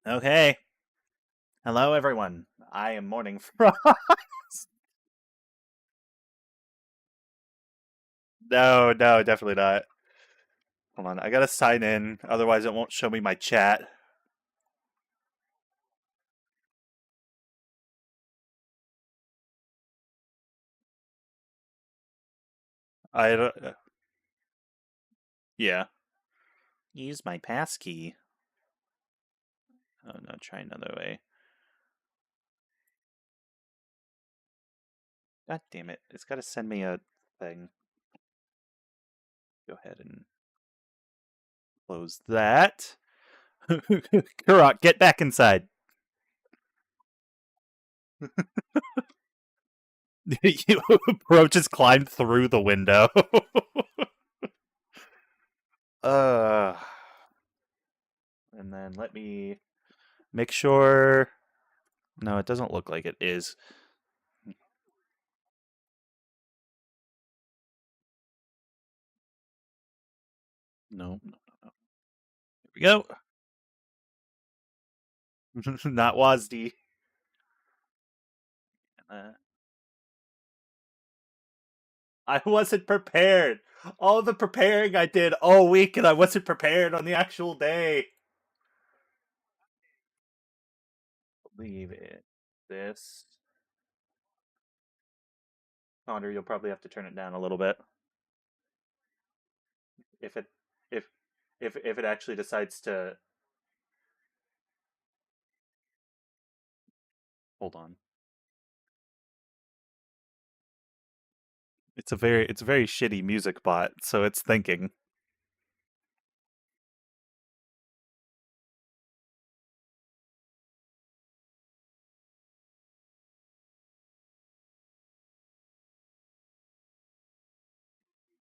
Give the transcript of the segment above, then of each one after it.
Okay. Hello, everyone. I am Morning Frost. No, definitely not. Hold on. I gotta sign in, otherwise, it won't show me my chat. I don't. Yeah. Use my passkey. Oh no, try another way. God damn it. It's gotta send me a thing. Go ahead and close that. Karok, get back inside. Bro just climbed through the window. uh, and then let me make sure. No, it doesn't look like it is. No. Here we go. Not WASD. Uh, I wasn't prepared. All the preparing I did all week, and I wasn't prepared on the actual day. Leave it. This. Connor, you'll probably have to turn it down a little bit if it if if it actually decides to. Hold on. It's a very shitty music bot, so it's thinking.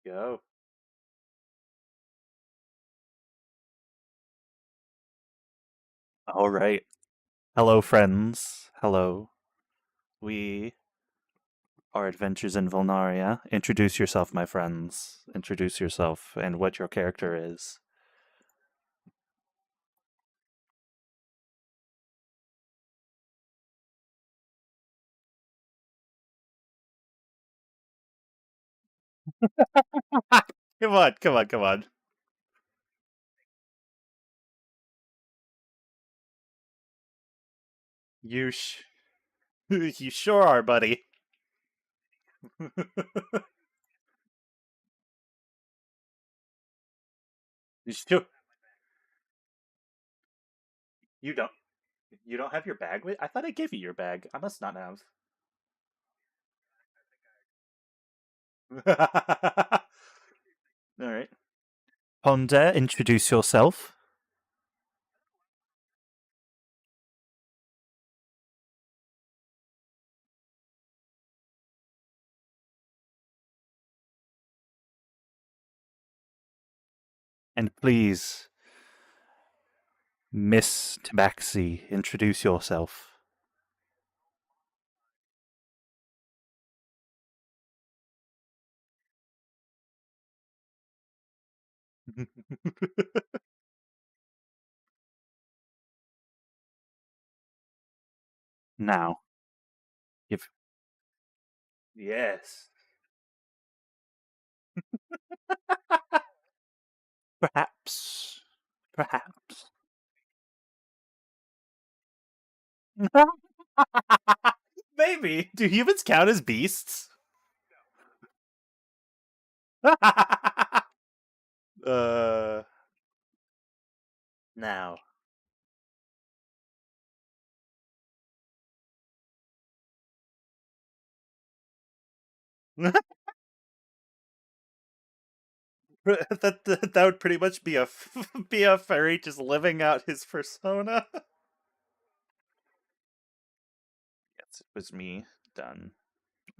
Go. All right. Hello, friends. Hello. We are Adventures in Volnaria. Introduce yourself, my friends. Introduce yourself and what your character is. Come on. You sh- you sure are, buddy. You sure you don't you don't have your bag with? I thought I gave you your bag. I must not have. All right. Honda, introduce yourself. And please, Miss Tabaxi, introduce yourself. Now, if yes, perhaps, perhaps. Maybe. Do humans count as beasts? uh, now. That would pretty much be a be a fairy just living out his persona. Yes, it was me. Done.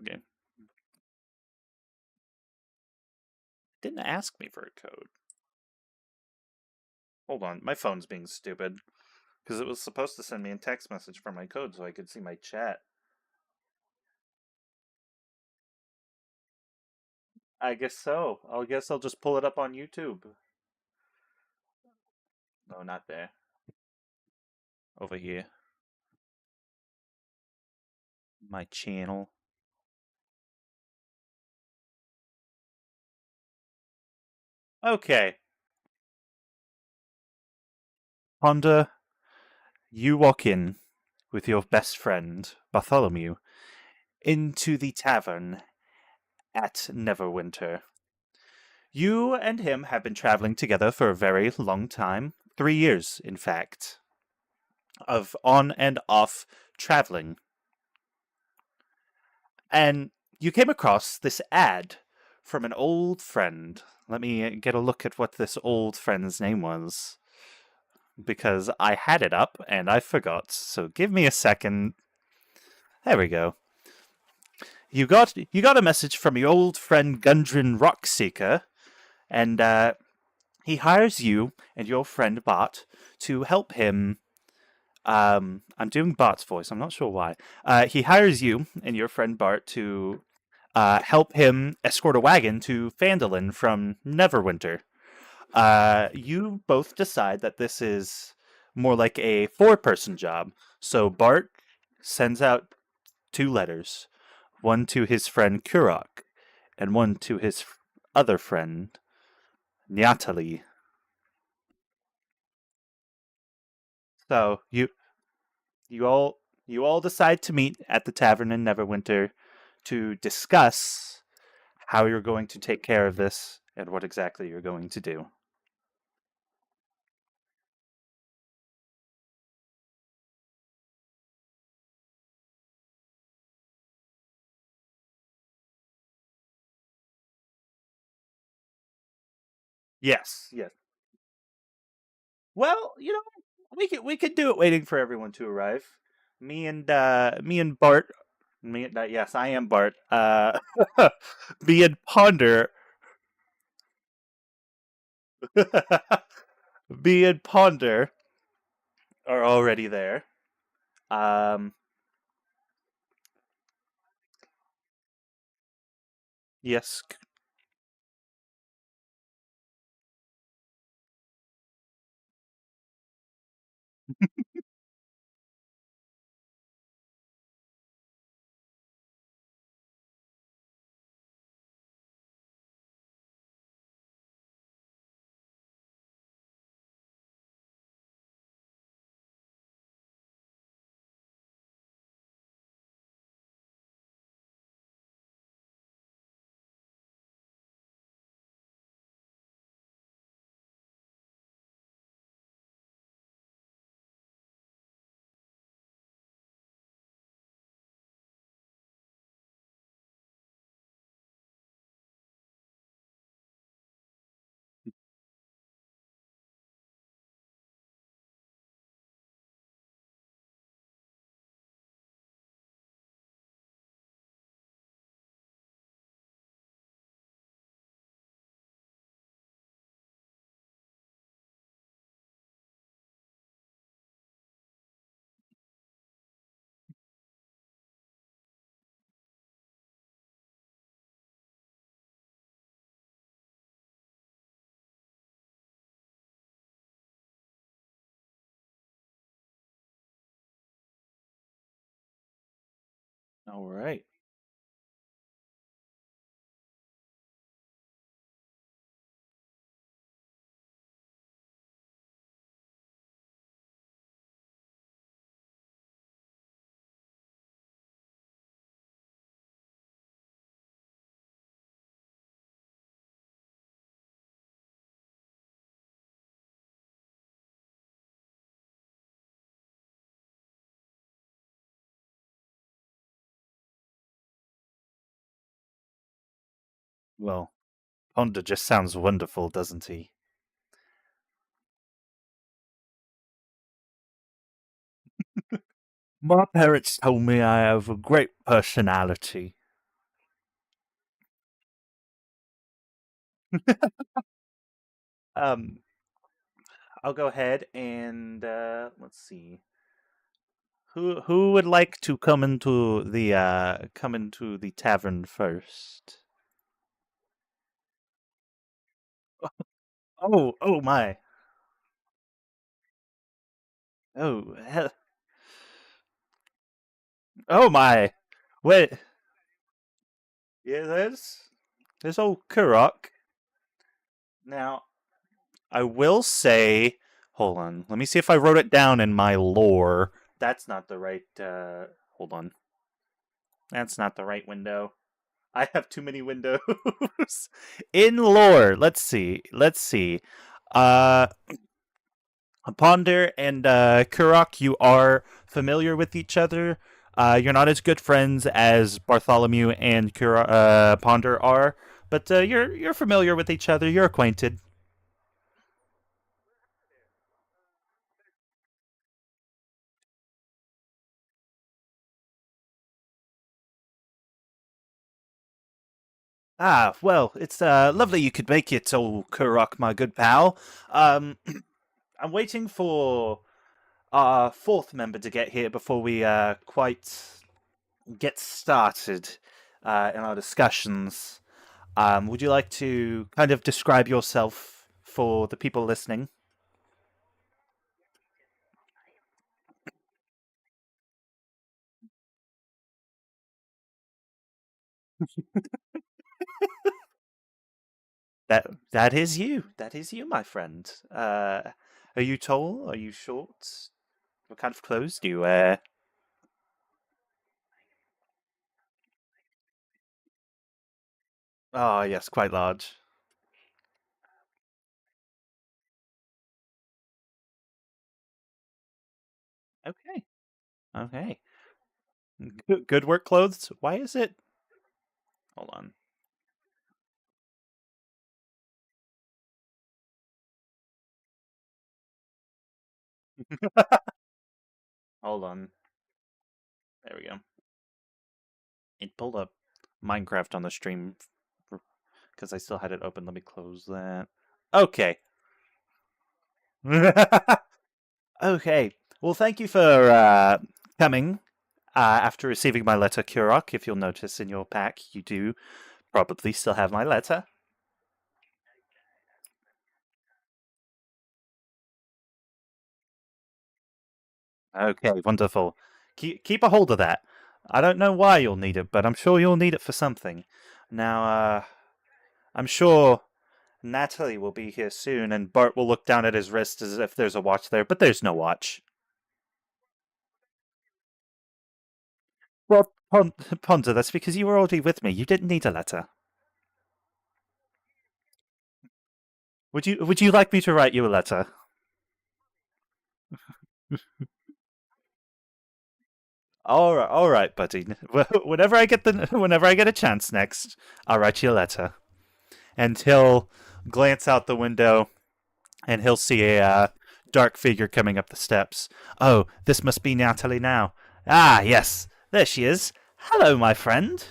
Okay. Didn't ask me for a code. Hold on, my phone's being stupid because it was supposed to send me a text message for my code so I could see my chat. I guess so. I guess I'll just pull it up on YouTube. No, not there. over here. My channel. Okay. Honda, you walk in with your best friend, Bartholomew, into the tavern at Neverwinter. You and him have been traveling together for a very long time. 3 years, in fact, of on and off traveling. And you came across this ad from an old friend. Let me get a look at what this old friend's name was, because I had it up and I forgot. So give me a second. There we go. You got a message from your old friend Gundren Rockseeker, and he hires you and your friend Bart to help him. I'm doing Bart's voice. I'm not sure why. He hires you and your friend Bart to help him escort a wagon to Phandelver from Neverwinter. You both decide that this is more like a four-person job. So Bart sends out two letters, one to his friend Kurok, and one to his other friend Nyatali. So you all decide to meet at the tavern in Neverwinter to discuss how you're going to take care of this and what exactly you're going to do. Yes, yes. Well, we could do it waiting for everyone to arrive. Me and Bart. Yes, I am Bart. Me and Ponder. Me and Ponder are already there. Um, yes. All right. Well, Ponder just sounds wonderful, doesn't he? My parents told me I have a great personality. Um, I'll go ahead and let's see. Who would like to come into the tavern first? Oh, oh my. Oh, oh my! Wait, yeah, there's old Kurok. Now, I will say, hold on. Let me see if I wrote it down in my lore. That's not the right. Hold on. That's not the right window. I have too many windows. In lore, let's see. Let's see. Uh, Ponder and Kurok, you are familiar with each other. You're not as good friends as Bartholomew and Ponder are, but you're familiar with each other. You're acquainted. Ah, well, it's lovely you could make it, old Kurok, my good pal. Um, I'm waiting for our fourth member to get here before we quite get started in our discussions. Would you like to kind of describe yourself for the people listening? That is you. That is you, my friend. Are you tall? Are you short? What kind of clothes do you wear? Oh, yes, quite large. Okay. Okay. Good work clothes. Why is it? Hold on. Hold on. There we go. It pulled up Minecraft on the stream because I still had it open. Let me close that. Okay. Okay. Well, thank you for coming after receiving my letter, Kurok. If you'll notice in your pack, you do probably still have my letter. Okay, wonderful. Keep a hold of that. I don't know why you'll need it, but I'm sure you'll need it for something. Now, I'm sure Natalie will be here soon, and Bart will look down at his wrist as if there's a watch there, but there's no watch. Well, Ponder, that's because you were already with me. You didn't need a letter. Would you like me to write you a letter? All right, buddy. Whenever I get whenever I get a chance next, I'll write you a letter. And he'll glance out the window, and he'll see a dark figure coming up the steps. Oh, this must be Natalie now. Ah, yes, there she is. Hello, my friend.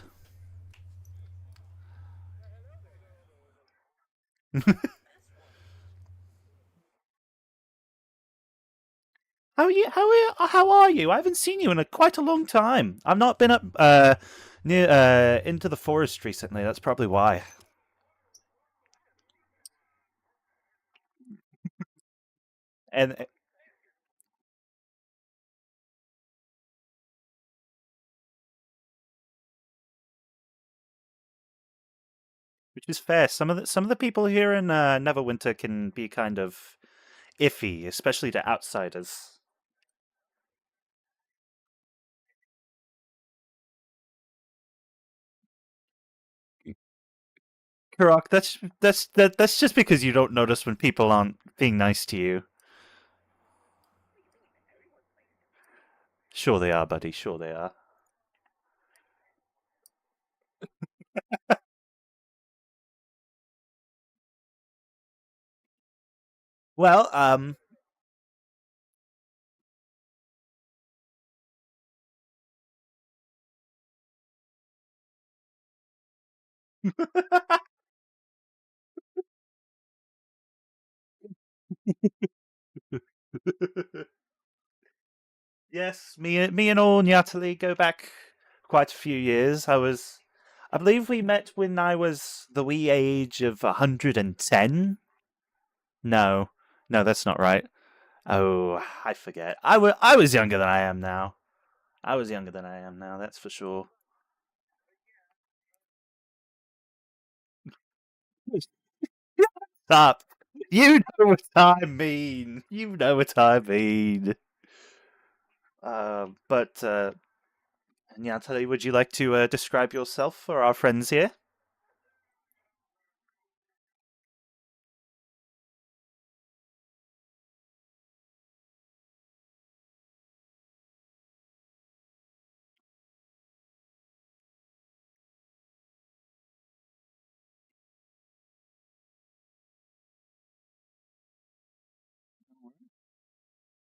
How are you? How are you? I haven't seen you in quite a long time. I've not been up near into the forest recently. That's probably why. And which is fair. Some of the people here in Neverwinter can be kind of iffy, especially to outsiders. Karak, that's just because you don't notice when people aren't being nice to you. Sure they are, buddy. Sure they are. Well, yes, me and old Nyatali go back quite a few years. I believe we met when I was the wee age of 110. No, no, that's not right. Oh, I forget. I was younger than I am now. I was younger than I am now, that's for sure. Stop. You know what I mean. You know what I mean. But Natalie, would you like to describe yourself for our friends here?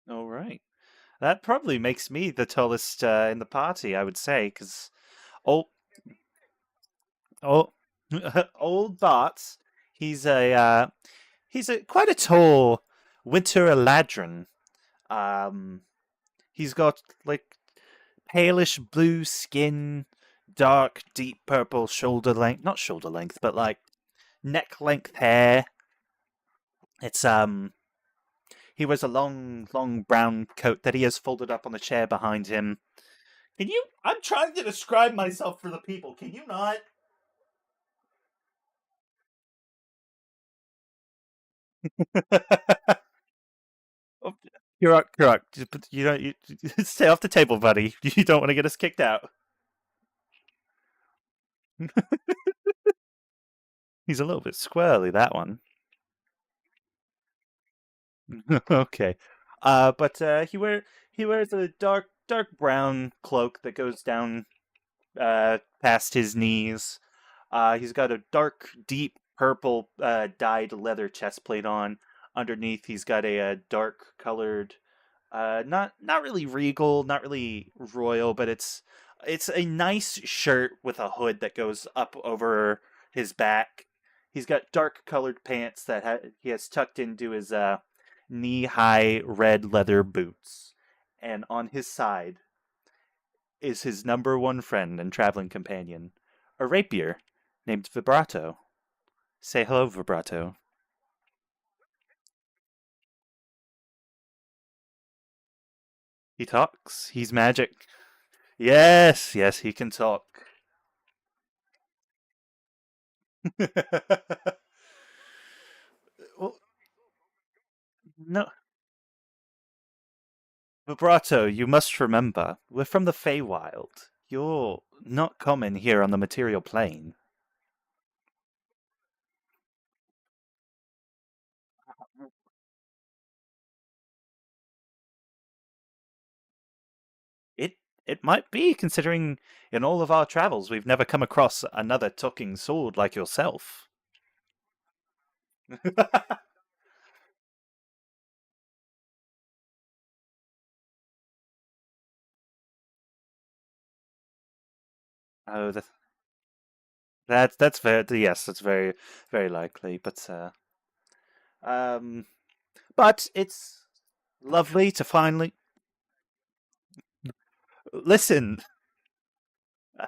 All right. That probably makes me the tallest in the party, I would say, because old, old, old Bart, he's a quite a tall winter eladrin. Um, he's got like palish blue skin, dark, deep purple shoulder length, not shoulder length, but like neck length hair. It's he wears a long, long brown coat that he has folded up on the chair behind him. Can you? I'm trying to describe myself for the people. Can you not? Oh, correct, correct. You don't. Stay off the table, buddy. You don't want to get us kicked out. He's a little bit squirrely, that one. Okay. But he wears a dark brown cloak that goes down past his knees. He's got a dark, deep purple dyed leather chest plate on. Underneath, he's got a dark colored, not really regal, not really royal, but it's a nice shirt with a hood that goes up over his back. He's got dark colored pants that he has tucked into his knee high red leather boots. And on his side is his number one friend and traveling companion, a rapier named Vibrato. Say hello, Vibrato. He talks. He's magic. Yes, yes, he can talk. Well, no, Vibrato, you must remember, we're from the Feywild. You're not common here on the material plane. It it might be, considering in all of our travels we've never come across another talking sword like yourself. Oh, that's very yes, that's very likely. Um, but it's lovely to finally listen.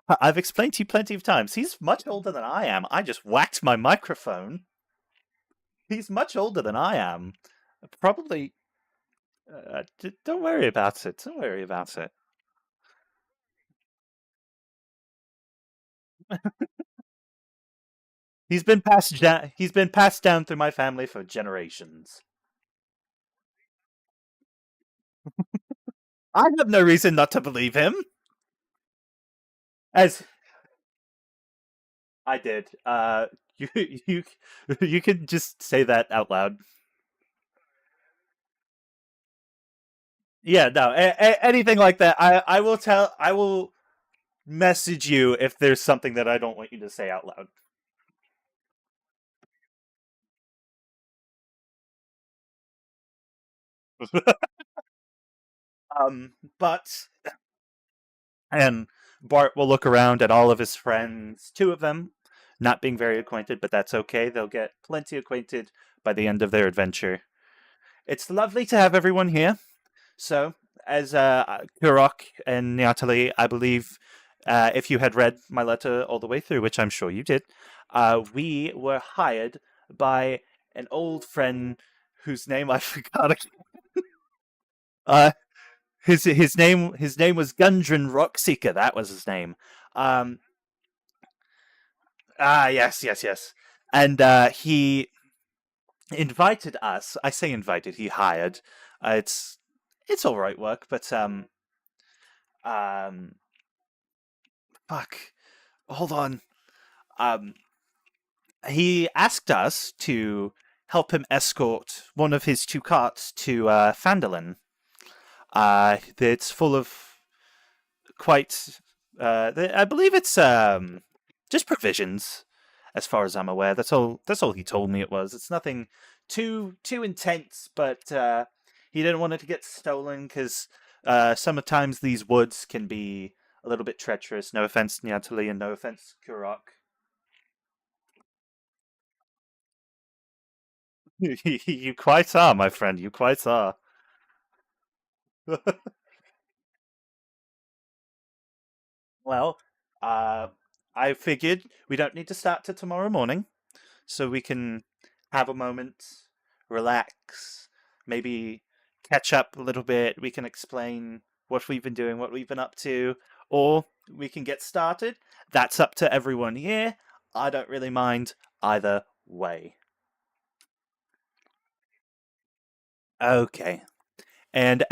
I've explained to you plenty of times. He's much older than I am. I just whacked my microphone. He's much older than I am. Probably. Don't worry about it. Don't worry about it. He's been passed down through my family for generations. I have no reason not to believe him. As I did. You you you can just say that out loud. Yeah, no, anything like that. I will tell. I will message you if there's something that I don't want you to say out loud. But and Bart will look around at all of his friends. Two of them not being very acquainted, but that's okay. They'll get plenty acquainted by the end of their adventure. It's lovely to have everyone here. So, as Kurok and Natalie, I believe if you had read my letter all the way through, which I'm sure you did, we were hired by an old friend whose name I forgot. Uh, his name was Gundren Rockseeker. That was his name. Um, yes, yes, yes. And he invited us. I say invited. He hired. It's all right work, but um, fuck. Hold on. Um, he asked us to help him escort one of his two carts to Phandalin. It's full of quite. I believe it's just provisions, as far as I'm aware. That's all. That's all he told me it was. It's nothing too intense, but he didn't want it to get stolen because sometimes these woods can be a little bit treacherous. No offense, Nyatali, and no offense, Kurok. You quite are, my friend. You quite are. Well, uh, I figured we don't need to start till tomorrow morning, so we can have a moment, relax, maybe catch up a little bit. We can explain what we've been doing, what we've been up to, or we can get started. That's up to everyone here. I don't really mind either way. Okay. And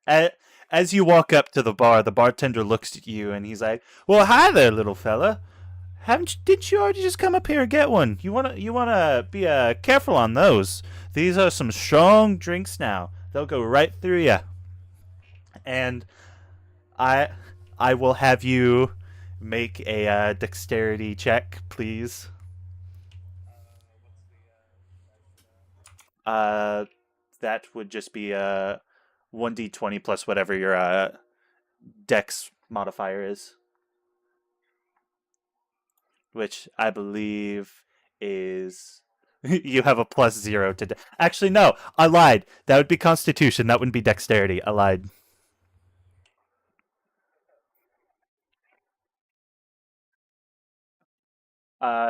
a- as you walk up to the bar, the bartender looks at you and he's like, "Well, hi there, little fella. Didn't you already just come up here and get one? You wanna be careful on those. These are some strong drinks now. They'll go right through you." And I I will have you make a dexterity check, please. Uh, that would just be a 1d20 plus whatever your dex modifier is, which I believe is you have a plus zero to. Actually, no, I lied. That would be Constitution. That wouldn't be Dexterity. I lied.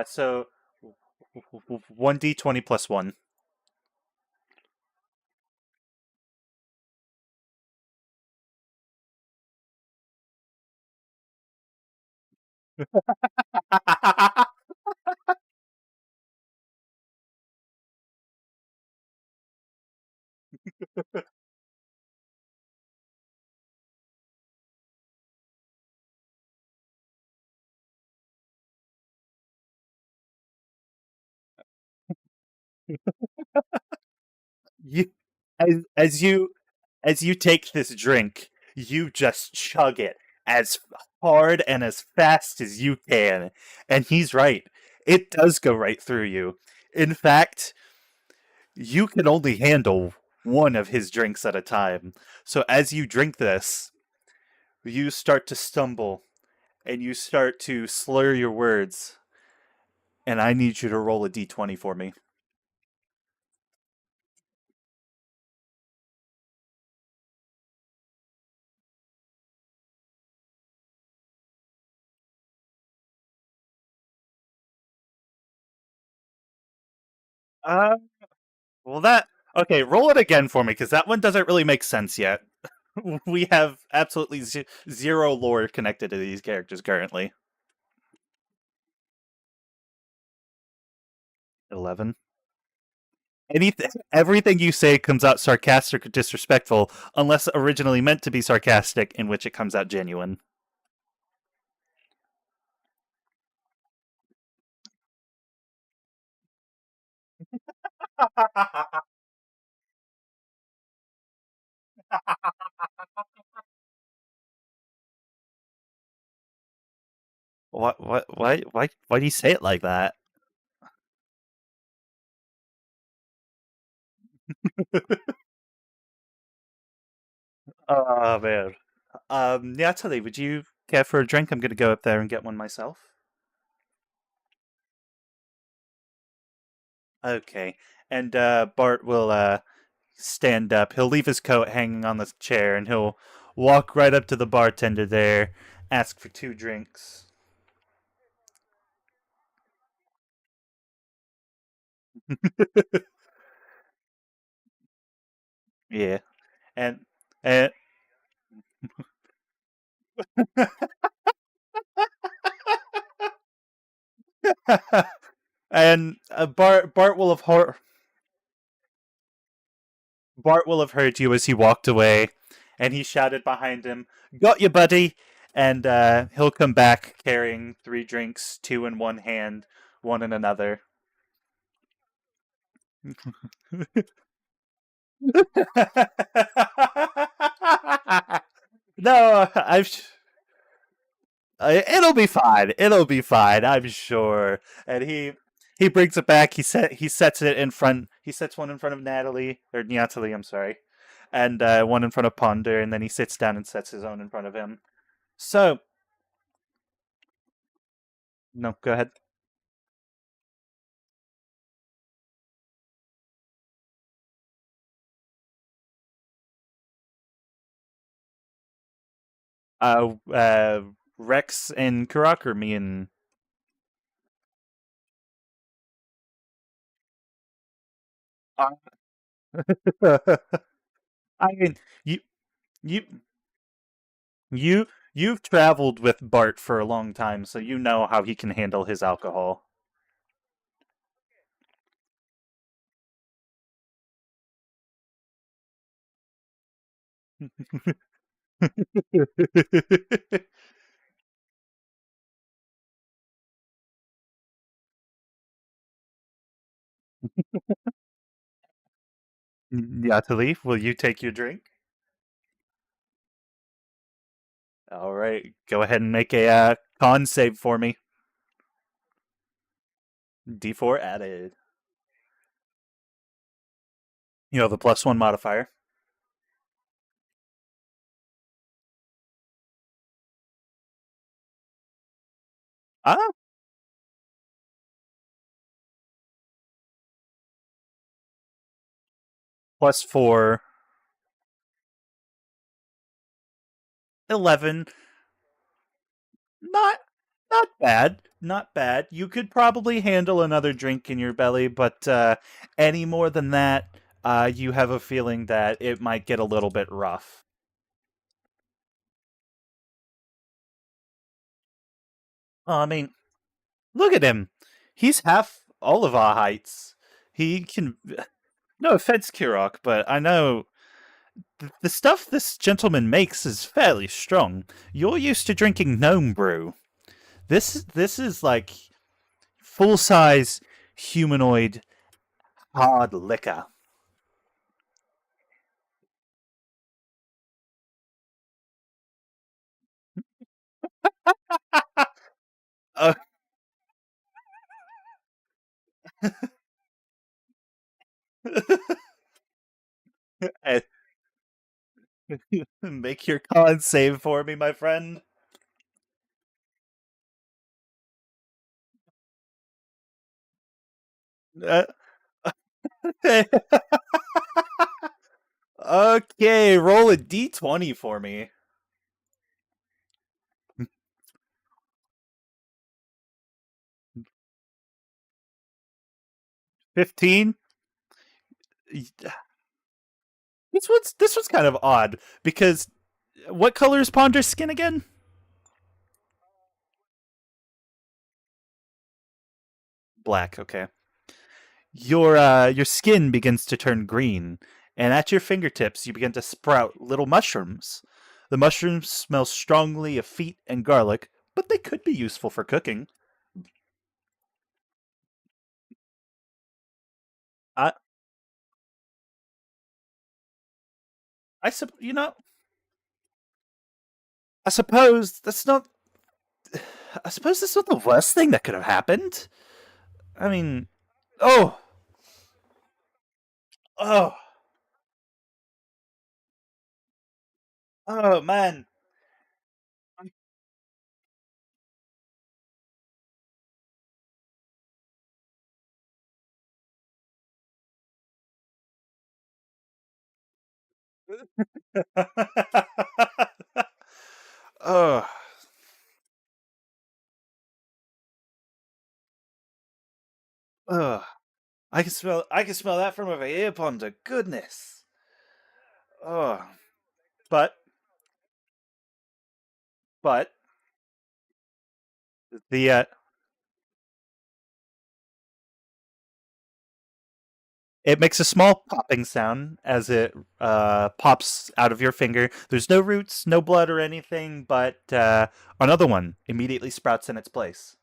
So 1d20 plus one. you, as you take this drink, you just chug it as hard and as fast as you can. And he's right. It does go right through you. In fact, you can only handle one of his drinks at a time. So as you drink this, you start to stumble and you start to slur your words. And I need you to roll a d20 for me. Uh, well, that. Okay, roll it again for me because that one doesn't really make sense yet. We have absolutely zero lore connected to these characters currently. 11. Anything, everything you say comes out sarcastic or disrespectful, unless originally meant to be sarcastic, in which it comes out genuine. What? What? Why? Why do you say it like that? Oh man. Natalie, would you care for a drink? I'm gonna go up there and get one myself. Okay. And Bart will stand up. He'll leave his coat hanging on the chair, and he'll walk right up to the bartender there, ask for two drinks. Yeah, and and Bart will have heard you as he walked away, and he shouted behind him, "Got you, buddy!" And he'll come back carrying three drinks, two in one hand, one in another. No, it'll be fine. It'll be fine. I'm sure. And he brings it back. He sets it in front. He sets one in front of Natalie or Natalie. I'm sorry, and one in front of Ponder, and then he sits down and sets his own in front of him. So no, go ahead. Uh, uh, Rex and Karak or me and. I mean, you you you you've traveled with Bart for a long time, so you know how he can handle his alcohol. Natalie, will you take your drink? All right, go ahead and make a con save for me. D4 added. You know the +1 modifier. Ah, +4, 11. Not not bad. Not bad. You could probably handle another drink in your belly, but any more than that, you have a feeling that it might get a little bit rough. I mean, look at him. He's half all of our heights. He can. No offense, Kirok, but I know the stuff this gentleman makes is fairly strong. You're used to drinking gnome brew. This is like full size humanoid hard liquor. Uh, make your con save for me, my friend. Uh, okay, roll a d20 for me. 15. This one's kind of odd because what color is Ponder's skin again? Black. Okay. Your skin begins to turn green, and at your fingertips you begin to sprout little mushrooms. The mushrooms smell strongly of feet and garlic, but they could be useful for cooking. I you know, I suppose that's not. I suppose that's not the worst thing that could have happened. I mean, oh, oh, oh, man. Oh, oh. I can smell that from over here, Ponder. Goodness. Oh, but but the it makes a small popping sound as it pops out of your finger. There's no roots, no blood or anything, but another one immediately sprouts in its place.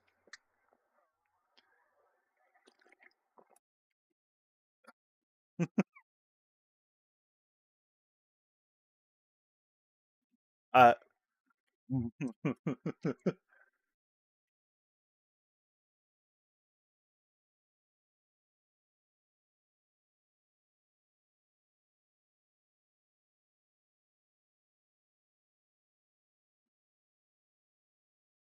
Uh,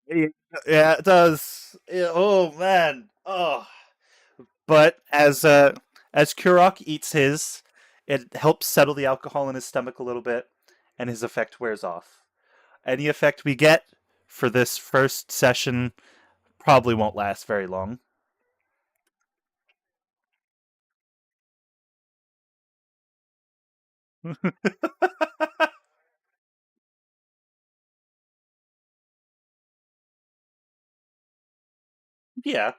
yeah, it does. Oh man. Oh, but as Kurok eats his, it helps settle the alcohol in his stomach a little bit, and his effect wears off. Any effect we get for this first session probably won't last very long. Yeah,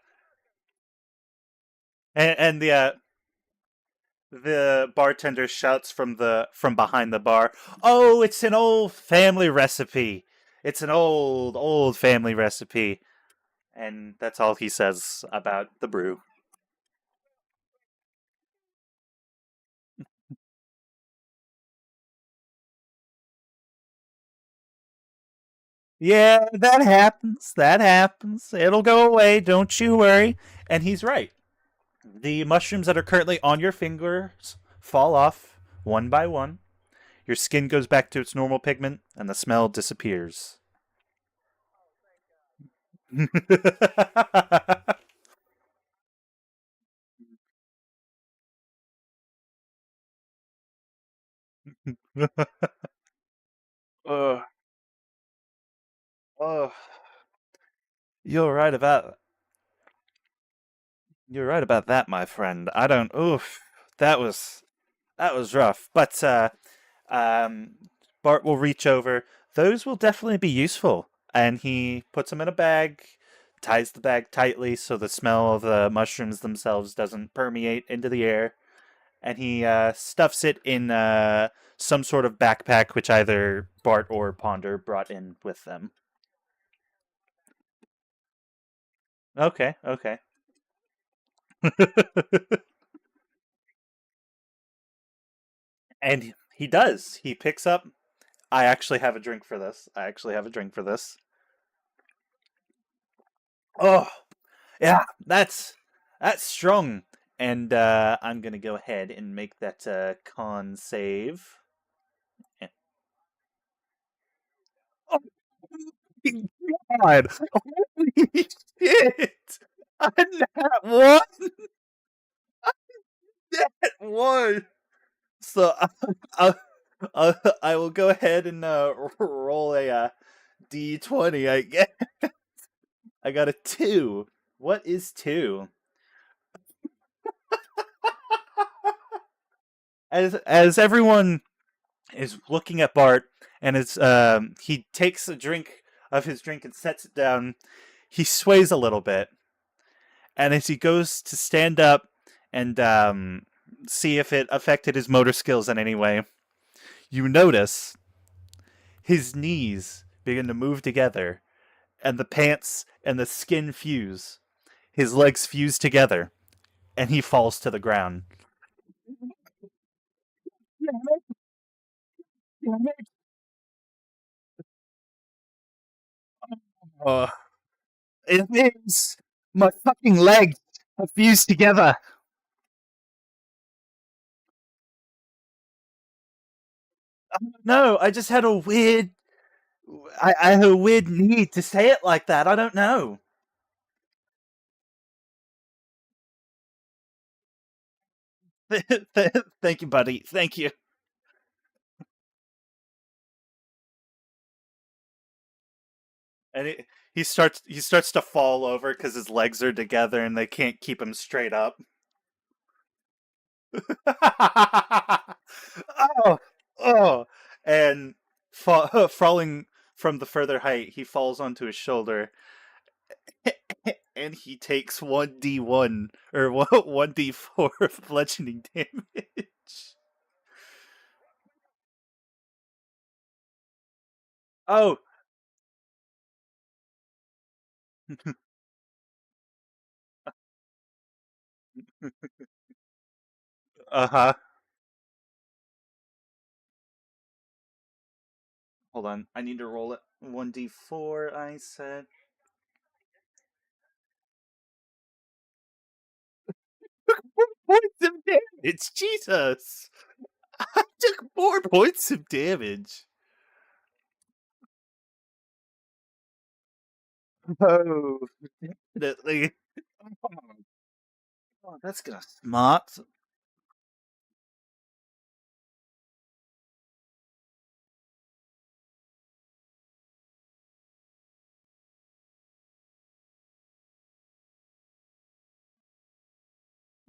and the bartender shouts from behind the bar, "Oh, it's an old family recipe. It's an old family recipe." And that's all he says about the brew. Yeah, that happens. That happens. It'll go away. Don't you worry. And he's right. The mushrooms that are currently on your fingers fall off one by one. Your skin goes back to its normal pigment, and the smell disappears. uh, uh, you're right about you're right about that, my friend. I don't. Oof, that was that was rough. But um, Bart will reach over. Those will definitely be useful, and he puts them in a bag, ties the bag tightly so the smell of the mushrooms themselves doesn't permeate into the air, and he stuffs it in some sort of backpack, which either Bart or Ponder brought in with them. Okay, okay. And he does. He picks up. I actually have a drink for this. I actually have a drink for this. Oh, yeah, that's strong. And I'm gonna go ahead and make that con save. Eh. Oh my god! Holy shit! I that one. That one. So I, I will go ahead and roll a d20. I guess I got a two. What is two? As everyone is looking at Bart, and as he takes a drink of his drink and sets it down, he sways a little bit, and as he goes to stand up and see if it affected his motor skills in any way, you notice his knees begin to move together, and the pants and the skin fuse. His legs fuse together, and he falls to the ground. Uh, it is my fucking legs are fused together. No, I just had a weird. I had a weird need to say it like that. I don't know. Thank you, buddy. Thank you. And he starts to fall over because his legs are together and they can't keep him straight up. Oh, Oh, and falling from the further height, he falls onto his shoulder, and he takes 1d1 or 1d4 of bludgeoning damage. Oh, uh huh. Hold on, I need to roll it. 1d4. I said 4 points of damage. Jesus, I took 4 points of damage. Oh, definitely. Oh, that's gonna smart.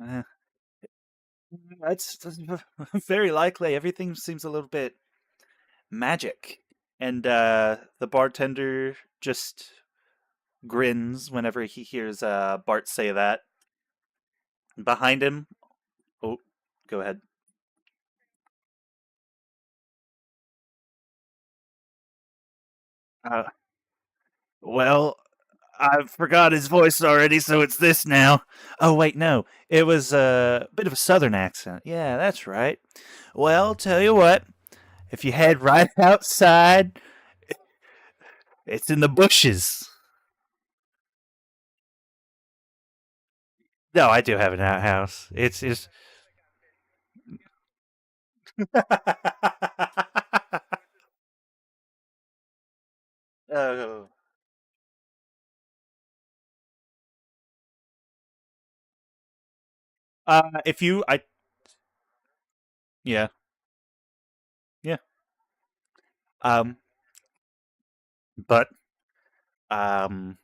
Uh, that's very likely. Everything seems a little bit magic. And the bartender just grins whenever he hears Bart say that. Behind him, oh, go ahead. Uh, well, I forgot his voice already, so it's this now. Oh, wait, no. It was a bit of a southern accent. Yeah, that's right. Well, tell you what, if you head right outside, it's in the bushes. No, I do have an outhouse. It's just. Oh. If you, yeah, yeah. Um, but um,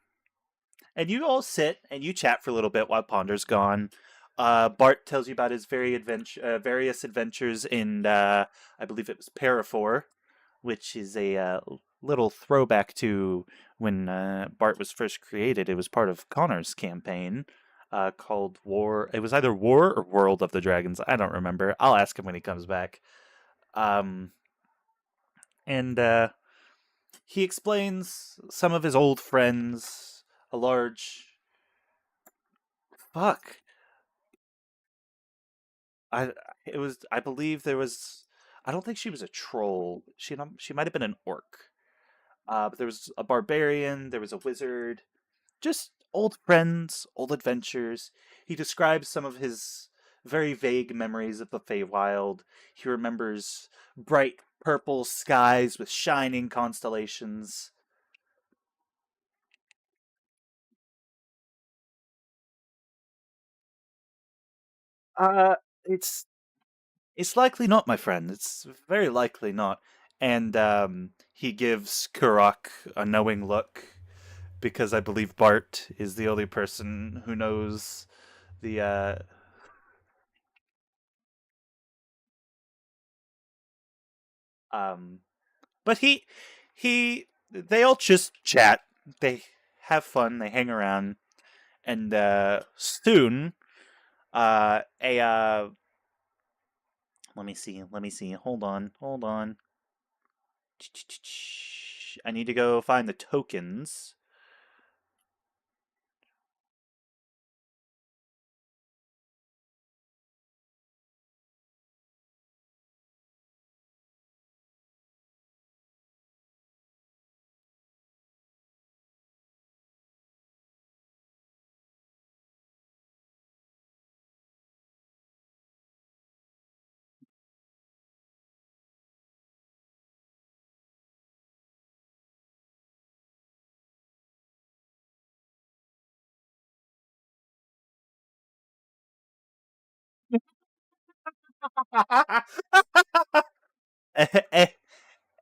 and you all sit and you chat for a little bit while Ponder's gone. Bart tells you about his various adventures in, I believe it was Parafor, which is a little throwback to when Bart was first created. It was part of Connor's campaign called War. It was either War or World of the Dragons. I don't remember. I'll ask him when he comes back. Um, and he explains some of his old friends, a large. Fuck. I it was I believe there was I don't think she was a troll. She might have been an orc. But there was a barbarian, there was a wizard, just old friends, old adventures. He describes some of his very vague memories of the Feywild. He remembers bright purple skies with shining constellations. Uh, it's it's likely not, my friend. It's very likely not. And he gives Kurok a knowing look because I believe Bart is the only person who knows the. Um, but they all just chat. They have fun. They hang around, and soon, a let me see. Let me see. Hold on. Hold on. I need to go find the tokens.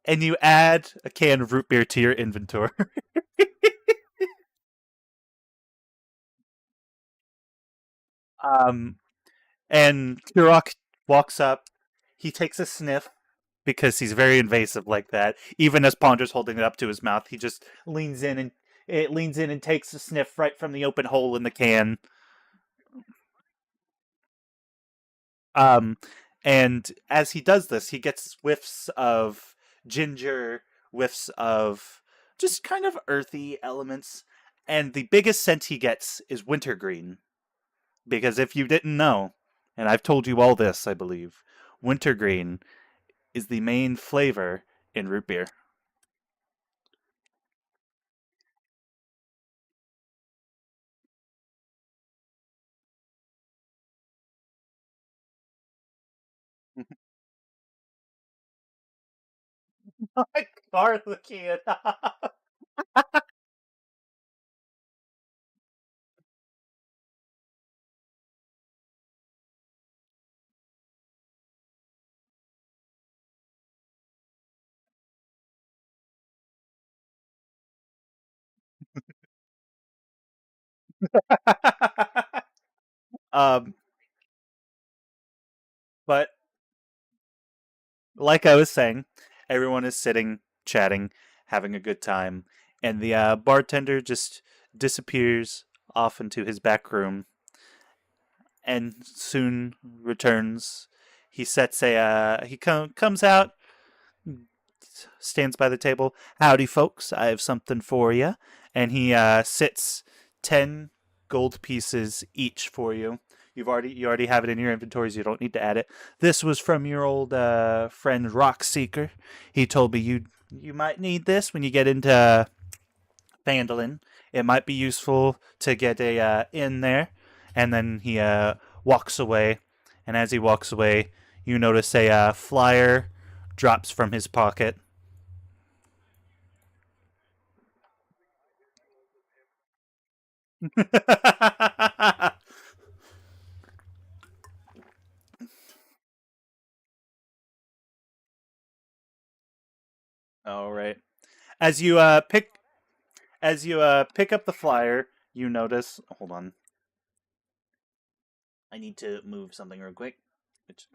And you add a can of root beer to your inventory. um, and Turok walks up. He takes a sniff because he's very invasive like that. Even as Ponder's holding it up to his mouth, he just leans in and takes a sniff right from the open hole in the can. Um, and as he does this, he gets whiffs of ginger, whiffs of just kind of earthy elements. And the biggest scent he gets is wintergreen. Because if you didn't know, and I've told you all this, I believe, wintergreen is the main flavor in root beer. Garlic. um, but like I was saying, everyone is sitting, chatting, having a good time, and the bartender just disappears off into his back room and soon returns. He sets a comes out, stands by the table. Howdy, folks! I have something for you, and he sits 10 gold pieces each for you. You already have it in your inventories. You don't need to add it. This was from your old friend Rockseeker. He told me you might need this when you get into Phandalin. It might be useful to get a in there. And then he walks away. And as he walks away, you notice a flyer drops from his pocket. All right. As you pick up the flyer, you notice. Hold on. I need to move something real quick. It's,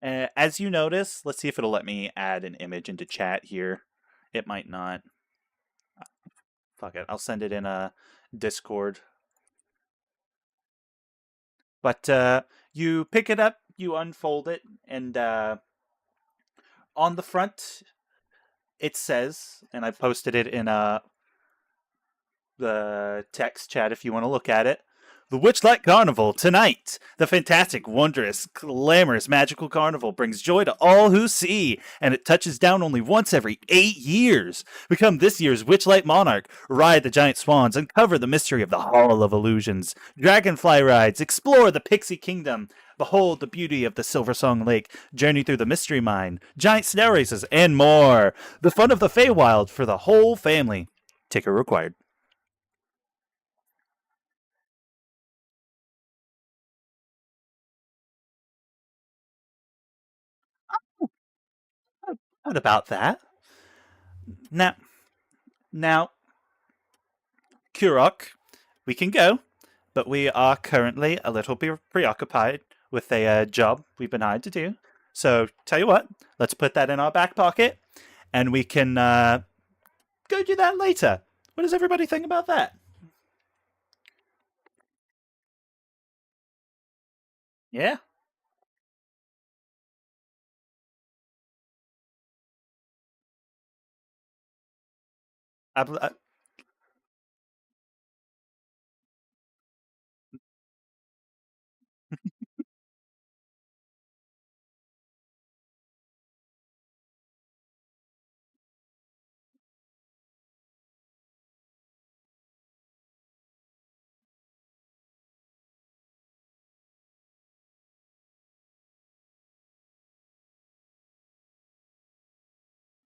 as you notice, let's see if it'll let me add an image into chat here. It might not. Fuck it. I'll send it in a Discord. But you pick it up, you unfold it, and on the front it says, and I posted it in the text chat if you want to look at it. The Witchlight Carnival tonight. The fantastic, wondrous, glamorous, magical carnival brings joy to all who see, and it touches down only once every 8 years. Become this year's Witchlight Monarch. Ride the giant swans, uncover the mystery of the Hall of Illusions. Dragonfly rides, explore the Pixie Kingdom. Behold the beauty of the Silver Song Lake, journey through the Mystery Mine, giant snail races, and more. The fun of the Feywild for the whole family. Ticker required. What about that? Now, now, Kurok, we can go, but we are currently a little bit preoccupied with a job we've been hired to do. So, tell you what, let's put that in our back pocket, and we can go do that later. What does everybody think about that? Yeah, I,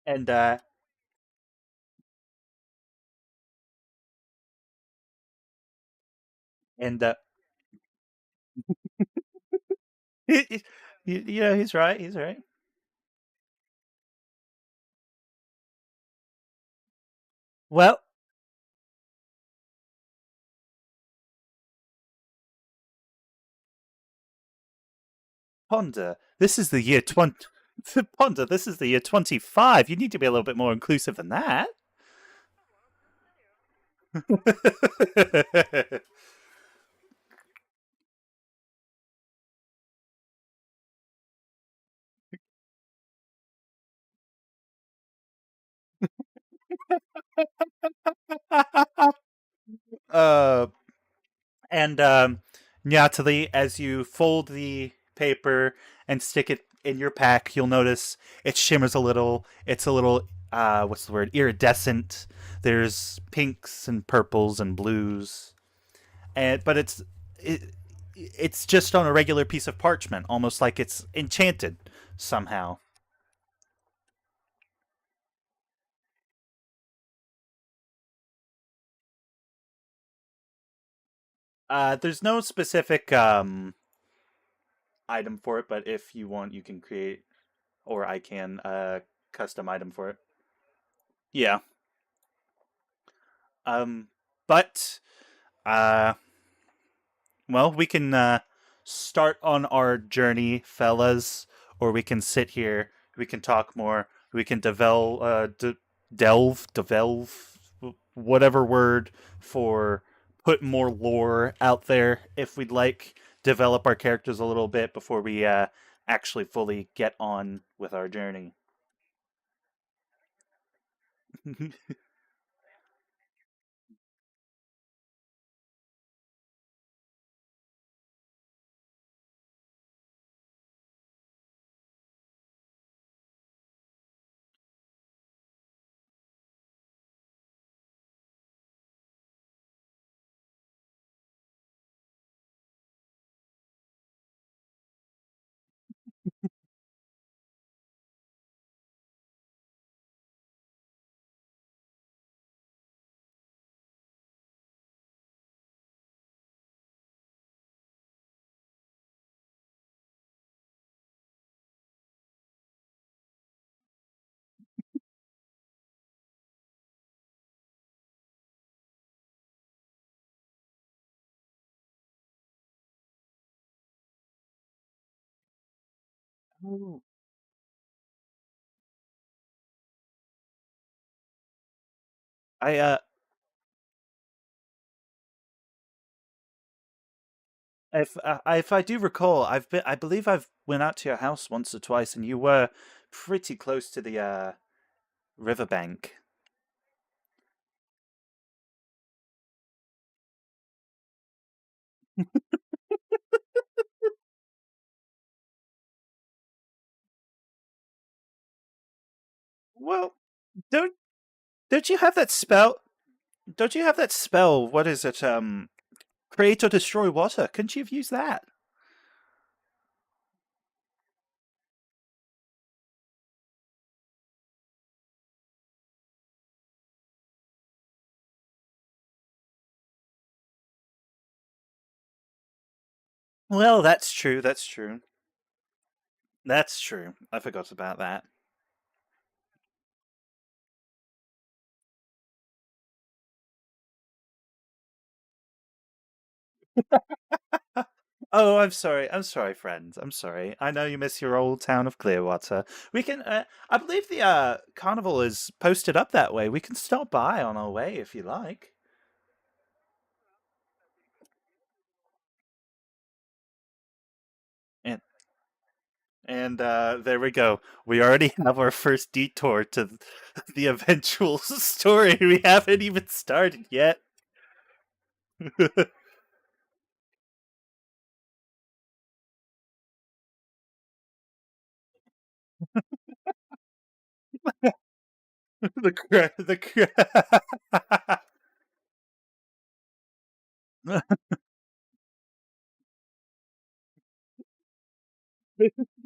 and and you know he's right. He's right. Well, Ponder, this is the year 20. Ponder, this is the year 25. You need to be a little bit more inclusive than that. uh, and Nyatali, as you fold the paper and stick it in your pack, you'll notice it shimmers a little. It's a little, what's the word? Iridescent. There's pinks and purples and blues, but it's just on a regular piece of parchment, almost like it's enchanted somehow. There's no specific item for it, but if you want, you can create, or I can custom item for it. Yeah. Um, but uh, well, we can start on our journey, fellas, or we can sit here. We can talk more. We can develve, whatever word for put more lore out there if we'd like. Develop our characters a little bit before we actually fully get on with our journey. Oh. I if I do recall, I believe I've went out to your house once or twice, and you were pretty close to the riverbank. Well, don't don't you have that spell? Don't you have that spell? What is it? Create or destroy water. Couldn't you have used that? Well, that's true. That's true. That's true. I forgot about that. Oh, I'm sorry. I'm sorry, friends. I'm sorry. I know you miss your old town of Clearwater. We can. I believe the carnival is posted up that way. We can stop by on our way if you like. And there we go. We already have our first detour to the eventual story. We haven't even started yet. The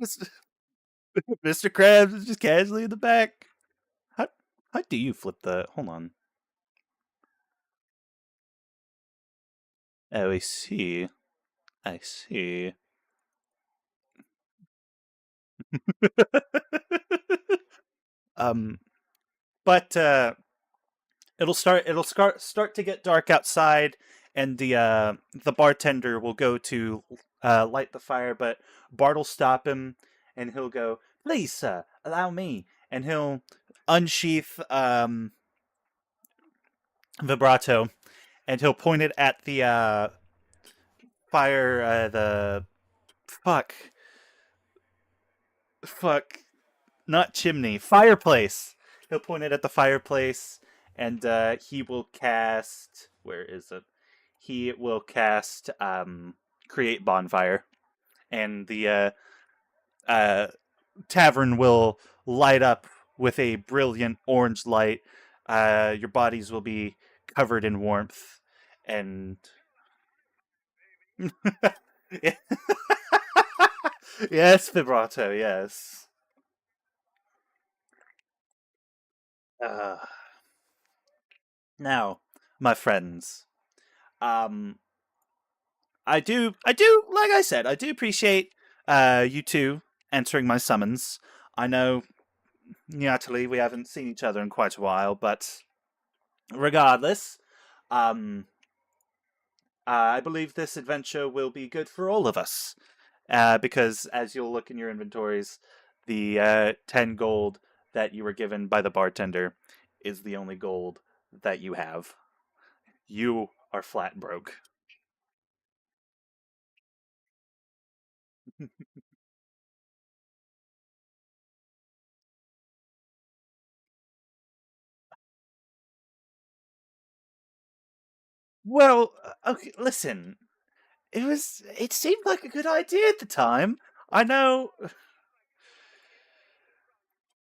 Mr. Mr. Krabs is just casually in the back. How how do you flip the? Hold on. Oh, I see. I see. um, but it'll start to get dark outside, and the bartender will go to light the fire, but Bart'll stop him, and he'll go, "Please, sir, allow me," and he'll unsheath vibrato, and he'll point it at the fire, the fuck, fuck, not chimney, fireplace. He'll point it at the fireplace, and he will cast. Where is it? He will cast create bonfire, and the uh, tavern will light up with a brilliant orange light. Your bodies will be covered in warmth, and yes, vibrato, yes. Uh, Now, my friends, um, like I said, I do appreciate you two answering my summons. I know, Natalie, we haven't seen each other in quite a while, but regardless, um, I believe this adventure will be good for all of us. Because as you'll look in your inventories, the 10 gold that you were given by the bartender is the only gold that you have. You are flat broke. Well, okay, listen. It seemed like a good idea at the time. I know.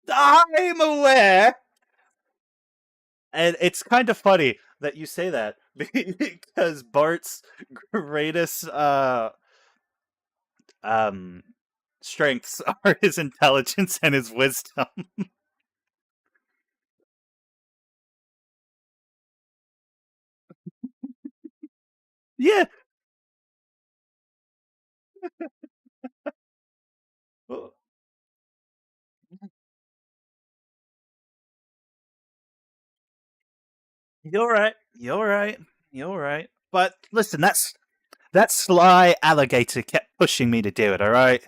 I'm aware. And it's kind of funny that you say that because Bart's greatest um strengths are his intelligence and his wisdom. Yeah. Well, you're right. You're right. You're right. But listen, that sly alligator kept pushing me to do it, all right?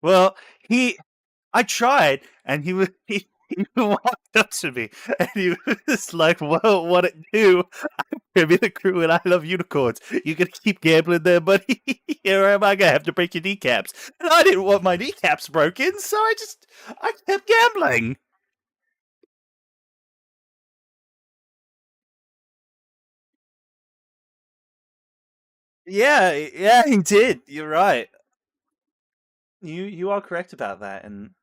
Well, he I tried, and he walked up to me, and he was like, "Whoa, what it do? Give me the crew, and I love unicorns. You gonna keep gambling there, buddy? Here am I gonna have to break your kneecaps?" And I didn't want my kneecaps broken, so I kept gambling. Yeah, yeah, he did. You're right. You are correct about that, and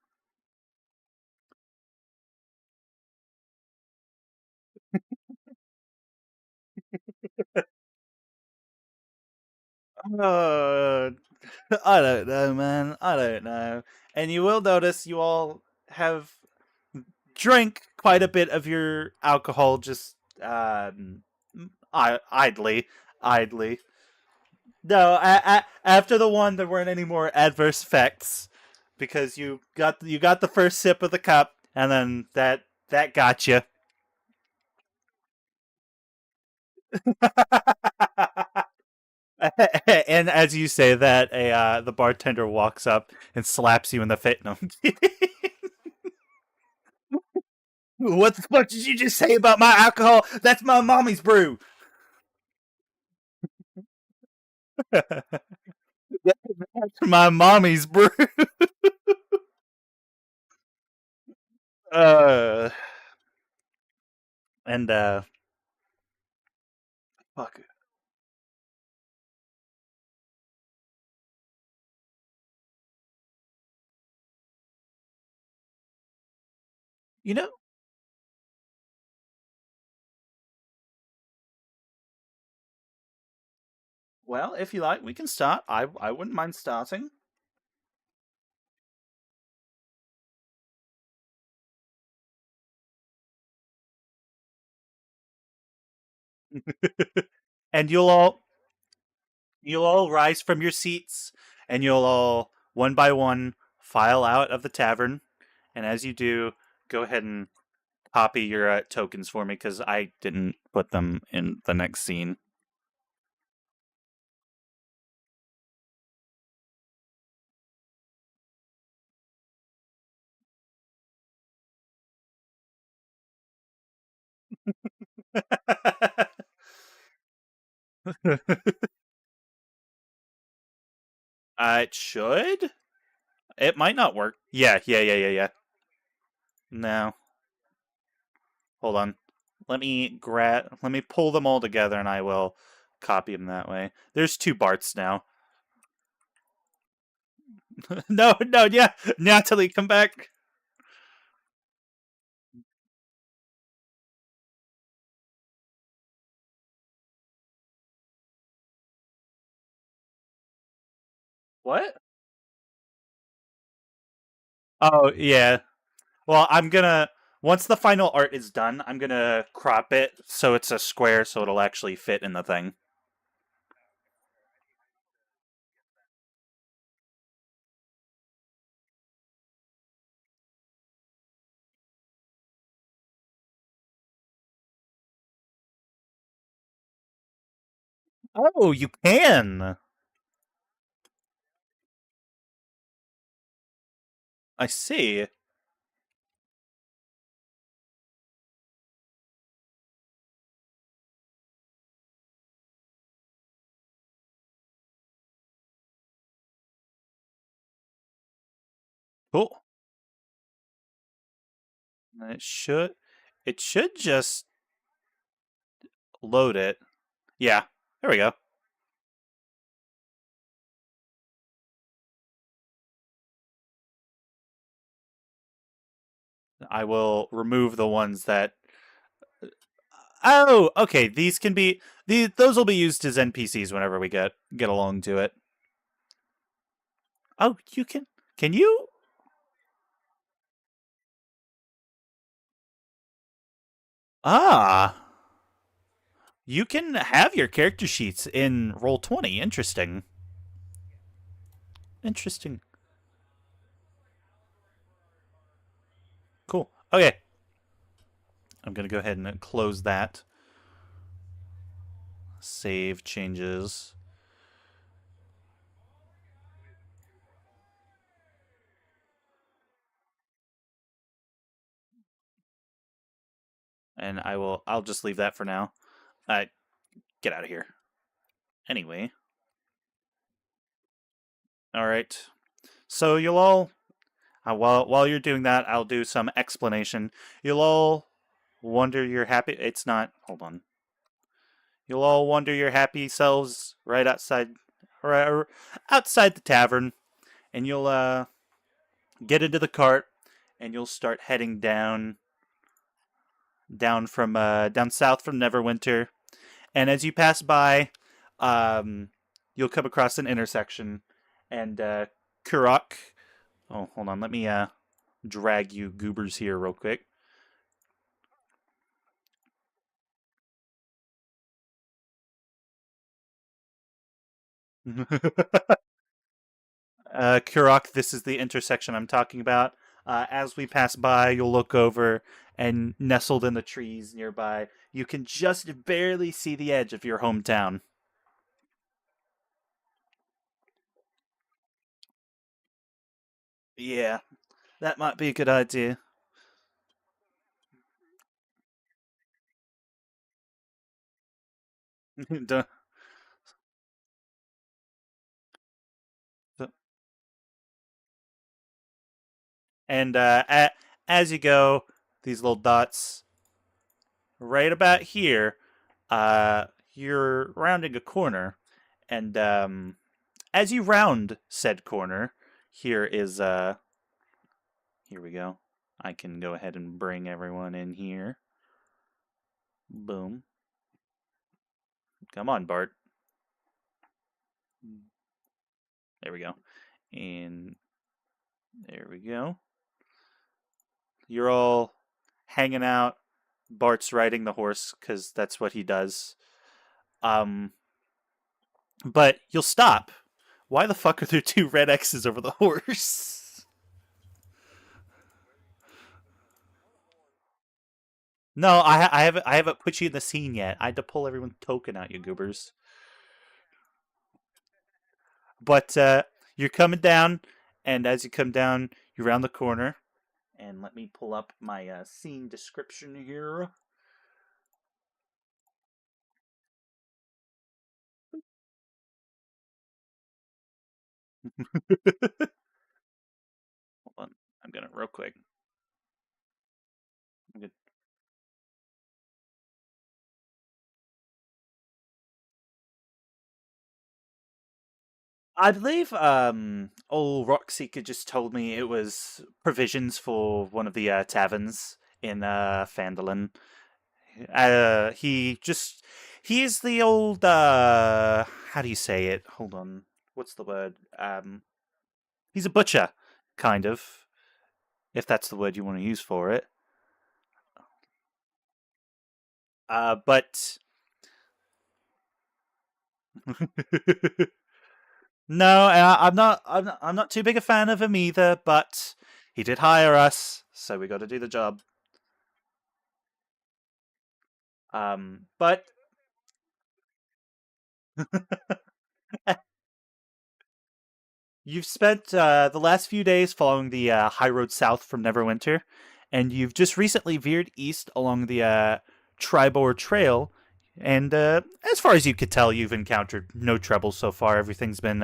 uh, I don't know, man. I don't know. And you will notice you all have drank quite a bit of your alcohol just idly, idly. No, after the one, there weren't any more adverse effects because you got the first sip of the cup, and then that got you. And as you say that, a the bartender walks up and slaps you in the face. No, what the fuck did you just say about my alcohol? That's my mommy's brew. That's my mommy's brew. Uh, and fuck. You know, well, if you like, we can start. I wouldn't mind starting. And you'll all rise from your seats, and you'll all one by one file out of the tavern. And as you do, go ahead and copy your tokens for me because I didn't put them in the next scene. It should. It might not work. Yeah. No, hold on. Let me pull them all together, and I will copy them that way. There's two Barts now. No, yeah, Natalie, come back. What? Oh yeah. Well, I'm gonna once the final art is done, I'm gonna crop it so it's a square, so it'll actually fit in the thing. Oh, you can. I see. Cool. It should. It should just load it. Yeah. There we go. I will remove the ones that. Oh, okay. These can be those will be used as NPCs whenever we get along to it. Oh, you can. Can you? Ah, you can have your character sheets in Roll20. Interesting. Interesting. Cool. Okay. I'm gonna go ahead and close that. Save changes. And I'll just leave that for now. Get out of here. Anyway. All right. So you'll all while you're doing that, I'll do some explanation. You'll all wonder your happy. It's not. Hold on. You'll all wonder your happy selves right outside the tavern, and you'll get into the cart, and you'll start heading down south from Neverwinter. And as you pass by, um, you'll come across an intersection, and Kurok. Oh, hold on. Let me drag you goobers here real quick. Kurok, this is the intersection I'm talking about. As we pass by, you'll look over, and nestled in the trees nearby, you can just barely see the edge of your hometown. Yeah, that might be a good idea. Duh. And as you go, these little dots right about here, you're rounding a corner, and as you round said corner, here is here we go. I can go ahead and bring everyone in here. Boom. Come on, Bart. There we go. And there we go. You're all hanging out. Bart's riding the horse because that's what he does. Um, but you'll stop. Why the fuck are there two red X's over the horse? No, I haven't put you in the scene yet. I had to pull everyone's token out, you goobers. But you're coming down, and as you come down, you round the corner. And let me pull up my scene description here. Hold on, I'm gonna real quick. I'm gonna I believe old Rockseeker just told me it was provisions for one of the taverns in Phandalin. He just he is the old how do you say it? Hold on. What's the word? He's a butcher, kind of, if that's the word you want to use for it. But no, I'm not too big a fan of him either, but he did hire us, so we got to do the job. But you've spent the last few days following the high road south from Neverwinter, and you've just recently veered east along the Tribor Trail. And as far as you could tell, you've encountered no trouble so far. Everything's been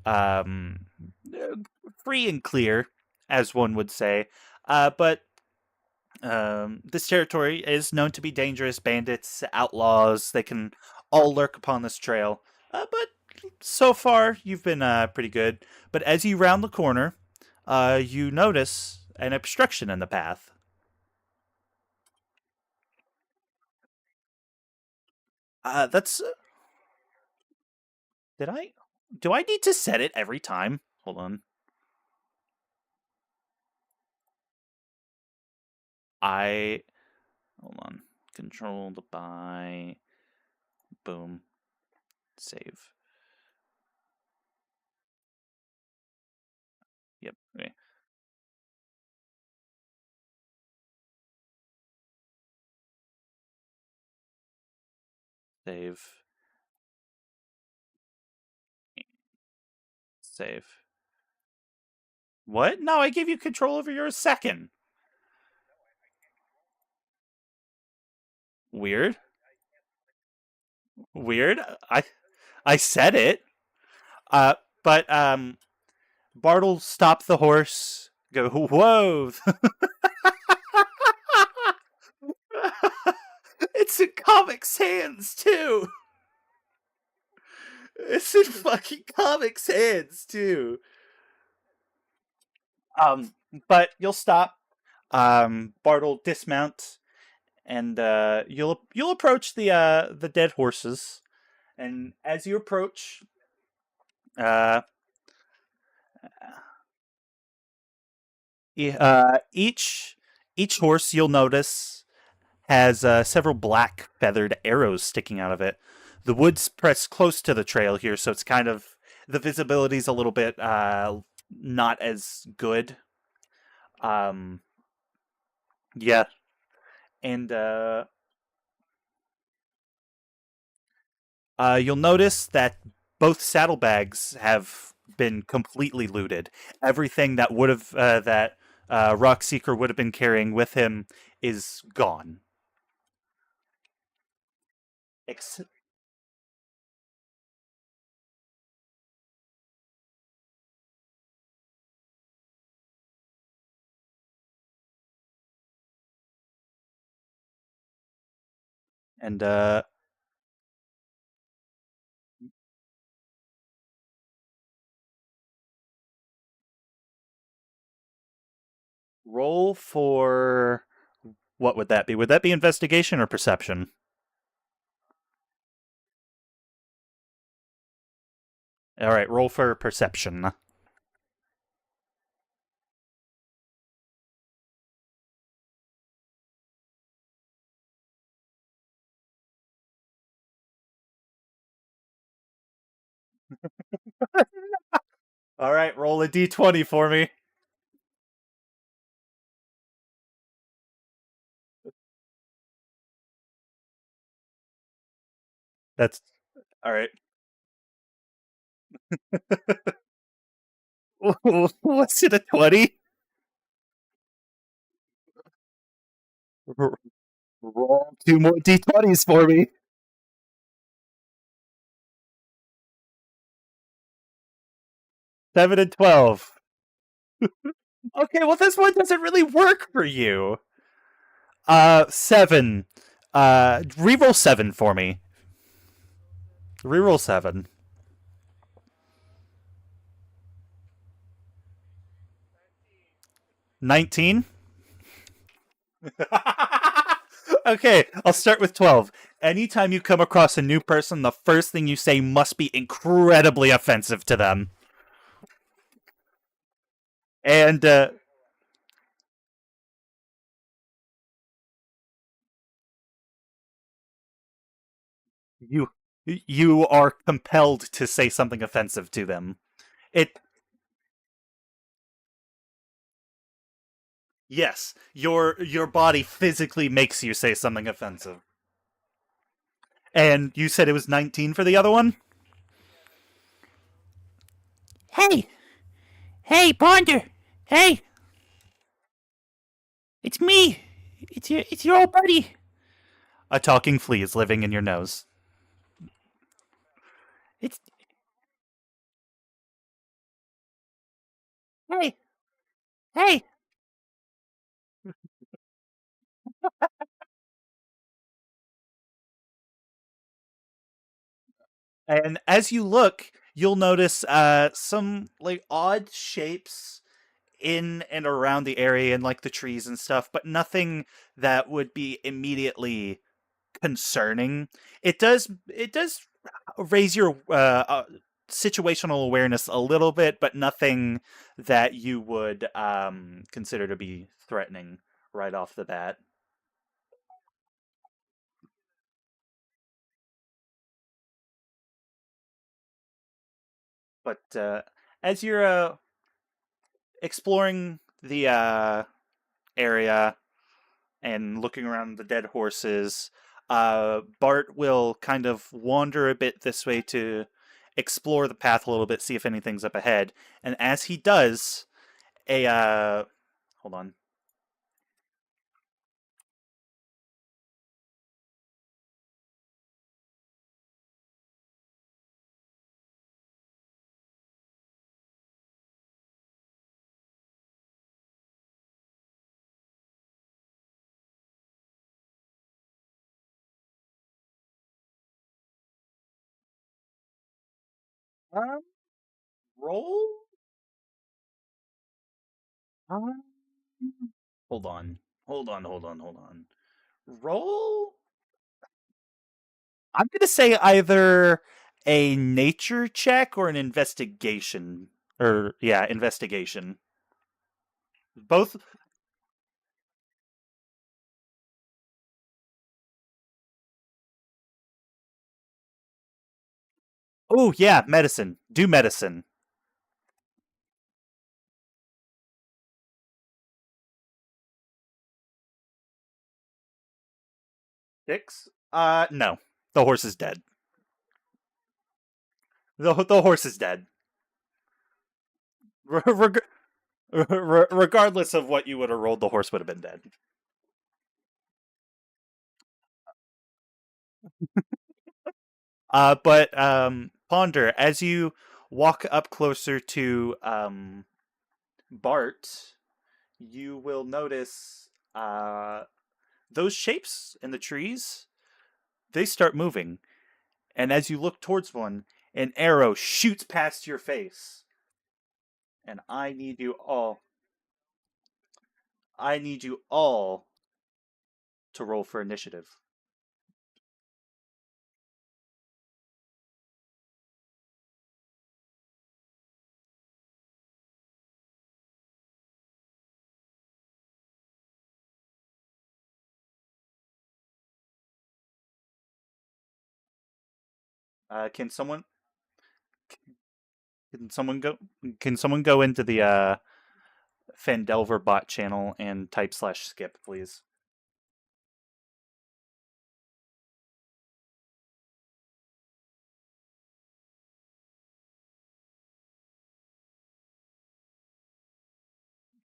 um, uh, free and clear, as one would say. But this territory is known to be dangerous. Bandits, outlaws, they can all lurk upon this trail. But so far, you've been pretty good. But as you round the corner, you notice an obstruction in the path. That's. Did I? Do I need to set it every time? Hold on. I. Hold on. Controlled by. Boom. Save. Yep. Okay. Save. Save. What? No, I gave you control over your second. Weird. Weird. I said it. Uh, but Bartle stopped the horse. Go. Whoa! It's in Comic Sans too. It's in fucking Comic Sans too. Um, but you'll stop. Bartle dismount, and you'll approach the dead horses. And as you approach, uh, each horse you'll notice has several black feathered arrows sticking out of it. The woods press close to the trail here, so it's kind of the visibility's a little bit not as good. Um, yeah, and you'll notice that both saddlebags have been completely looted. Everything that would have that Rockseeker would have been carrying with him is gone. Ex- and roll for what would that be? Would that be investigation or perception? All right, roll for perception. All right, roll a d20 for me. That's all right. What's it, a 20? Roll two more d20s for me. 7 and 12. Okay, well, this one doesn't really work for you. 7. Reroll 7 for me. Reroll 7. 19. Okay, I'll start with 12. Anytime you come across a new person, the first thing you say must be incredibly offensive to them. And you you are compelled to say something offensive to them. It Yes, your body physically makes you say something offensive. And you said it was 19 for the other one? Hey, hey, Ponder. Hey, it's me. It's your old buddy. A talking flea is living in your nose. It's hey, hey. And as you look, you'll notice some like odd shapes in and around the area and like the trees and stuff, but nothing that would be immediately concerning. It does raise your situational awareness a little bit, but nothing that you would consider to be threatening right off the bat. But as you're exploring the area and looking around the dead horses, Bart will kind of wander a bit this way to explore the path a little bit, see if anything's up ahead. And as he does, a hold on. Um, roll. Um, hold on. Hold on. Roll. I'm gonna say either a nature check or an investigation. Or yeah, investigation. Both. Oh yeah, medicine. Do medicine. 6. No. The horse is dead. The horse is dead. Reg- regardless of what you would have rolled, the horse would have been dead. But Ponder, as you walk up closer to Bart, you will notice those shapes in the trees. They start moving, and as you look towards one, an arrow shoots past your face. And I need you all to roll for initiative. Can someone go can someone go into the Phandelver bot channel and type /skip, please?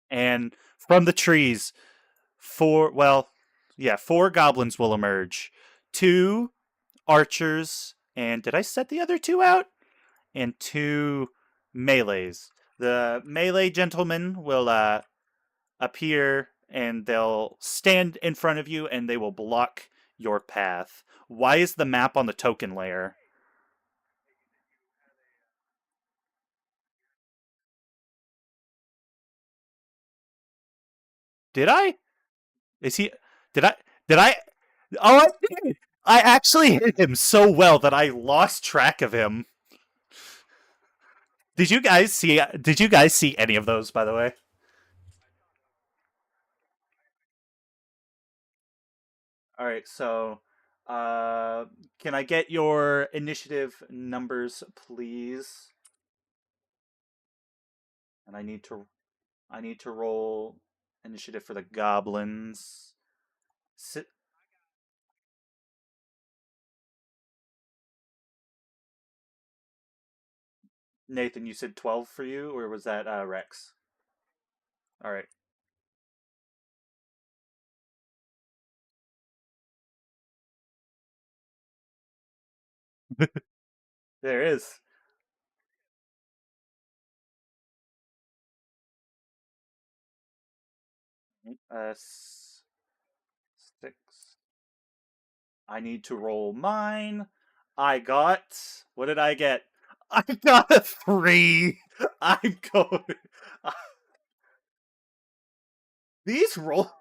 and from the trees, four. Well, yeah, four goblins will emerge. Two archers, and did I set the other two out? And two melees. The melee gentlemen will appear and they'll stand in front of you and they will block your path. Why is the map on the token layer? Did I? Is he? Did I? Did I? Oh, I did. I actually hit him so well that I lost track of him. Did you guys see? Did you guys see any of those? By the way. All right. So, uh, can I get your initiative numbers, please? And I need to roll initiative for the goblins. Sit, Nathan, you said 12 for you, or was that Rex? All right. There is. Uh, 6. I need to roll mine. I got. What did I get? I got a 3. I'm going. These roll.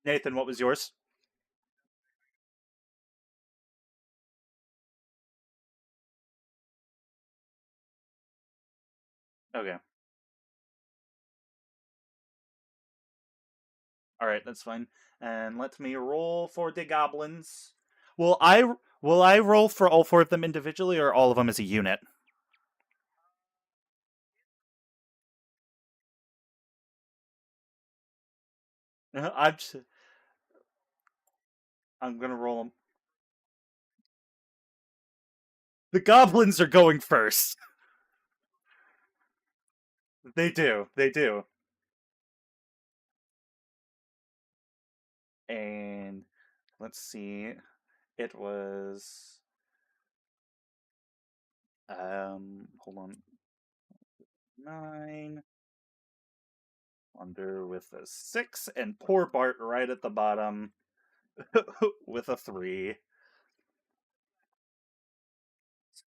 Nathan, what was yours? Okay. All right, that's fine. And let me roll for the goblins. Will I roll for all four of them individually, or all of them as a unit? I'm I'm gonna roll them. The goblins are going first. They do. They do. And let's see. It was hold on. 9 under with a 6 and poor Bart right at the bottom with a 3.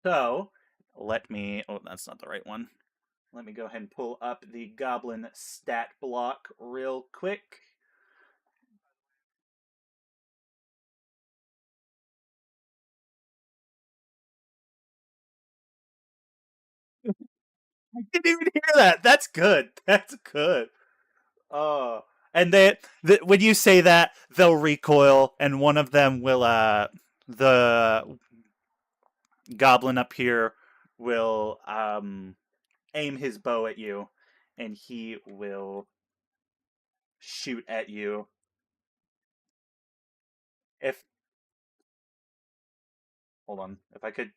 So, let me oh, that's not the right one. Let me go ahead and pull up the goblin stat block real quick. I didn't even hear that. That's good. That's good. Oh, and when you say that, they'll recoil, and one of them will the goblin up here will aim his bow at you, and he will shoot at you. If hold on, if I could.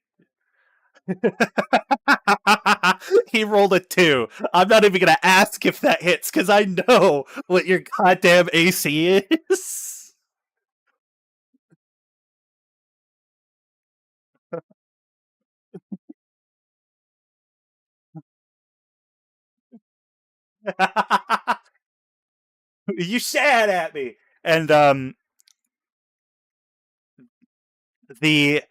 He rolled a 2. I'm not even gonna ask if that hits because I know what your goddamn AC is. You shot at me, and the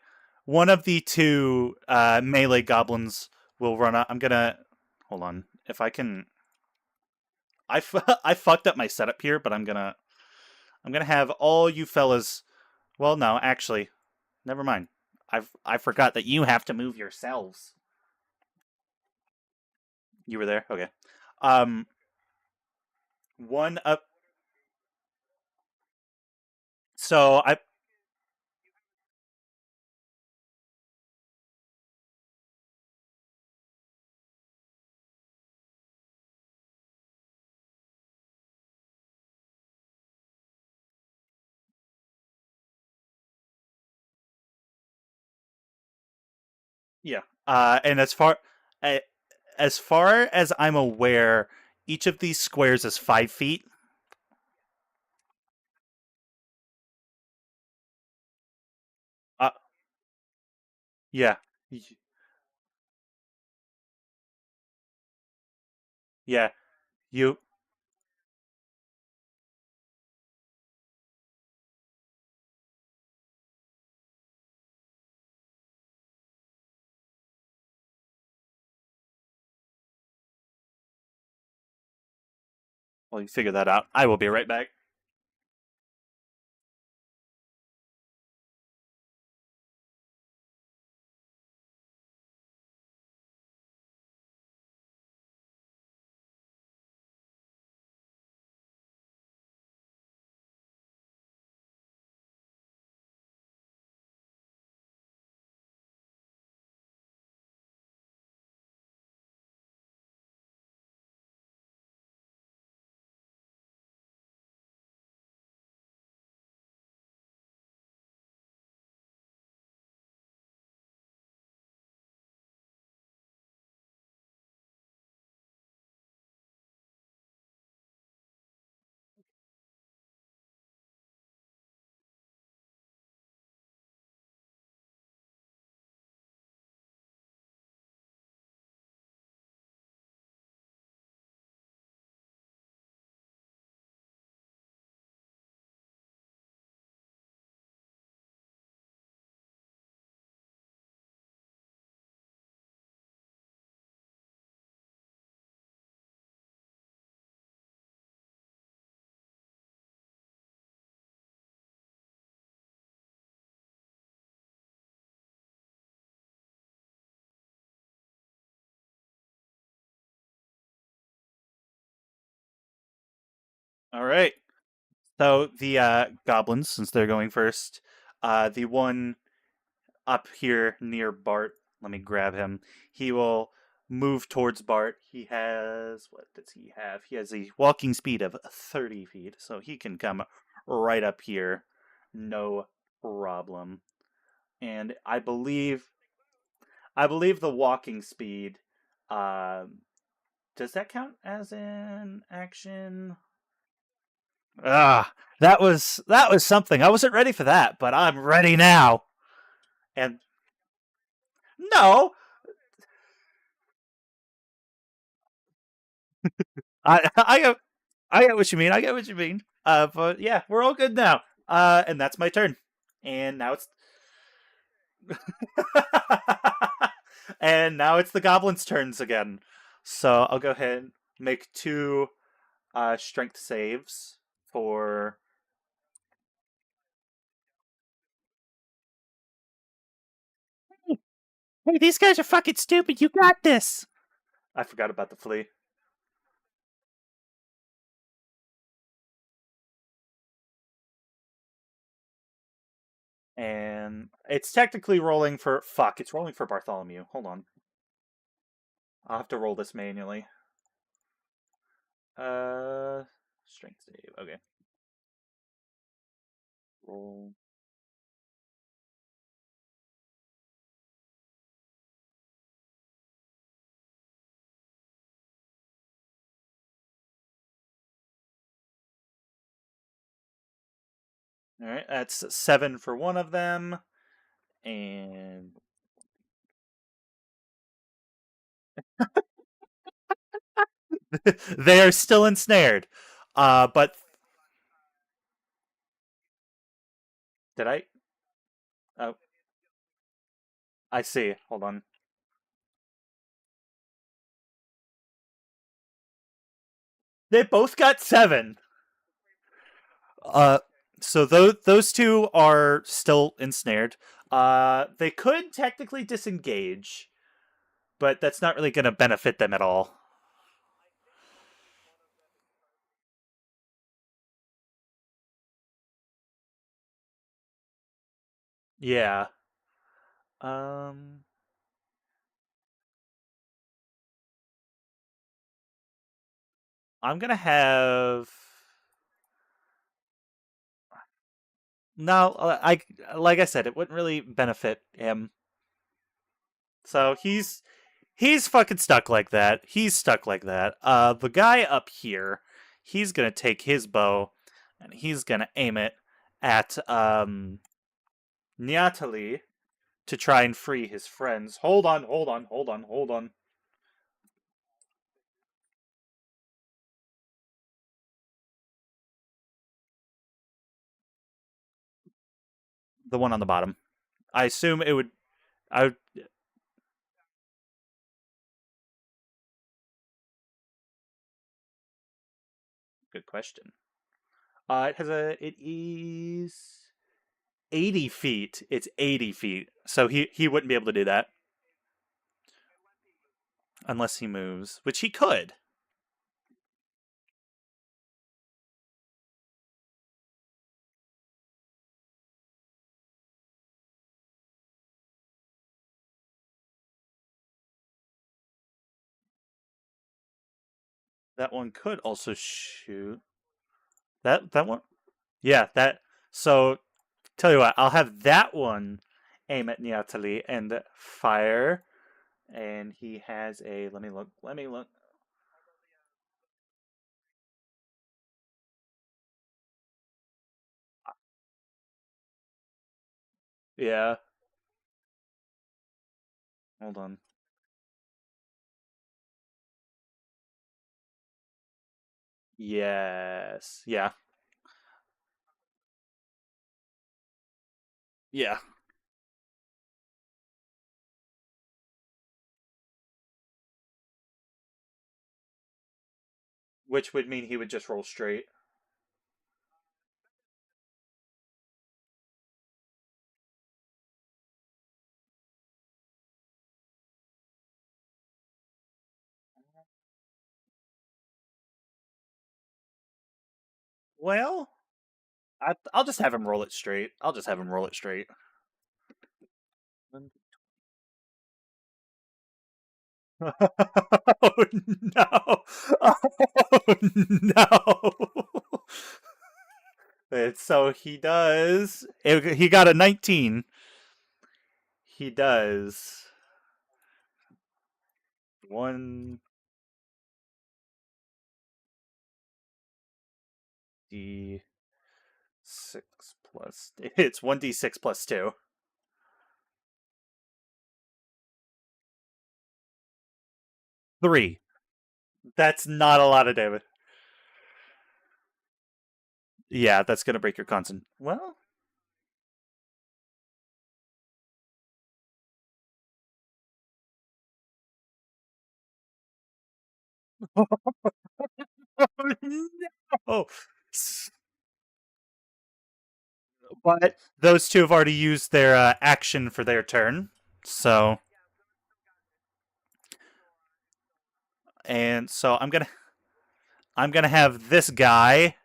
one of the two melee goblins will run out. I'm gonna hold on if I can. I fucked up my setup here, but I'm gonna have all you fellas. Well, no, actually, never mind. I forgot that you have to move yourselves. You were there, okay. Um, one up. So I Yeah. And a- as far as I'm aware, each of these squares is 5 feet. Uh, yeah. Y- Yeah. You. Well, you figure that out. I will be right back. All right. So the goblins, since they're going first, the one up here near Bart. Let me grab him. He will move towards Bart. He has, what does he have? He has a walking speed of 30 feet, so he can come right up here, no problem. And I believe the walking speed. Um, does that count as an action? Ah, that was something. I wasn't ready for that, but I'm ready now. And no, I get what you mean. I get what you mean. But yeah, we're all good now. And that's my turn. And now it's and now it's the goblins' turns again. So I'll go ahead and make two strength saves for. Hey, these guys are fucking stupid. You got this. I forgot about the flea. And it's technically rolling for fuck. It's rolling for Bartholomew. Hold on. I'll have to roll this manually. Uh, strength save. Okay. Roll. All right, that's 7 for one of them, and they are still ensnared. But did I? Oh, I see. Hold on. They both got 7. Uh, so those two are still ensnared. They could technically disengage, but that's not really going to benefit them at all. Yeah. Um, I'm gonna have no. I like I said, it wouldn't really benefit him. So he's fucking stuck like that. He's stuck like that. The guy up here, he's gonna take his bow and he's gonna aim it at Nyatali to try and free his friends. Hold on. The one on the bottom. I assume it would. I would, good question. It is 80 feet. It's 80 feet. So he wouldn't be able to do that unless he moves, which he could. That one could also shoot. That one? Yeah, that. So, tell you what, I'll have that one aim at Niatali and fire. And he has a. Let me look. Yeah, hold on. Yes. Yeah. Yeah. Which would mean he would just roll straight. Well, I'll just have him roll it straight. I'll just have him roll it straight. Oh no! Oh no! So he does. He got a 19. He does 1d6 plus. It's 1d6 plus 2. 3. That's not a lot of damage. Yeah, that's gonna break your concent. Well, no. But those two have already used their action for their turn. So, and so I'm gonna have this guy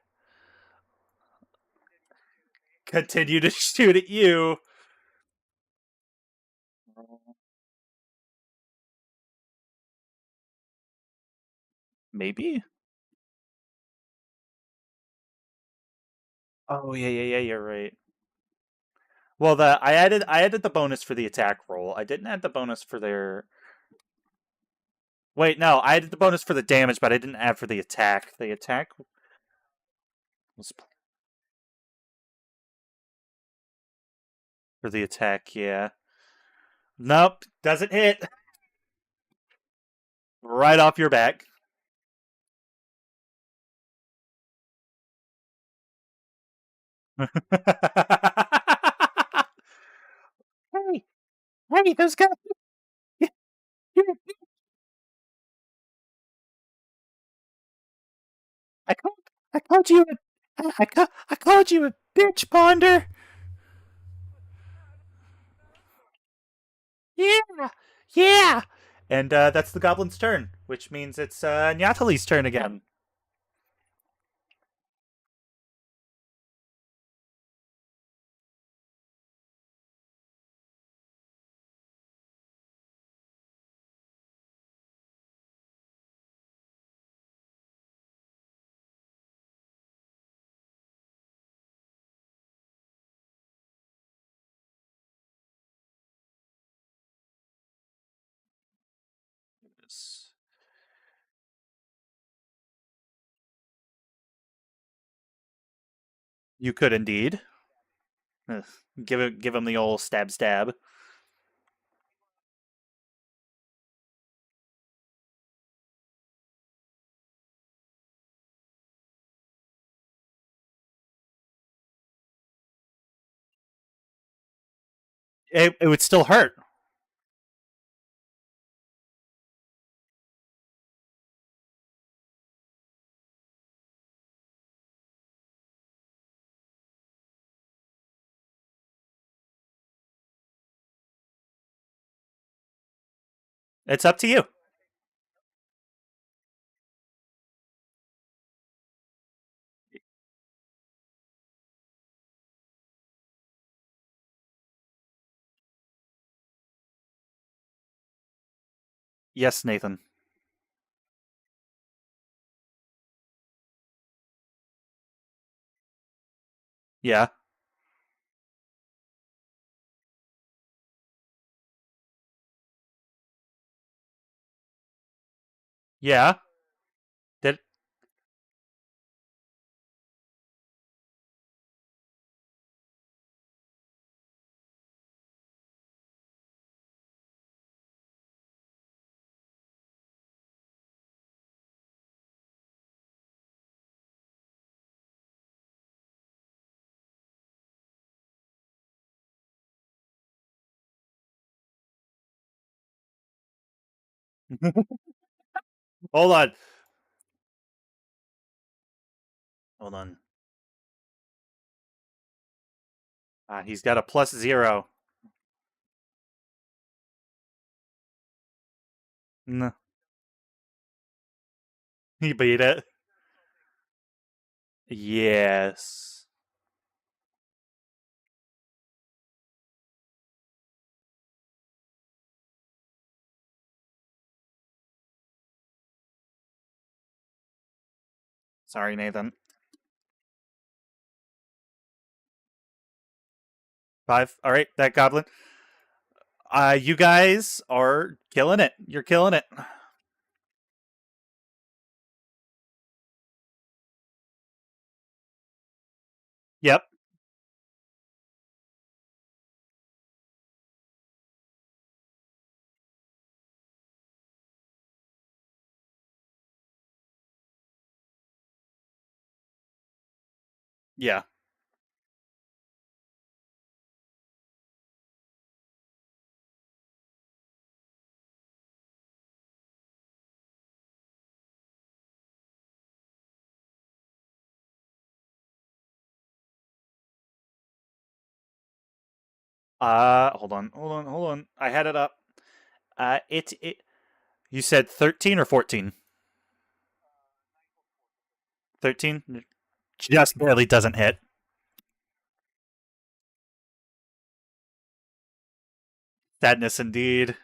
continue to shoot at you. Maybe. Oh yeah. You're right. Well, the I added the bonus for the attack roll. I didn't add the bonus for their. Wait, no, I added the bonus for the damage, but I didn't add for the attack. The attack was for the attack. Yeah. Nope, doesn't hit. Right off your back. Hey, hey, those guys! I called, I called you I called you a bitch, Ponder. Yeah, yeah. And that's the goblin's turn, which means it's Nyatali's turn again. Yes. You could indeed. Ugh. Give him the old stab stab. It would still hurt. It's up to you. Yes, Nathan. Yeah. Yeah. Did hold on. Hold on. He's got a +0. No, he beat it. Yes. Sorry, Nathan. 5. All right, that goblin. You guys are killing it. You're killing it. Yep. Yeah. Hold on. Hold on. Hold on. I had it up. It. You said 13 or 14? 13. Just barely doesn't hit. Sadness indeed.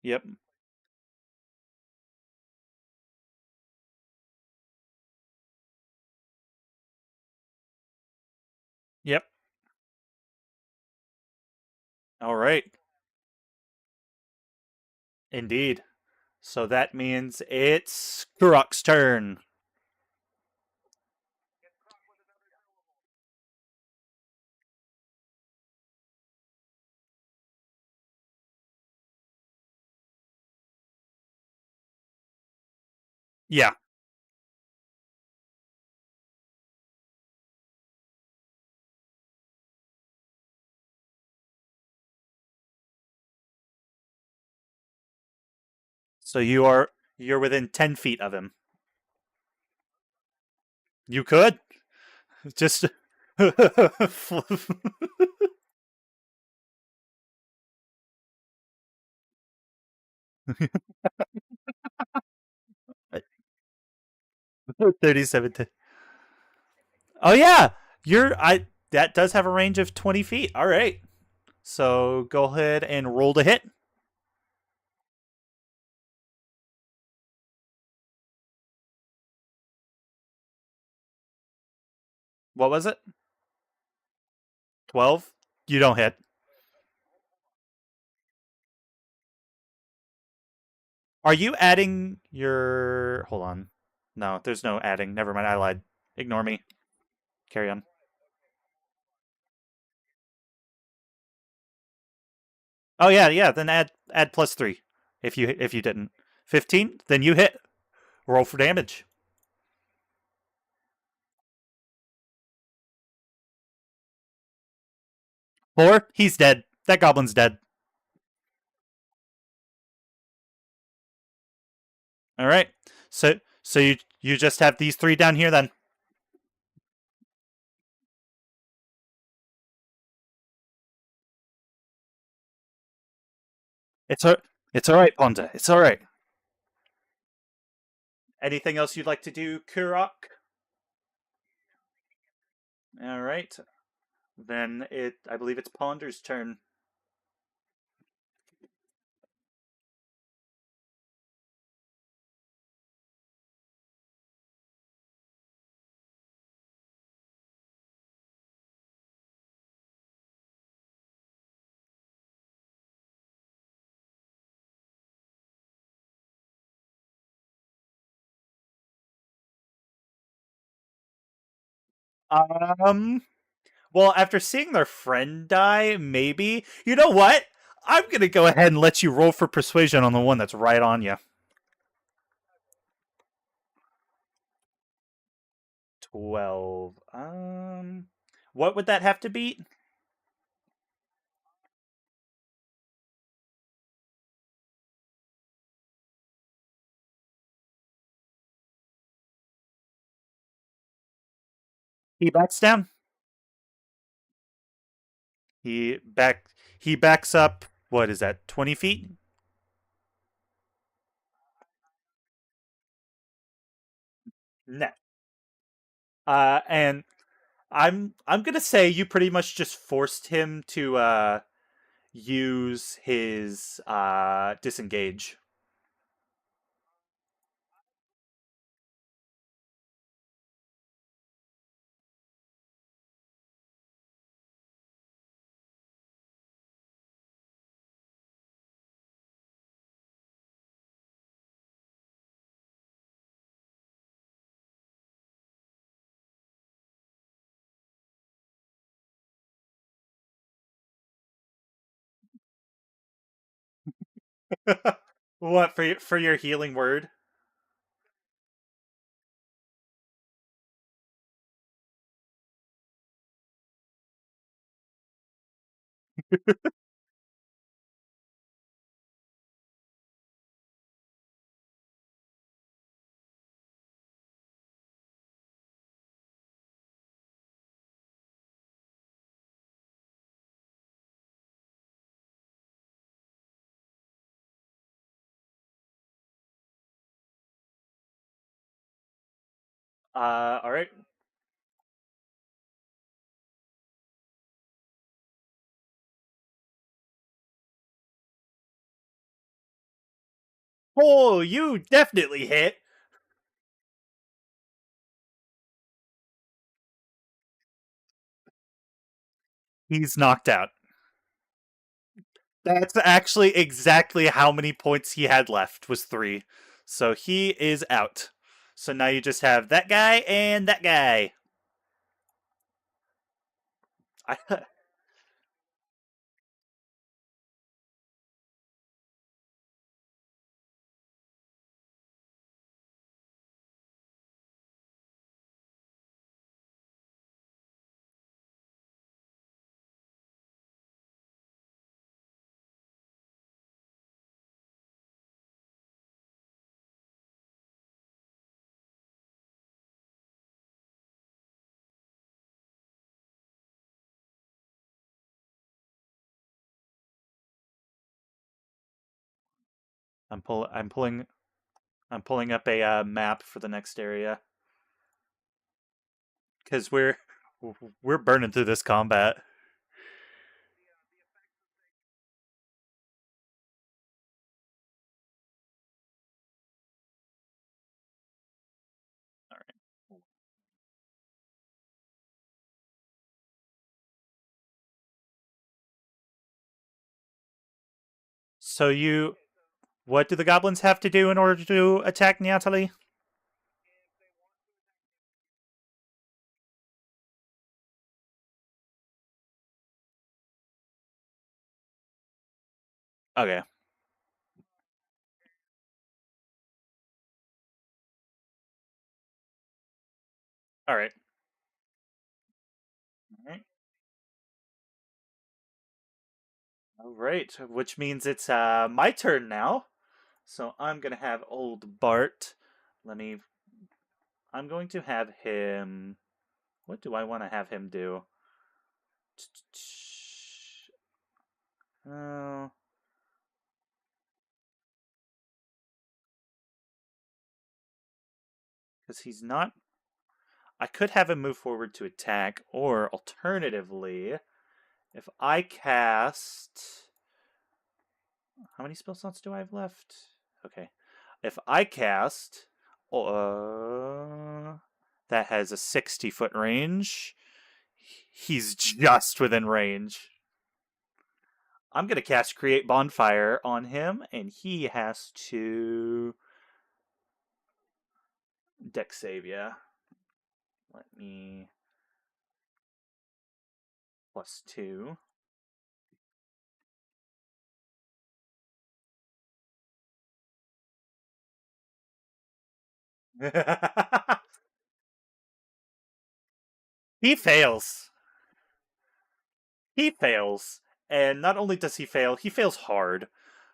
Yep. Yep. All right. Indeed. So that means it's Kurok's turn. Yeah. So you're within 10 feet of him. You could just 37 to. Oh yeah. You're I that does have a range of 20 feet. All right. So go ahead and roll to hit. What was it? 12? You don't hit. Are you adding your. Hold on. No, there's no adding. Never mind. I lied. Ignore me. Carry on. Oh yeah, yeah. Then add +3. If you didn't 15, then you hit. Roll for damage. 4. He's dead. That goblin's dead. All right. So you just have these 3 down here then. It's a, it's all right, Ponda. It's all right. Anything else you'd like to do, Kurok? All right. Then I believe it's Ponder's turn. Um. Well, after seeing their friend die, maybe. You know what? I'm gonna go ahead and let you roll for persuasion on the one that's right on you. 12. What would that have to beat? He backs down. He back. He backs up. What is that? 20 feet. No. And I'm gonna say you pretty much just forced him to use his disengage. What for your healing word? All right. Oh, you definitely hit. He's knocked out. That's actually exactly how many points he had left was 3. So he is out. So now you just have that guy and that guy. I, I'm pulling up a map for the next area because we're burning through this combat. All right. So what do the goblins have to do in order to attack Natalie? Okay. All right. All right. All right. Which means it's my turn now. So I'm gonna have old Bart. Let me. I'm going to have him. What do I want to have him do? Oh, because he's not. I could have him move forward to attack, or alternatively, if I cast. How many spell slots do I have left? Okay. If I cast. That has a 60-foot range. He's just within range. I'm going to cast Create Bonfire on him, and he has to. Dex save, yeah. Let me. +2. He fails. He fails. And not only does he fails hard.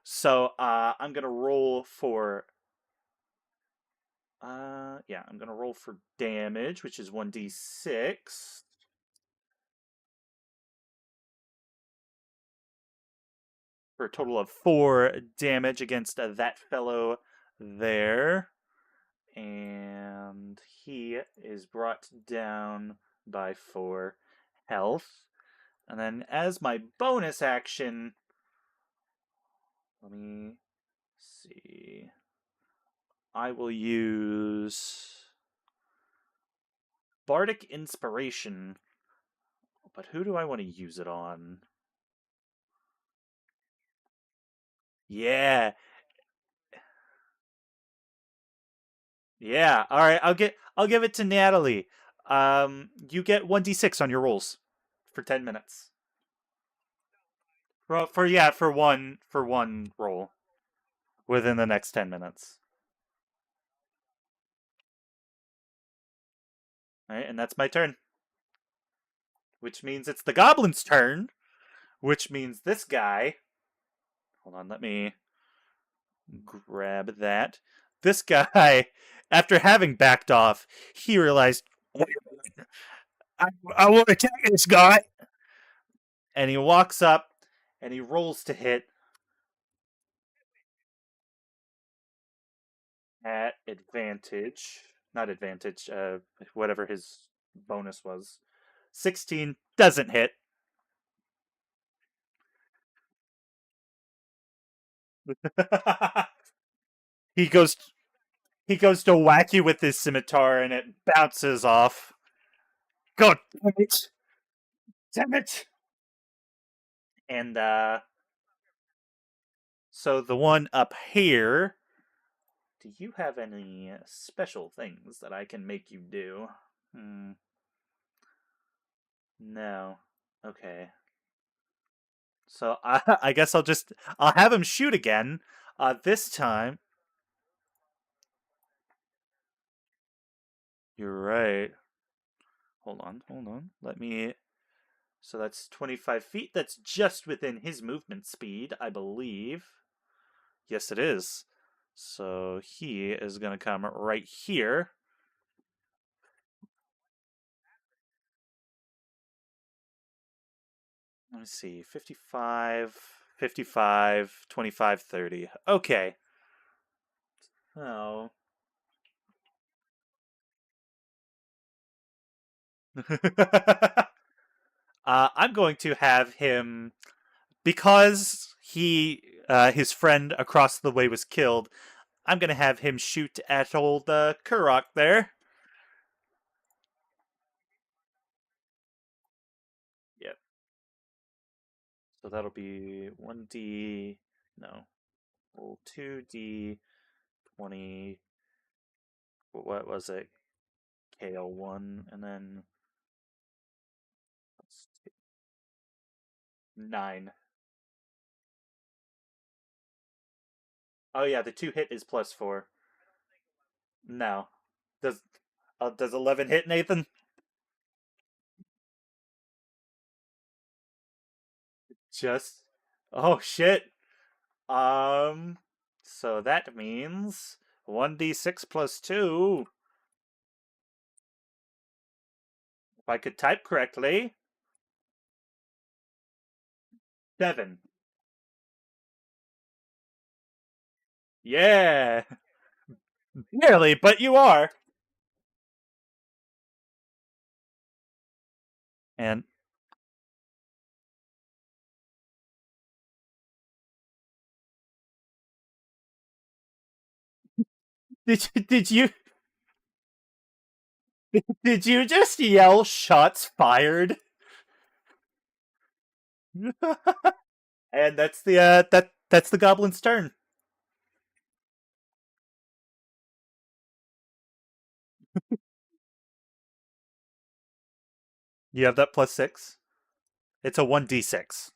So I'm gonna roll for yeah, I'm gonna roll for damage, which is 1d6. For a total of 4 damage against that fellow there. And he is brought down by 4 health. And then as my bonus action, let me see. I will use Bardic Inspiration. But who do I want to use it on? Yeah. Yeah. All right, I'll give it to Natalie. You get 1d6 on your rolls for 10 minutes. For one roll within the next 10 minutes. All right, and that's my turn. Which means it's the goblin's turn, which means this guy. Hold on, let me grab that. This guy, after having backed off, he realized, I, I want to attack this guy. And he walks up and he rolls to hit at advantage. Not advantage, whatever his bonus was. 16 doesn't hit. he goes he goes to whack you with his scimitar and it bounces off. God damn it. Damn it. And so the one up here, do you have any special things that I can make you do? No. Okay. So I guess I'll have him shoot again. This time, you're right. Hold on. Let me. So that's 25 feet. That's just within his movement speed, I believe. Yes, it is. So he is gonna come right here. Let me see. 55, 55, 25, 30. Okay. Oh. I'm going to have him because his friend across the way was killed. I'm gonna have him shoot at old Kurok there. Yep. So that'll be 1d. No. Roll 2d20. What was it? KL1, and then 9. Oh yeah, the 2 hit is +4. No. Does 11 hit, Nathan? Just Oh shit. Um so that means 1d6 plus 2. If I could type correctly, 7. Yeah. Nearly, but you are. And did you did you just yell shots fired? And that's the goblin's turn. You have that +6. It's a 1d6.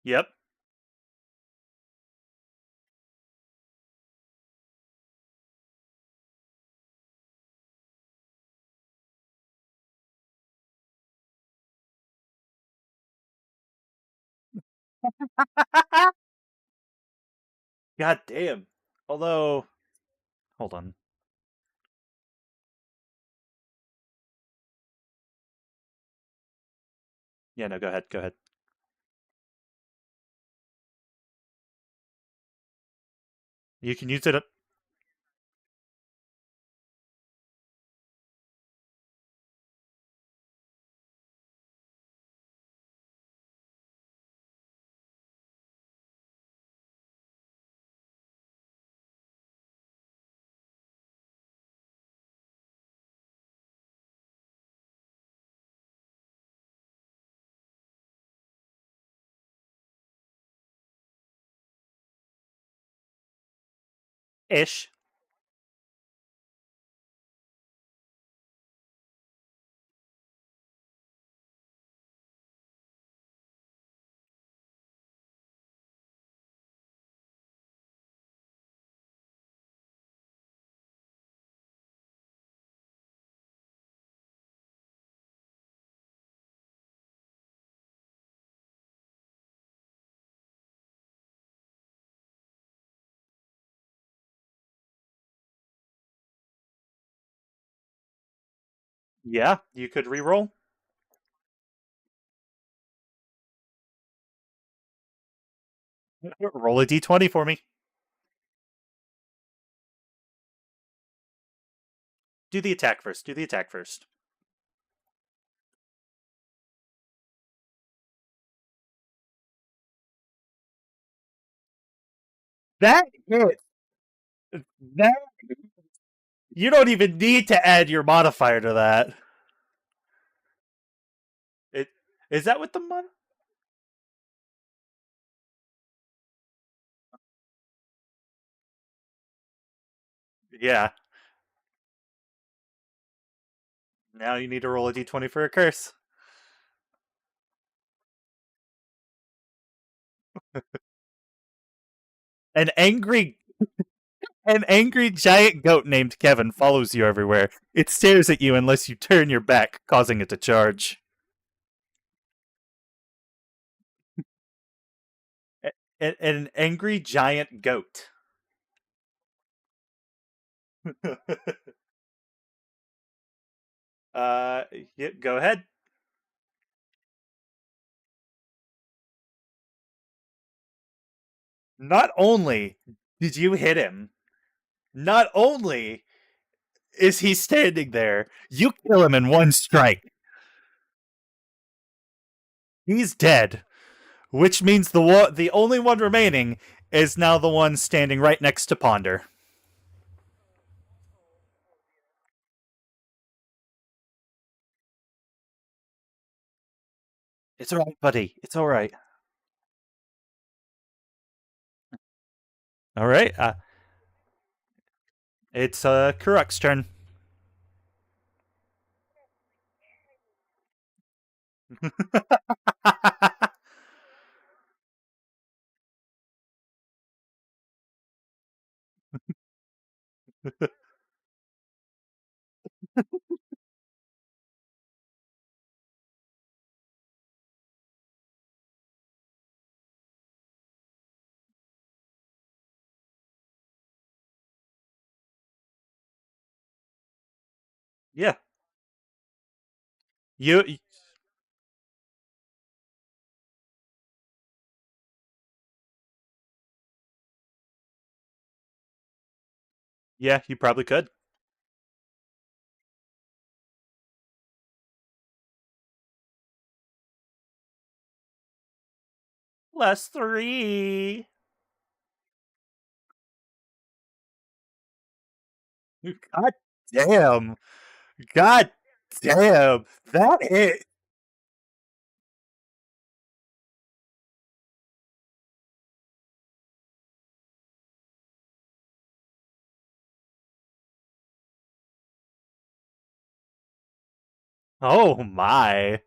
Yep. God damn. Although, hold on. Yeah, no, go ahead. Go ahead. You can use it. Ish. Yeah, you could re-roll. Roll a d20 for me. Do the attack first. Do the attack first. That hit. That You don't even need to add your modifier to that. It is that with the mon? Yeah. Now you need to roll a d20 for a curse. An angry An angry giant goat named Kevin follows you everywhere. It stares at you unless you turn your back, causing it to charge. An angry giant goat. uh, yeah, go ahead. Not only did you hit him, not only is he standing there, you kill him in one strike. He's dead, which means the only one remaining is now the one standing right next to Ponder. It's all right, buddy. It's all right. All right. It's Kuruk's turn. Yeah. You. Yeah, you probably could. Less three. God damn. God damn. That hit. Oh my.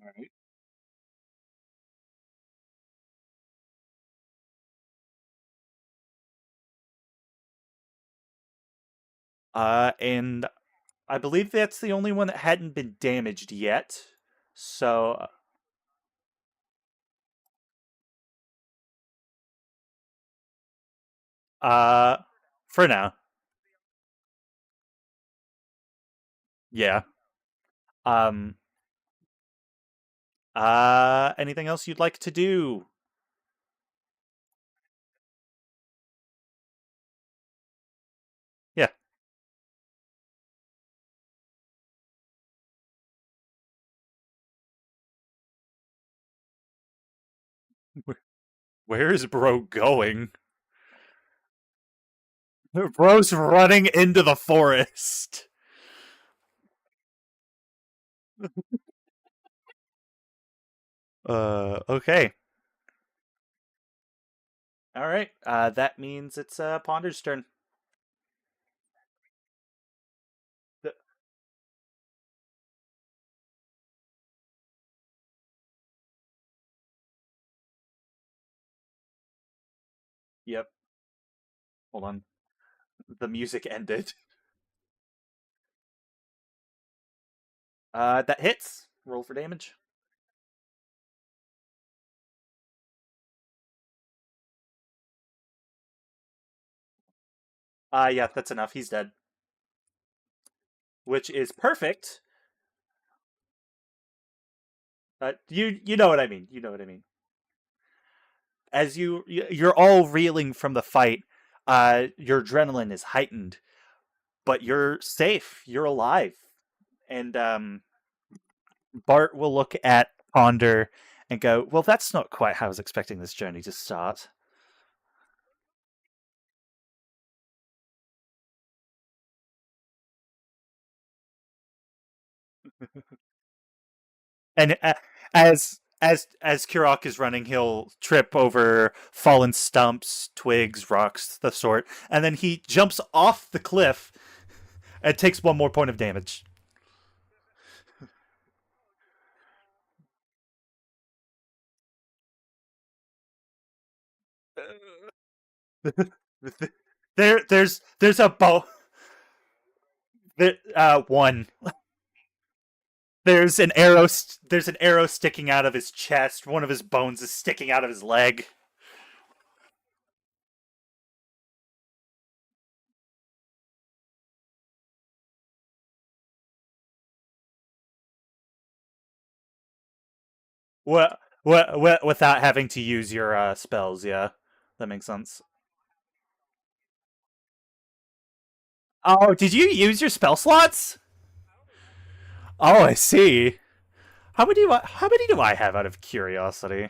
All right. And I believe that's the only one that hadn't been damaged yet. So, uh, for now, yeah. Um, anything else you'd like to do? Yeah. Where is Bro going? Bro's running into the forest. Okay. All right. That means it's Ponder's turn. Th- yep. Hold on. The music ended. That hits. Roll for damage. Yeah, that's enough. He's dead. Which is perfect. You know what I mean. You know what I mean. As you're all reeling from the fight, your adrenaline is heightened, but you're safe. You're alive, and Bart will look at Ponder and go, "Well, that's not quite how I was expecting this journey to start." And as Kirok is running, he'll trip over fallen stumps, twigs, rocks, the sort, and then he jumps off the cliff and takes one more point of damage. There's a bow. One. There's an arrow. There's an arrow sticking out of his chest. One of his bones is sticking out of his leg. Without having to use your spells. Yeah, that makes sense. Oh, did you use your spell slots? Oh, I see. How many do I have out of curiosity?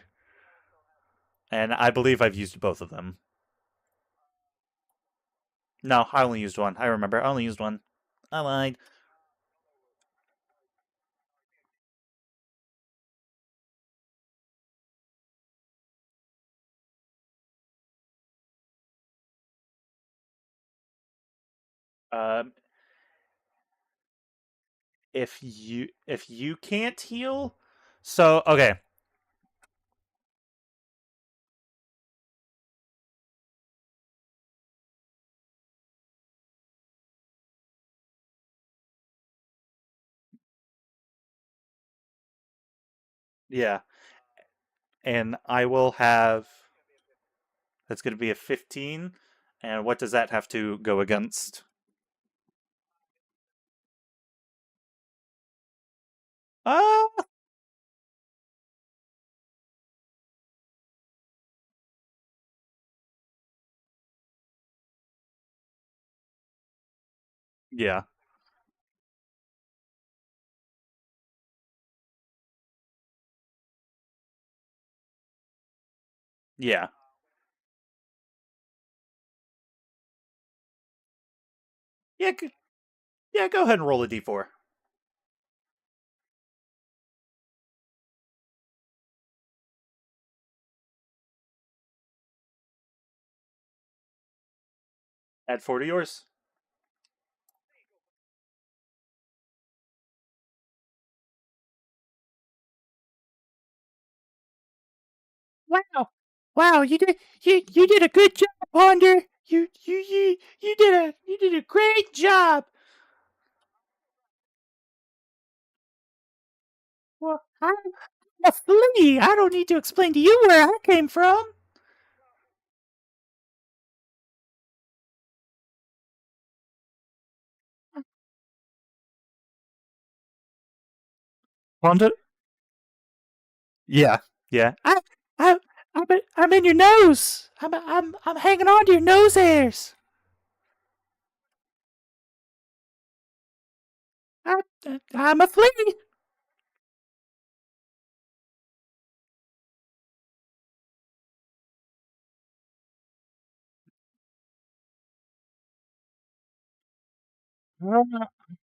And I believe I've used both of them. No, I only used one. I remember. I only used one. I lied. Um, if you can't heal, so okay, yeah, and I will have. That's going to be a 15, and what does that have to go against? Ah, yeah, yeah, yeah, yeah. Go ahead and roll a d4. Add 4 to yours. Wow. Wow, you did a good job, Ponder. You did a great job. Well, I'm a flea. I don't need to explain to you where I came from. Ponder. Yeah, yeah. I I'm in your nose. I'm hanging on to your nose hairs. I, I'm a flea.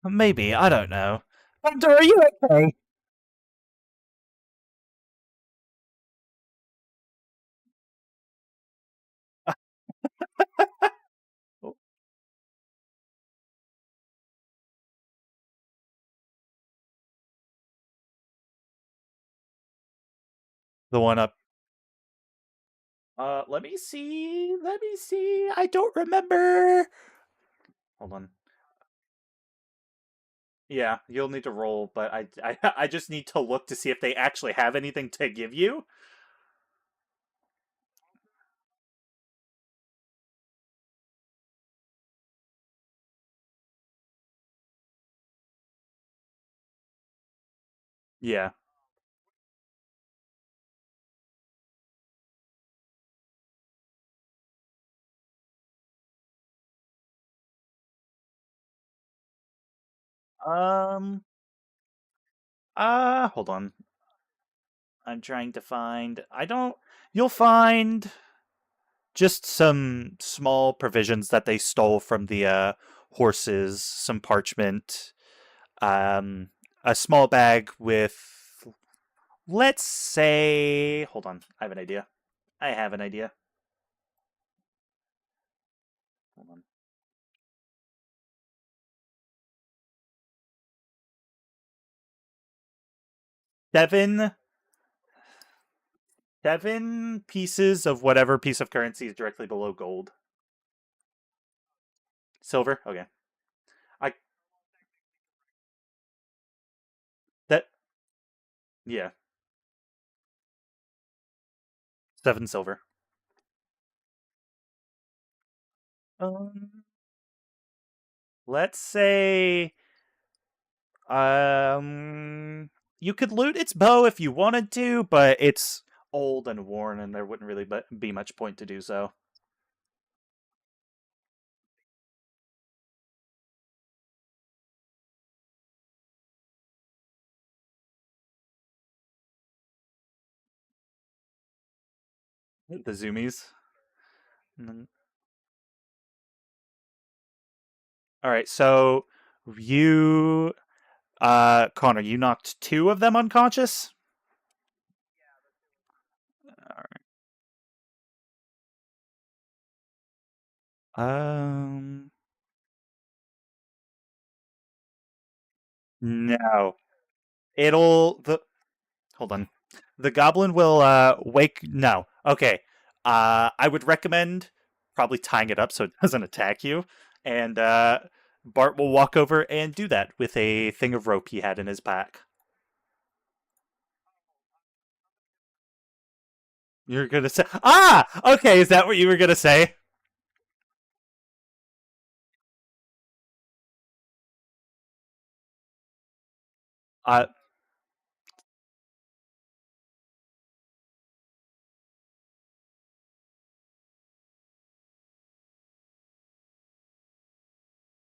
Maybe I don't know. Ponder, are you okay? The one up. Let me see. Let me see. I don't remember. Hold on. Yeah, you'll need to roll, but I just need to look to see if they actually have anything to give you. Yeah. Um. Hold on. I'm trying to find. I don't. You'll find just some small provisions that they stole from the horses, some parchment, um, a small bag with, let's say, hold on, I have an idea. I have an idea. Hold on. 7 7 pieces of whatever piece of currency is directly below gold. Silver? Okay. I that Yeah, 7 silver. Um let's say um you could loot its bow if you wanted to, but it's old and worn and there wouldn't really be much point to do so. The zoomies. All right, so you, Connor, you knocked two of them unconscious. Um, no, it'll the hold on. The goblin will wake. No, okay. I would recommend probably tying it up so it doesn't attack you, and Bart will walk over and do that with a thing of rope he had in his pack. You're gonna say, ah, okay, is that what you were gonna say? Uh,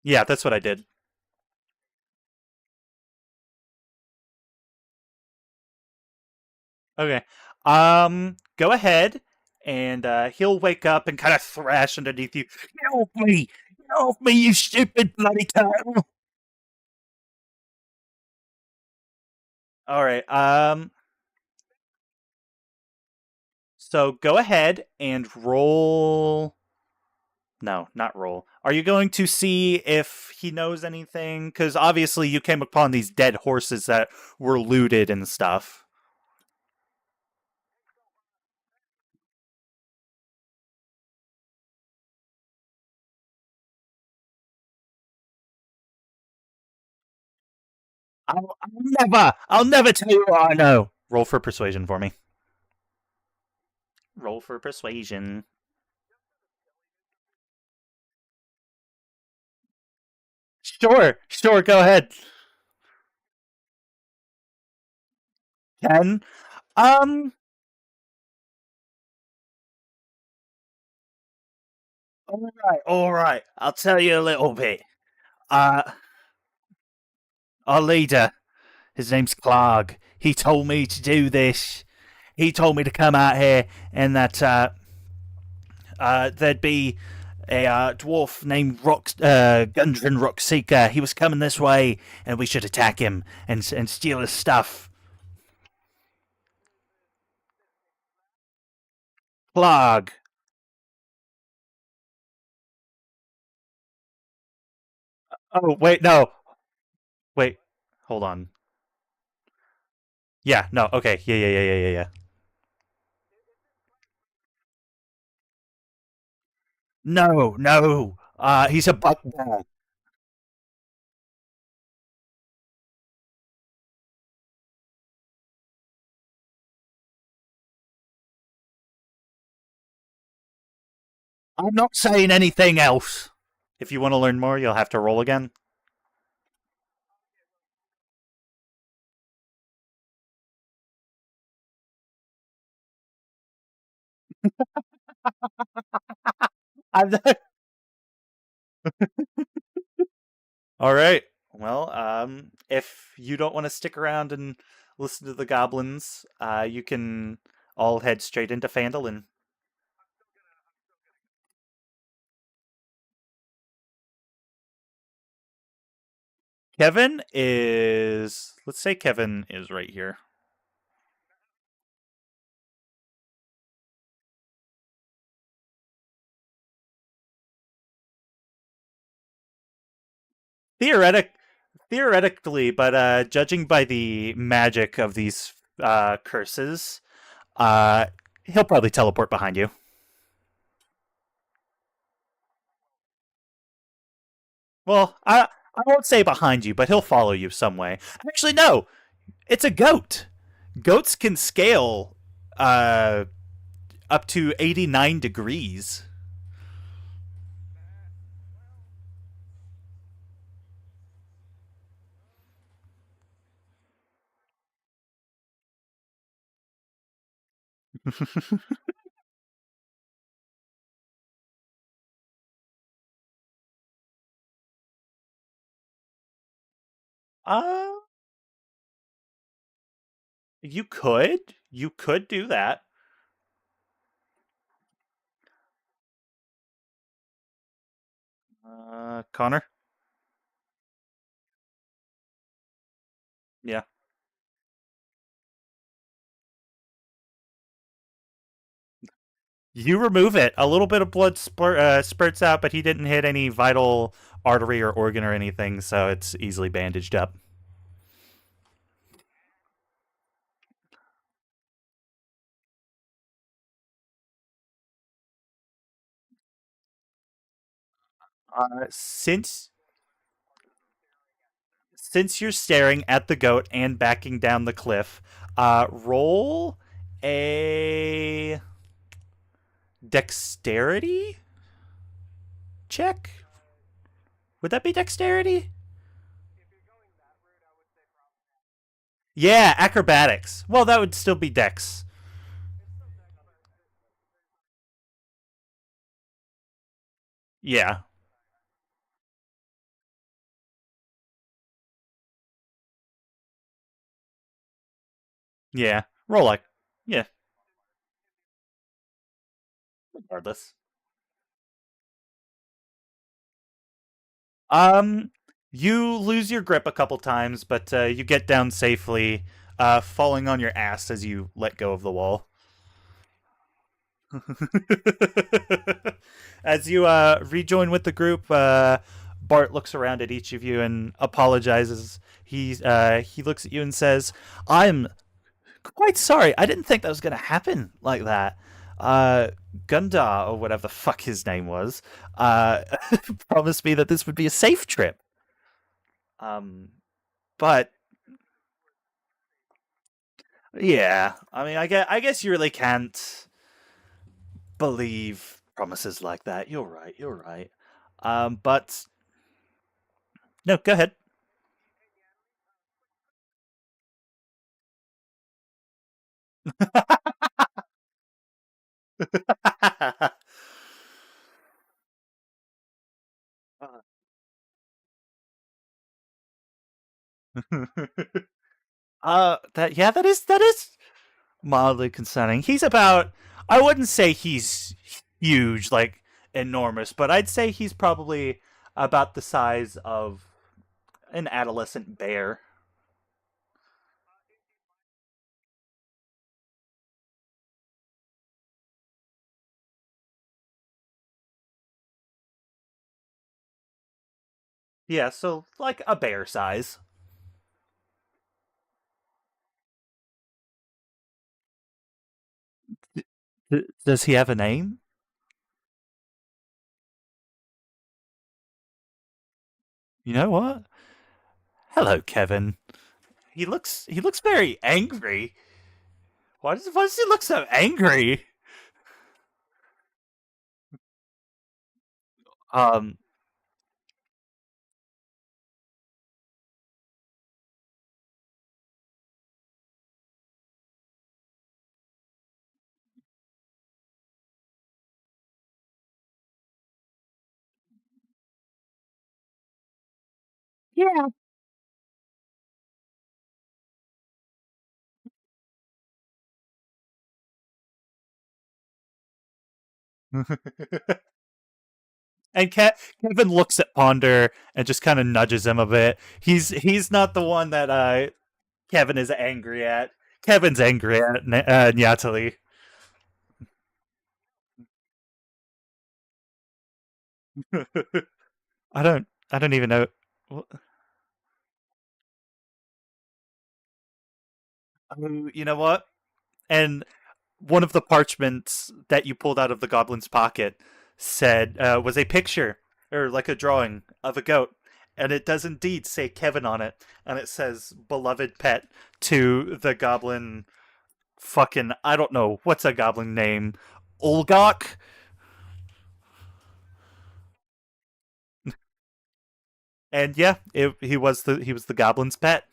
yeah, that's what I did. Okay. Go ahead, and he'll wake up and kind of thrash underneath you. Help me! Help me, you stupid bloody turtle! All right. So go ahead and roll. No, not roll. Are you going to see if he knows anything? Because obviously you came upon these dead horses that were looted and stuff. I'll never tell you what I know. Roll for persuasion for me. Roll for persuasion. Sure, sure, go ahead. 10. Um, all right. I'll tell you a little bit. Uh, our leader, his name's Clark. He told me to do this. He told me to come out here and that there'd be a dwarf named Gundren Rockseeker. He was coming this way, and we should attack him and steal his stuff. Clark. Oh wait, no, wait, hold on. Yeah, no, okay, yeah. No, no. He's a bugbear. I'm not saying anything else. If you want to learn more, you'll have to roll again. I'm All right. Well, if you don't want to stick around and listen to the goblins, you can all head straight into Phandalin. Kevin is. Let's say Kevin is right here. Theoretic, Theoretically, but judging by the magic of these curses, uh, he'll probably teleport behind you. Well, I won't say behind you, but he'll follow you some way. Actually, no, it's a goat. Goats can scale uh, up to 89 degrees. uh, you could do that. Connor? Yeah. You remove it. A little bit of blood spurts out, but he didn't hit any vital artery or organ or anything, so it's easily bandaged up. Since you're staring at the goat and backing down the cliff, roll a dexterity check. Would that be dexterity? Yeah, acrobatics. Well, that would still be dex. Yeah, yeah. Roll like, yeah. Regardless. Um, you lose your grip a couple times, but you get down safely, falling on your ass as you let go of the wall. As you rejoin with the group, Bart looks around at each of you and apologizes. He looks at you and says, "I'm quite sorry. I didn't think that was going to happen like that." Uh, Gundar, or whatever the fuck his name was, uh, promised me that this would be a safe trip. Um, but yeah, I mean, I guess you really can't believe promises like that. You're right. You're right. But no, go ahead. that is mildly concerning. He's about, I wouldn't say he's huge, like enormous, but I'd say he's probably about the size of an adolescent bear. Yeah, so like a bear size. Does he have a name? You know what? Hello, Kevin. He looks very angry. Why does he look so angry? Um, yeah. And Kevin looks at Ponder and just kind of nudges him a bit. He's not the one that Kevin is angry at. Kevin's angry at Nyatali. I don't even know. You know what? And one of the parchments that you pulled out of the goblin's pocket said was a picture or like a drawing of a goat, and it does indeed say Kevin on it, and it says "beloved pet" to the goblin. Fucking, I don't know what's a goblin name. Ulgok. And yeah, he was the goblin's pet.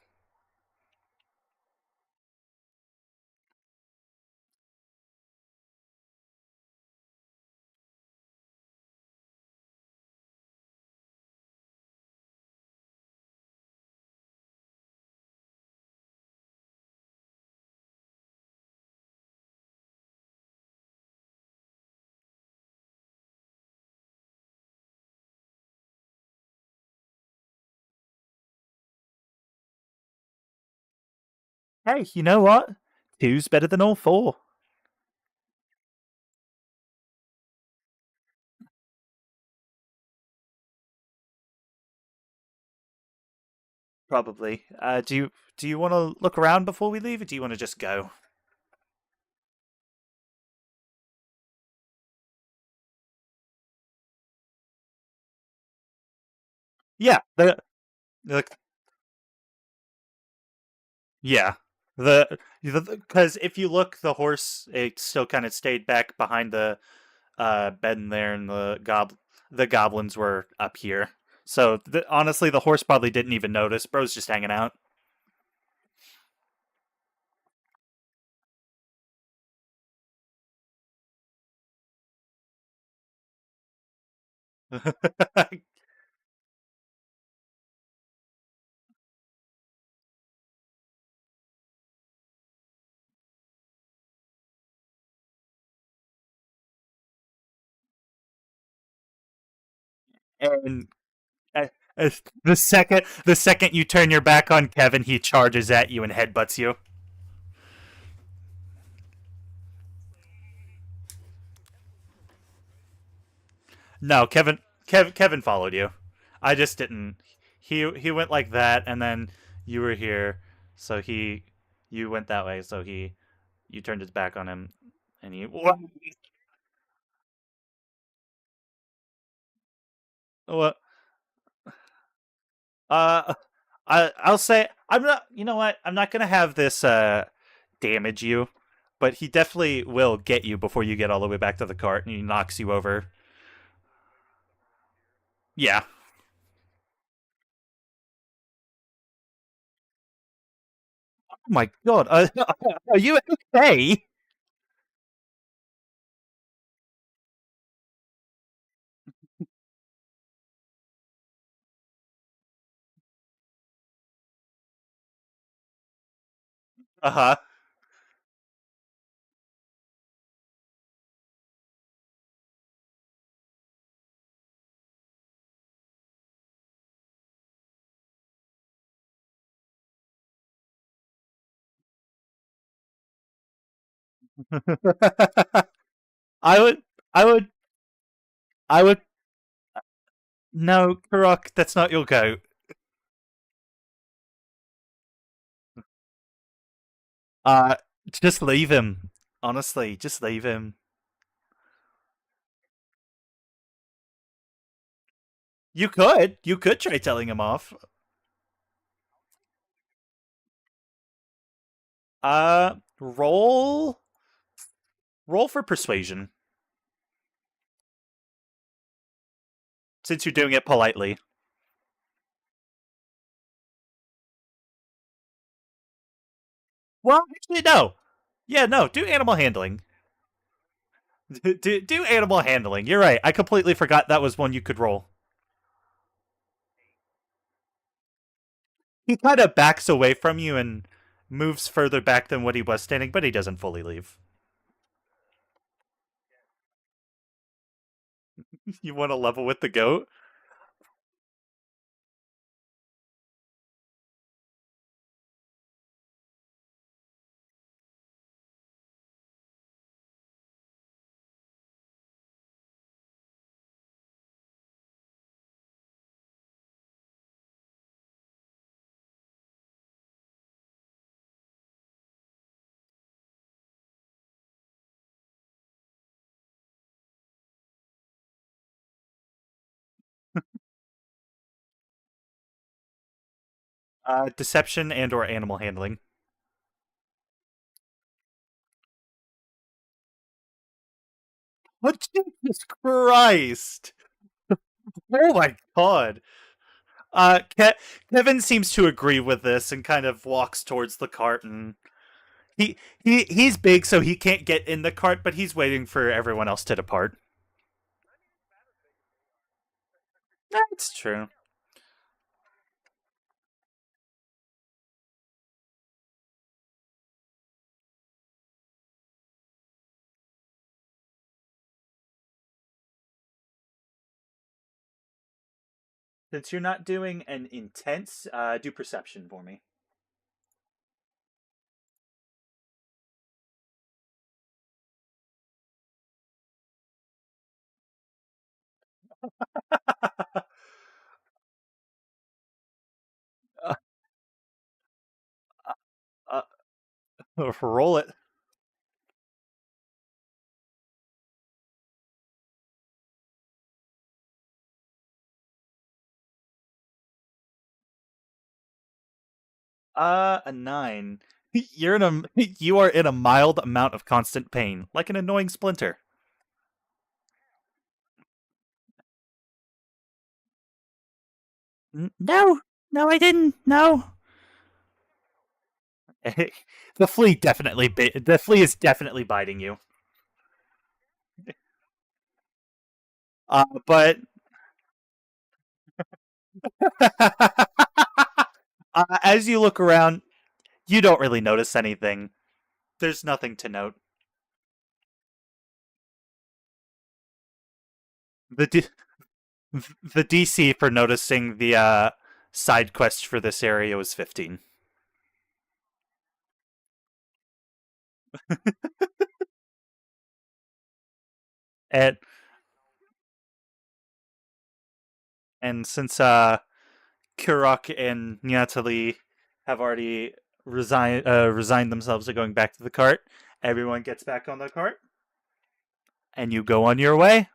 Hey, you know what? Two's better than all four. Probably. Do you want to look around before we leave, or do you want to just go? Yeah. The yeah. The because if you look, the horse it still kind of stayed back behind the bed in there, and the goblins were up here. So honestly, the horse probably didn't even notice. Bro's just hanging out. and uh, the second you turn your back on Kevin, he charges at you and headbutts you. No, Kevin followed you. I just didn't. He went like that, and then you were here, so you went that way, so you turned his back on him, and he what uh I'll say I'm not. You know what? I'm not gonna have this damage you, but he definitely will get you before you get all the way back to the cart, and he knocks you over. Yeah. Oh my god. Are you okay? Uh huh. I would. I would. I would. No, Karok, that's not your goat. Uh, just leave him. Honestly, just leave him. You could. You could try telling him off. Roll. Roll for persuasion, since you're doing it politely. Well, actually, no. Yeah, no. Do animal handling. Do animal handling. You're right. I completely forgot that was one you could roll. He kind of backs away from you and moves further back than what he was standing, but he doesn't fully leave. You want to level with the goat? Deception and or animal handling. What? Jesus Christ! Oh my god! Kevin seems to agree with this and kind of walks towards the cart. And he's big, so he can't get in the cart, but he's waiting for everyone else to depart. That's true. Since you're not doing an intense, do perception for me. uh, uh, roll it. 9. You are in a mild amount of constant pain, like an annoying splinter. No, no, I didn't. No. The flea is definitely biting you. But as you look around, you don't really notice anything. There's nothing to note. The D- the DC for noticing the side quest for this area was 15. And since Kurok and Nyatali have already resigned themselves to going back to the cart, everyone gets back on the cart, and you go on your way.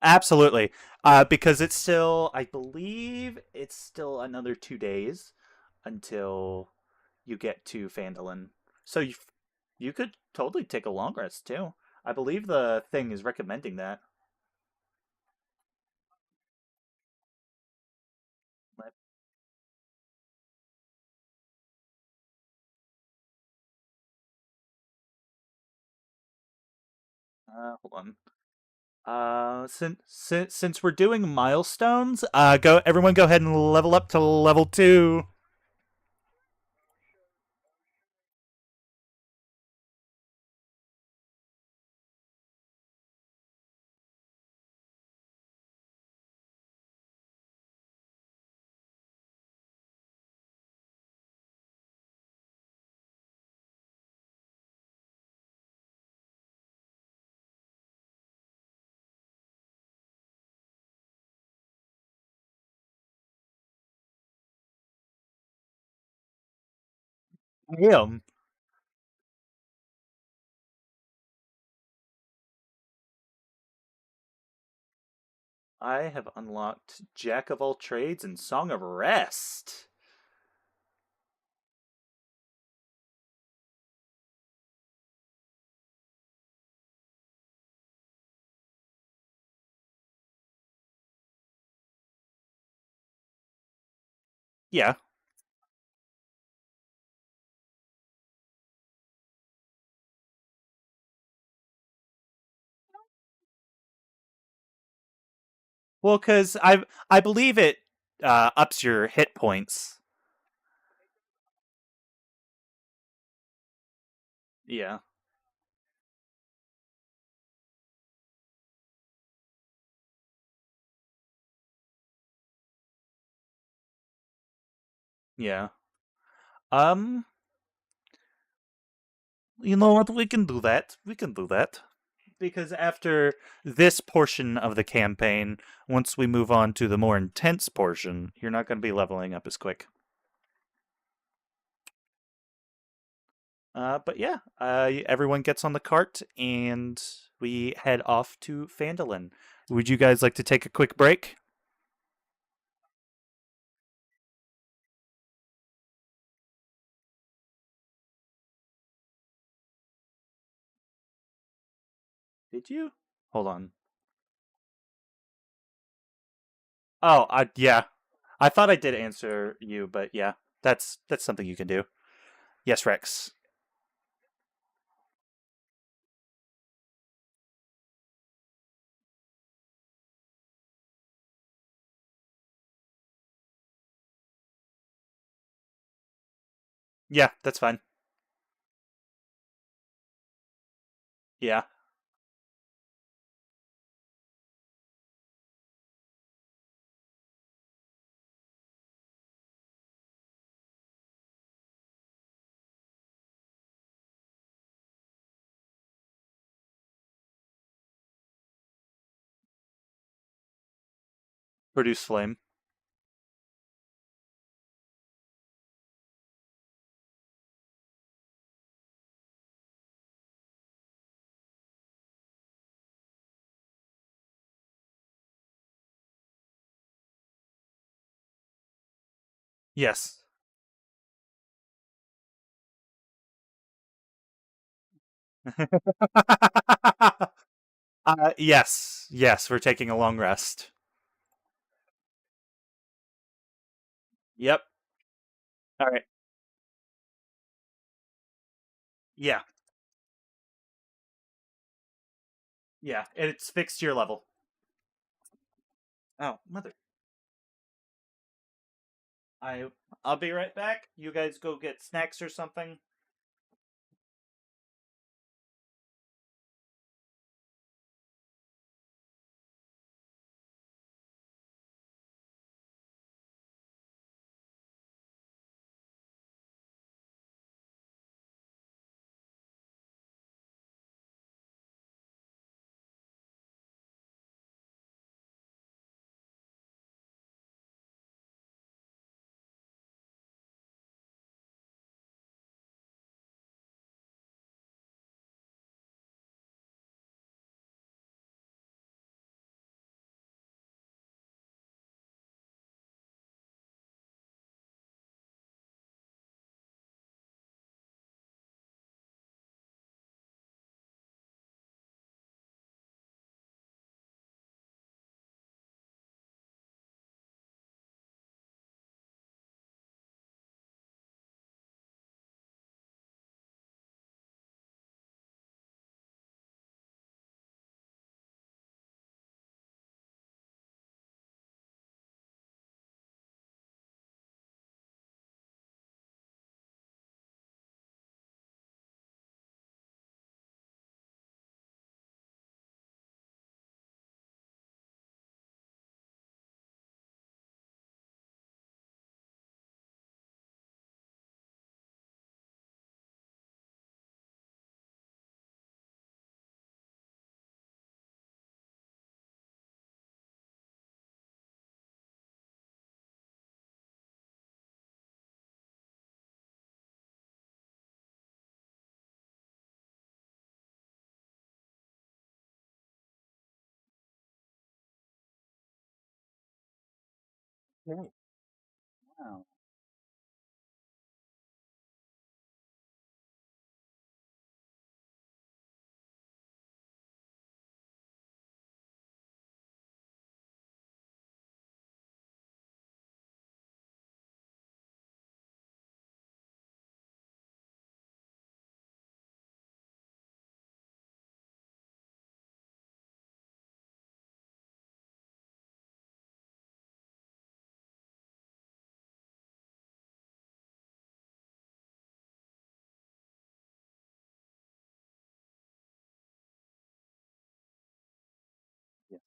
Absolutely. Because it's still, I believe, it's still another 2 days until you get to Phandalin. So you could totally take a long rest too. I believe the thing is recommending that. Hold on. Since we're doing milestones, go everyone go ahead and level up to level 2. Damn. I have unlocked Jack of all trades and Song of Rest. Yeah. Well, because I believe it ups your hit points. Yeah. Yeah. Um. You know what? We can do that. We can do that. Because after this portion of the campaign, once we move on to the more intense portion, you're not going to be leveling up as quick. But yeah, everyone gets on the cart and we head off to Phandalin. Would you guys like to take a quick break? Did you? Hold on. Oh, yeah. I thought I did answer you, but yeah, that's something you can do. Yes, Rex. Yeah, that's fine. Yeah. Produce flame. Yes. Yes. Yes, we're taking a long rest. Yep. All right. Yeah. Yeah. It's fixed to your level. Oh, mother. I I'll be right back. You guys go get snacks or something. Oh, wow. Yeah.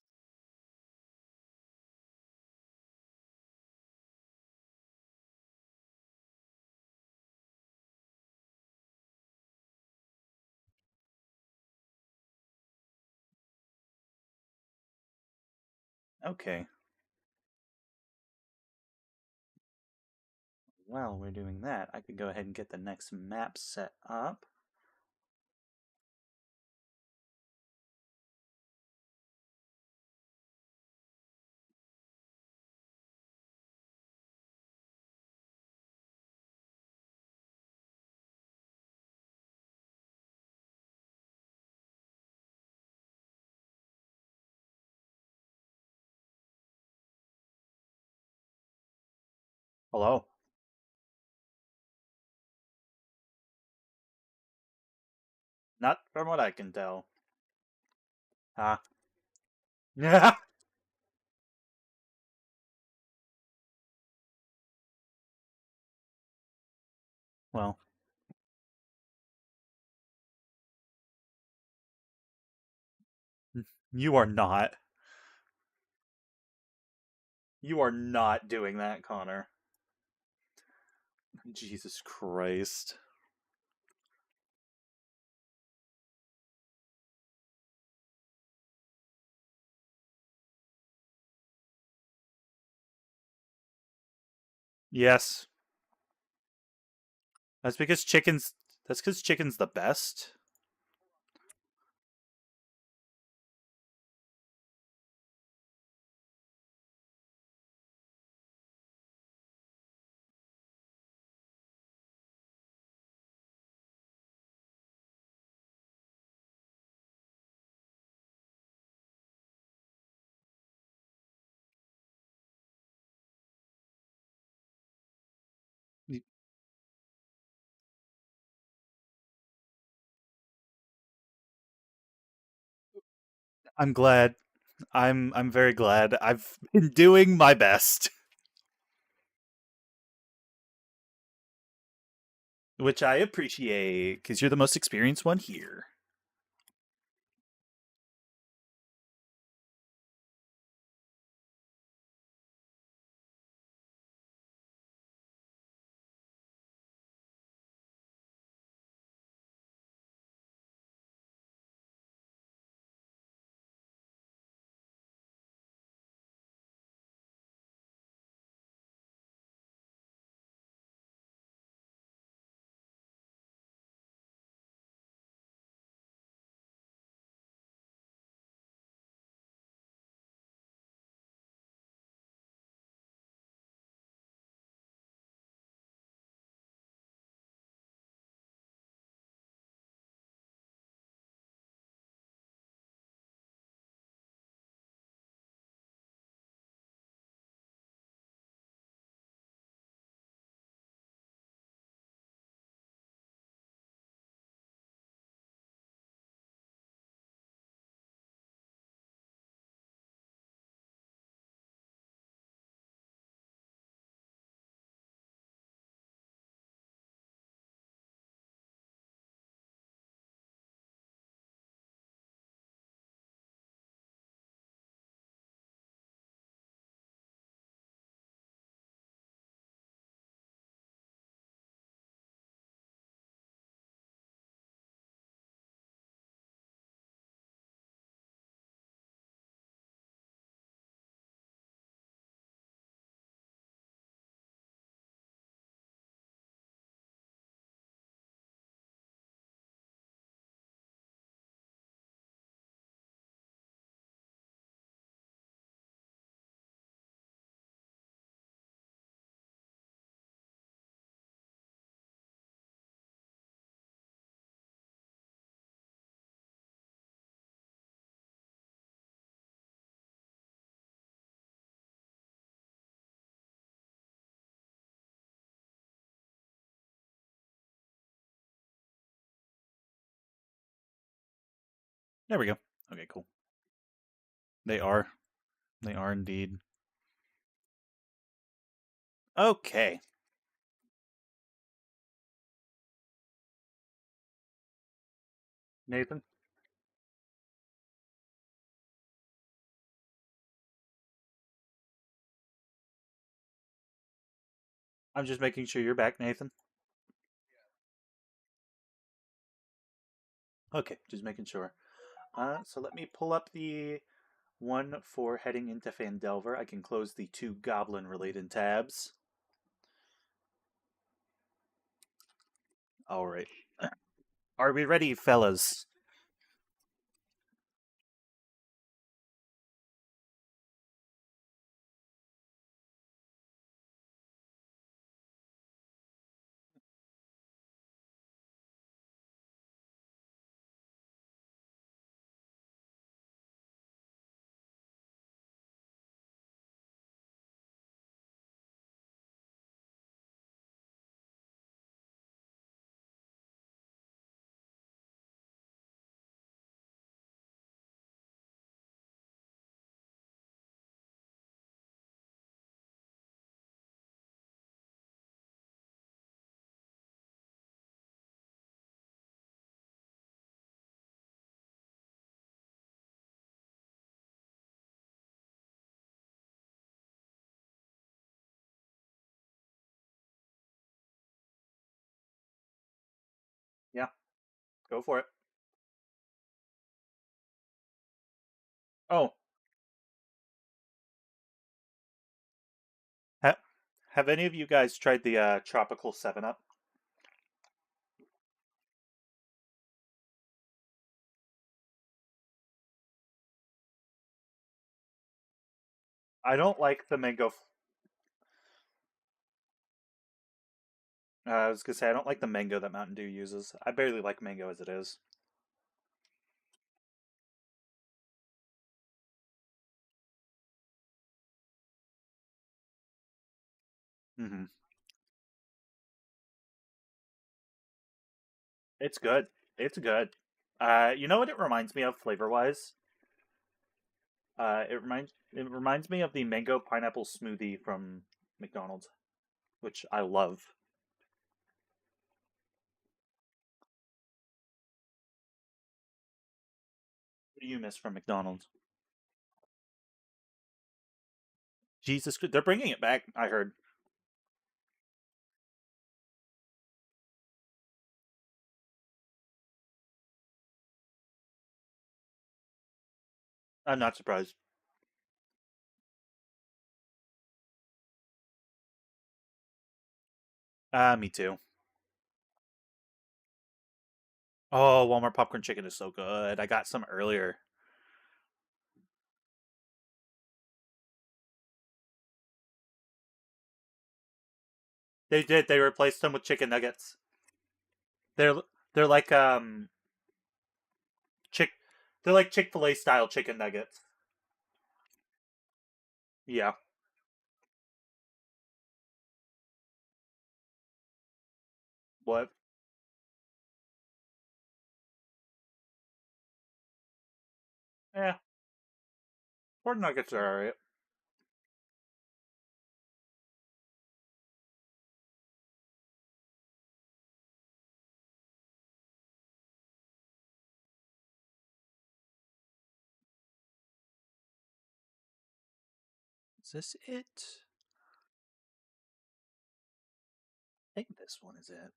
Okay. While we're doing that, I could go ahead and get the next map set up. Hello. Not from what I can tell. Ah. Yeah. Well, you are not. You are not doing that, Connor. Jesus Christ. Yes. That's because chicken's. That's because chicken's the best. I'm glad. I'm very glad. I've been doing my best, which I appreciate because you're the most experienced one here. There we go. Okay, cool. They are. They are indeed. Okay, Nathan. I'm just making sure you're back, Nathan. Okay, just making sure. So let me pull up the one for heading into Phandelver. I can close the two goblin related tabs. All right. Are we ready, fellas? Yeah, go for it. Oh, ha- Have any of you guys tried the tropical 7-Up? I don't like the mango. I was gonna say I don't like the mango that Mountain Dew uses. I barely like mango as it is. Mm-hmm. It's good. It's good. You know what it reminds me of flavor wise? It reminds me of the mango pineapple smoothie from McDonald's, which I love. What do you miss from McDonald's? Jesus, they're bringing it back. I heard. I'm not surprised. Me too. Oh, Walmart popcorn chicken is so good. I got some earlier. They did. They replaced them with chicken nuggets. They're they're like chick. They're like Chick-fil-A style chicken nuggets. Yeah. What? Yeah. Pork nuggets are alright. Is this it? I think this one is it.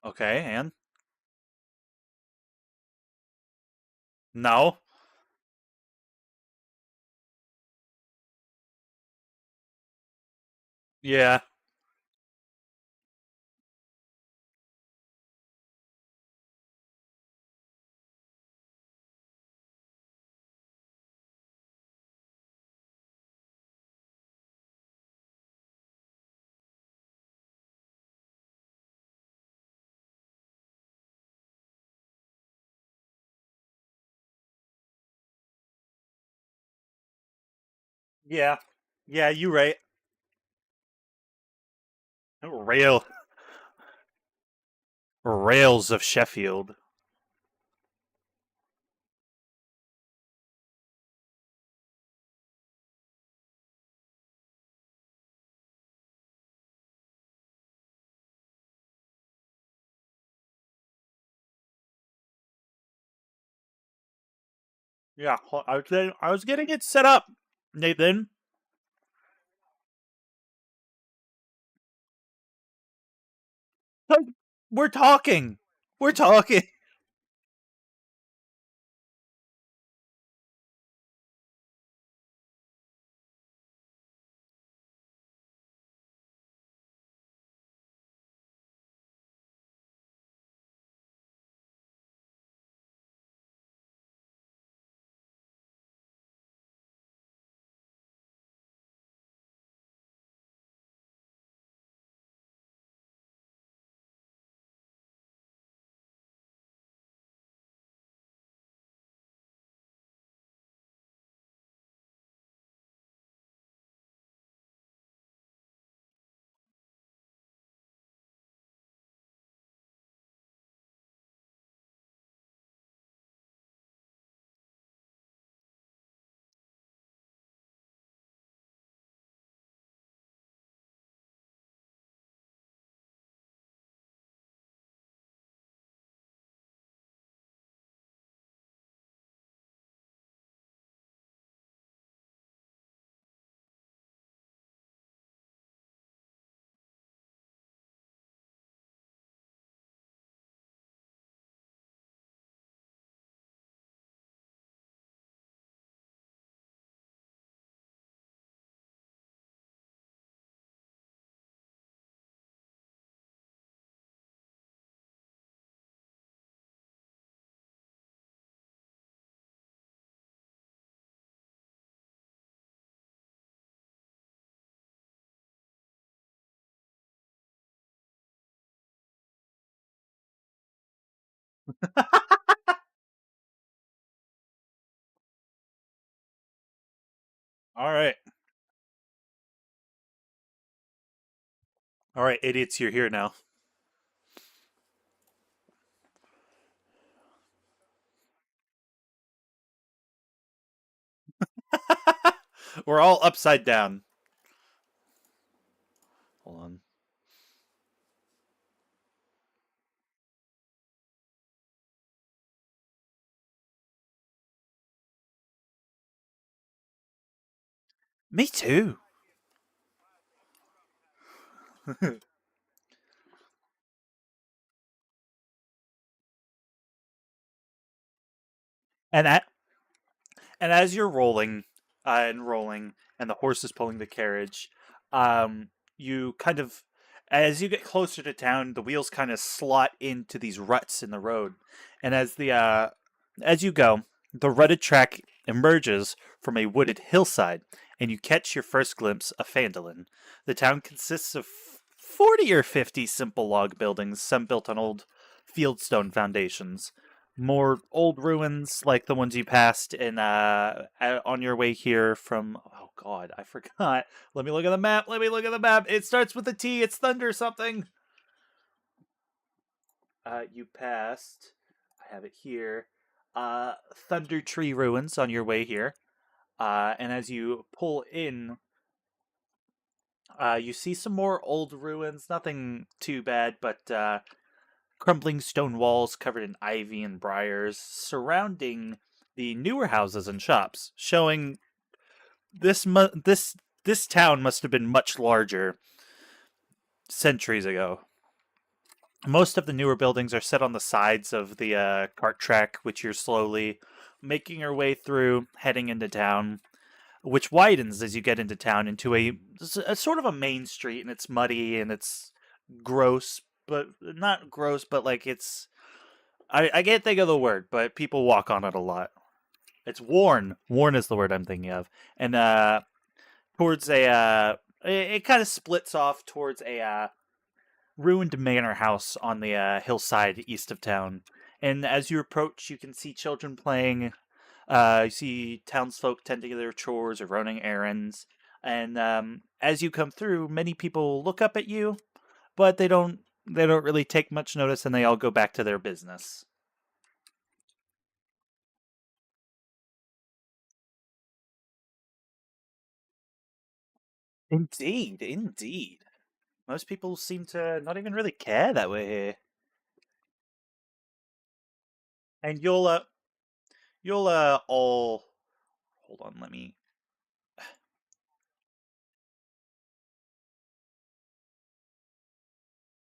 Okay, and no. Yeah. Yeah. Yeah, you right. Rail Rails of Sheffield. Yeah, I was getting it set up, Nathan. We're talking. We're talking. All right. All right, idiots, you're here now. We're all upside down. Hold on. Me too. and I, And as you're rolling and rolling, and the horse is pulling the carriage, you kind of, as you get closer to town, the wheels kind of slot into these ruts in the road, and as you go, the rutted track emerges from a wooded hillside, and you catch your first glimpse of Phandelver. The town consists of 40 or 50 simple log buildings, some built on old fieldstone foundations, more old ruins like the ones you passed in on your way here from, oh god, I forgot. Let me look at the map. It starts with a T. It's Thunder something. You passed, I have it here, Thunder Tree ruins on your way here. And as you pull in, you see some more old ruins, nothing too bad, but crumbling stone walls covered in ivy and briars surrounding the newer houses and shops, showing this town must have been much larger centuries ago. Most of the newer buildings are set on the sides of the cart track, which you're slowly making your way through, heading into town, which widens as you get into town into a sort of a main street, and it's muddy and it's gross, but not gross, but like it's I can't think of the word, but people walk on it a lot. It's worn. Worn is the word I'm thinking of. And towards it kind of splits off towards a ruined manor house on the hillside east of town. And as you approach, you can see children playing. You see townsfolk tending to their chores or running errands. And as you come through, many people look up at you, but they don't really take much notice, and they all go back to their business. Indeed, indeed. Most people seem to not even really care that we're here. And you'll all hold on, let me.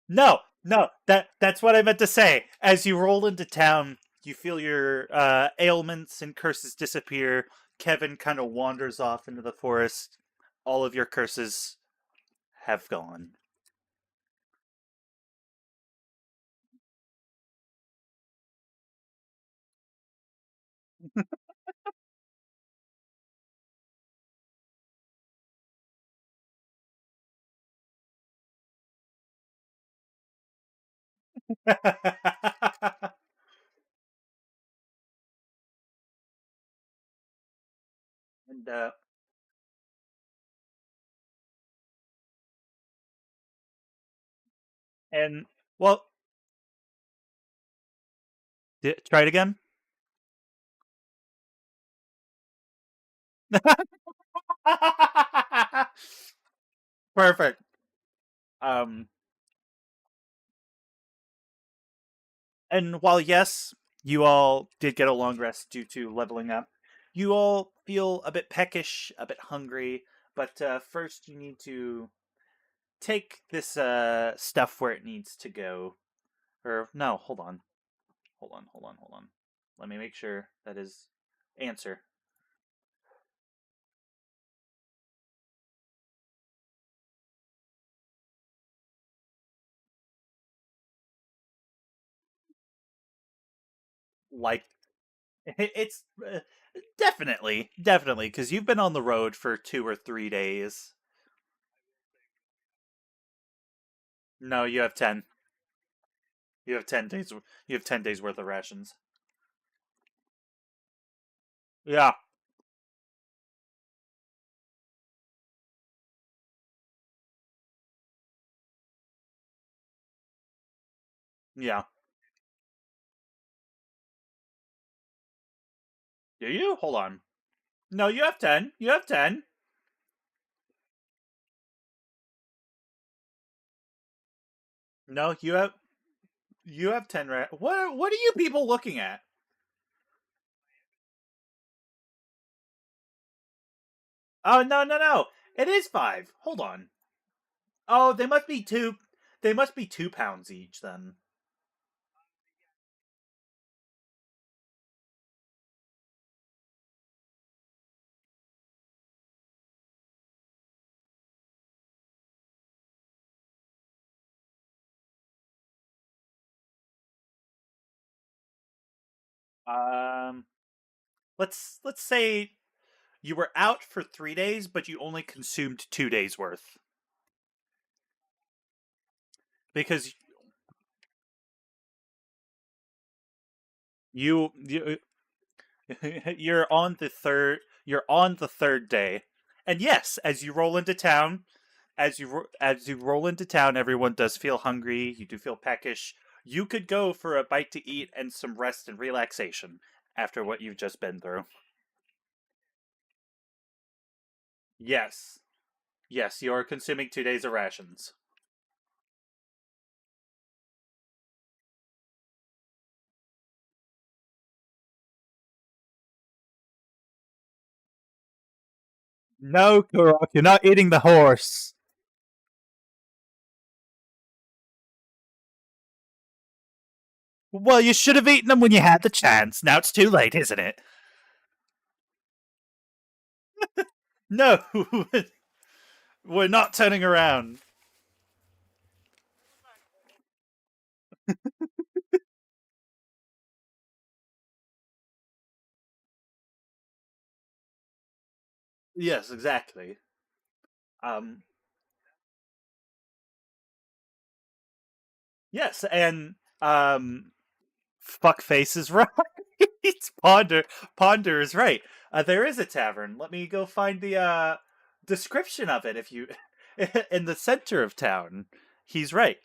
No, no, that's what I meant to say. As you roll into town, you feel your ailments and curses disappear. Kevin kind of wanders off into the forest. All of your curses have gone. and and well, try it again. Perfect. Um, and while yes, you all did get a long rest due to leveling up, you all feel a bit peckish, a bit hungry. But first, you need to take this stuff where it needs to go. Or no, hold on. Let me make sure that is answer. Like it's definitely because you've been on the road for 2 or 3 days. No, you have 10. You have 10 days. You have 10 days worth of rations. Yeah, yeah. Do you? Hold on. No, you have 10. You have 10. No, you have 10. What are you people looking at? Oh no no no! It is 5. Hold on. Oh, they must be two. They must be 2 pounds each then. Um, let's say you were out for 3 days, but you only consumed 2 days worth because you you're on the third. You're on the third day, and yes, as you roll into town, as you roll into town, everyone does feel hungry. You do feel peckish. You could go for a bite to eat and some rest and relaxation after what you've just been through. Yes, yes, you are consuming 2 days of rations. No, Kurok, you're not eating the horse. Well, you should have eaten them when you had the chance. Now it's too late, isn't it? No, we're not turning around. Yes, exactly. Um, yes, and fuckface is right. It's Ponder is right. There is a tavern. Let me go find the description of it. If you in the center of town, he's right.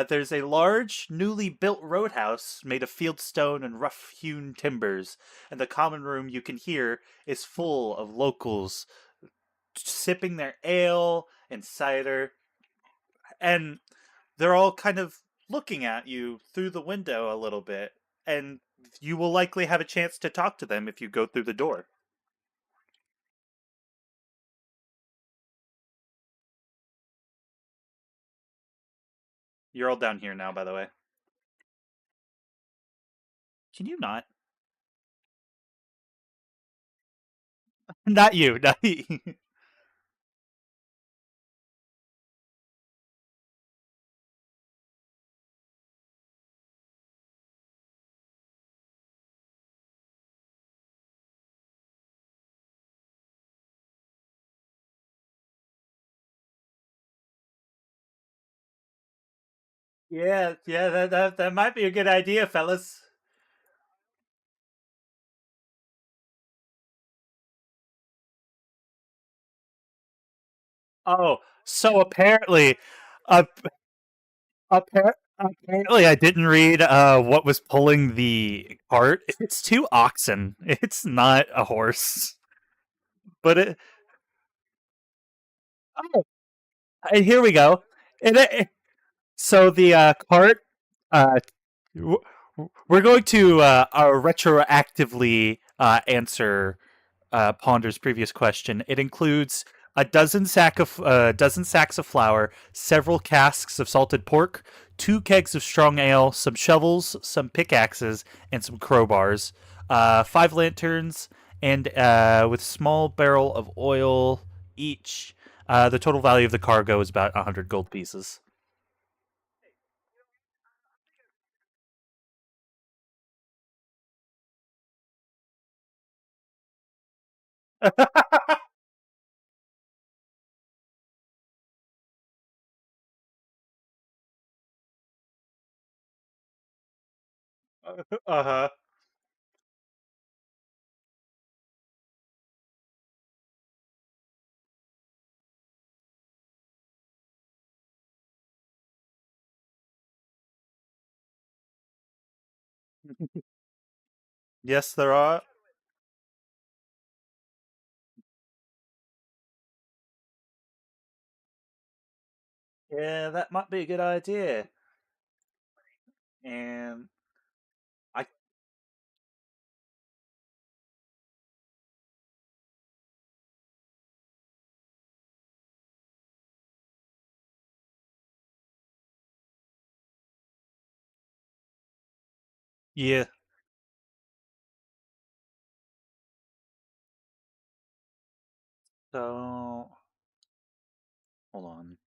There's a large, newly built roadhouse made of field stone and rough-hewn timbers, and the common room you can hear is full of locals sipping their ale and cider, and they're all kind of looking at you through the window a little bit, and you will likely have a chance to talk to them if you go through the door. You're all down here now, by the way. Can you not? Not you. Not you. Yeah, yeah. That might be a good idea, fellas. Oh, so uh, apparently, I didn't read what was pulling the cart. It's two oxen. It's not a horse. But oh, and here we go. So the cart, uh, w- we're going to retroactively answer Ponder's previous question. It includes a dozen sacks of flour, several casks of salted pork, 2 kegs of strong ale, some shovels, some pickaxes, and some crowbars. 5 lanterns, and with small barrel of oil each. The total value of the cargo is about 100 gold pieces. Uh-huh. Yes, there are. Yeah, that might be a good idea. And I yeah. So hold on.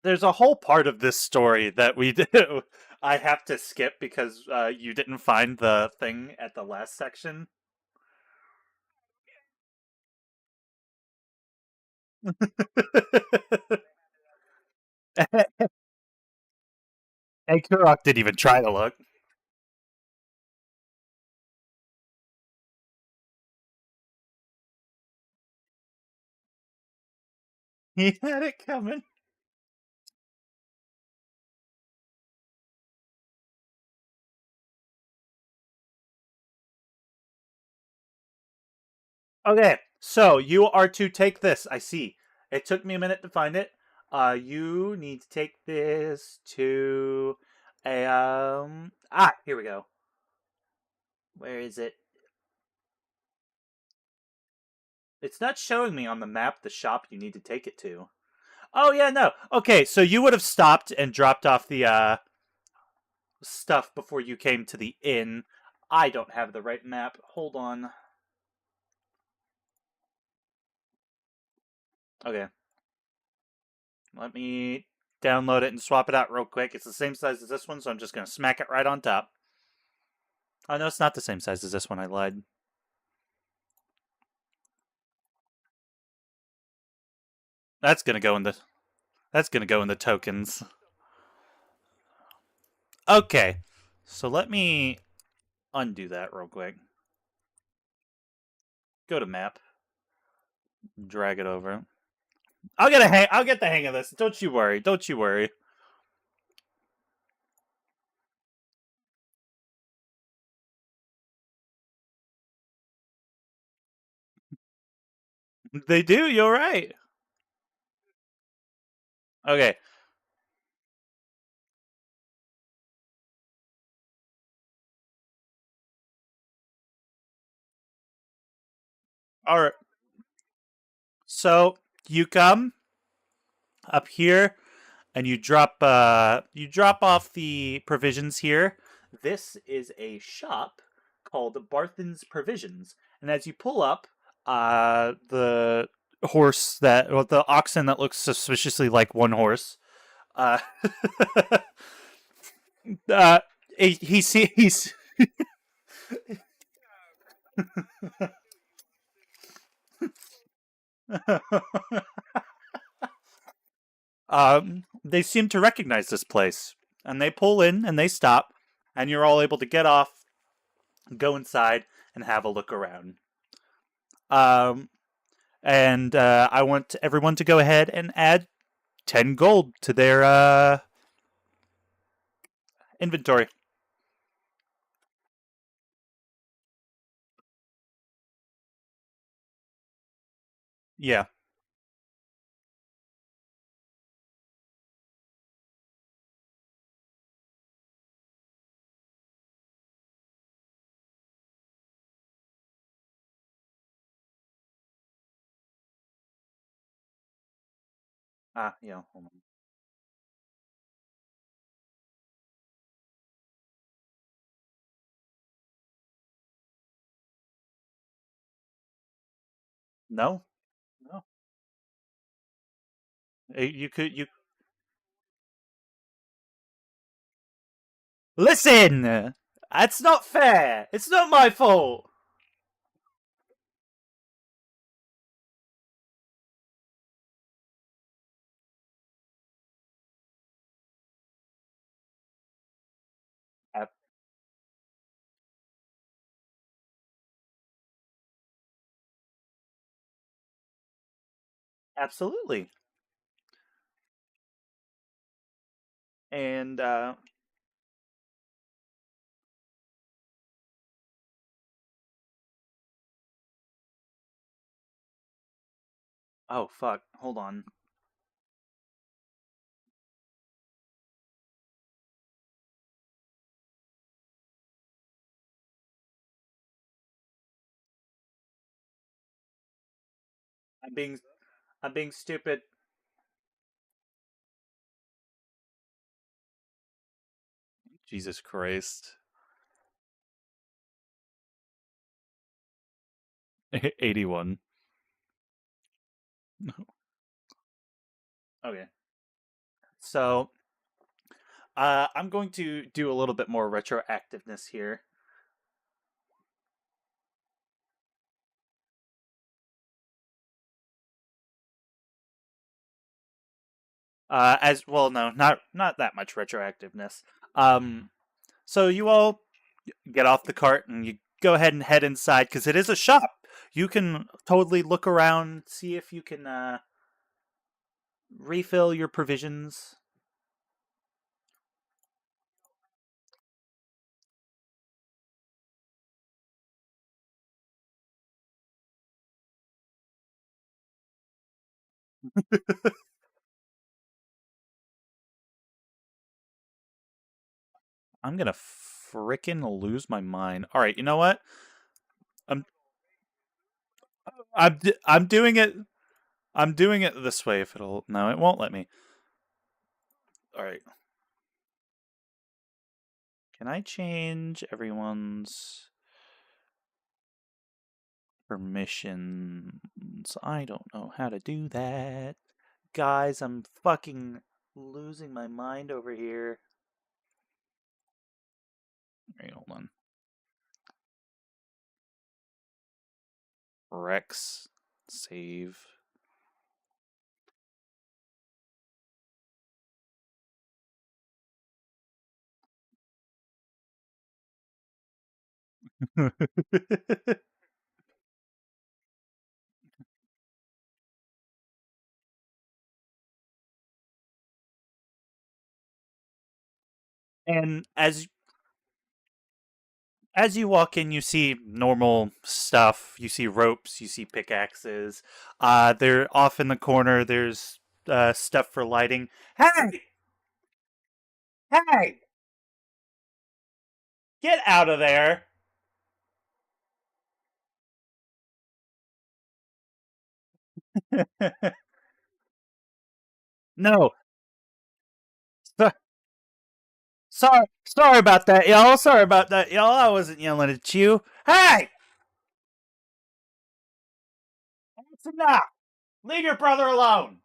There's a whole part of this story that we do. I have to skip because you didn't find the thing at the last section. And Kurok didn't even try to look. He had it coming. Okay, so you are to take this. I see. It took me a minute to find it. You need to take this to a here we go. Where is it? It's not showing me on the map the shop you need to take it to. Oh yeah, no. Okay, so you would have stopped and dropped off the stuff before you came to the inn. I don't have the right map. Hold on. Okay. Let me download it and swap it out real quick. It's the same size as this one, so I'm just going to smack it right on top. Oh, no, it's not the same size as this one. I lied. That's going to go in the That's going to go in the tokens. Okay. So let me undo that real quick. Go to map. Drag it over. I'll get the hang of this. Don't you worry. Don't you worry. They do. You're right. Okay. All right. So you come up here and you drop off the provisions here. This is a shop called Barthen's Provisions, and as you pull up, the the oxen that looks suspiciously like one horse, uh, uh, he's they seem to recognize this place, and they pull in and they stop, and you're all able to get off, go inside, and have a look around. Um, and I want everyone to go ahead and add 10 gold to their inventory. Yeah. Yeah. Hold on. No, no. You could you. Listen! That's not fair! It's not my fault! Absolutely. And, oh, fuck. Hold on. I'm being. I'm being stupid. Jesus Christ. 81. Okay. So, I'm going to do a little bit more retroactiveness here. As well, no, not that much retroactiveness. Um, so you all get off the cart and you go ahead and head inside because it is a shop. You can totally look around, see if you can refill your provisions. I'm gonna frickin' lose my mind. All right, you know what? I'm I'm doing it. I'm doing it this way. If it'll no, it won't let me. All right. Can I change everyone's permissions? I don't know how to do that. Guys, I'm fucking losing my mind over here. Wait, hold on. Rex. Save. And as you walk in, you see normal stuff. You see ropes. You see pickaxes. They're off in the corner. There's stuff for lighting. Hey, hey, get out of there! No, so- sorry about that, y'all. Sorry about that, y'all. I wasn't yelling at you. Hey, that's enough. Leave your brother alone.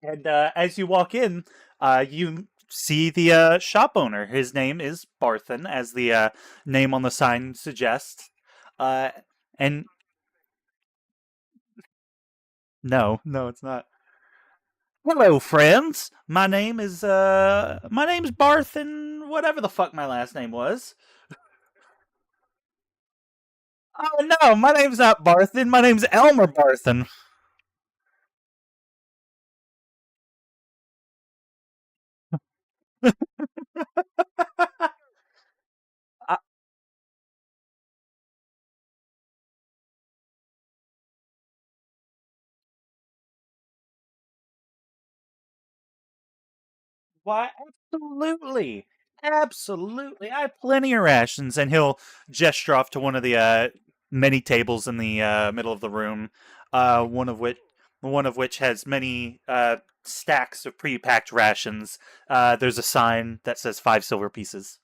And as you walk in, you see the shop owner. His name is Barthen, as the name on the sign suggests. Uh, and no, no, it's not. Hello, friends. My name's Barthen. Whatever the fuck my last name was. Oh no, my name's not Barthen. My name's Elmer Barthen. Why, absolutely. Absolutely. I have plenty of rations. And he'll gesture off to one of the many tables in the middle of the room, uh, one of which one of which has many stacks of pre-packed rations. There's a sign that says 5 silver pieces.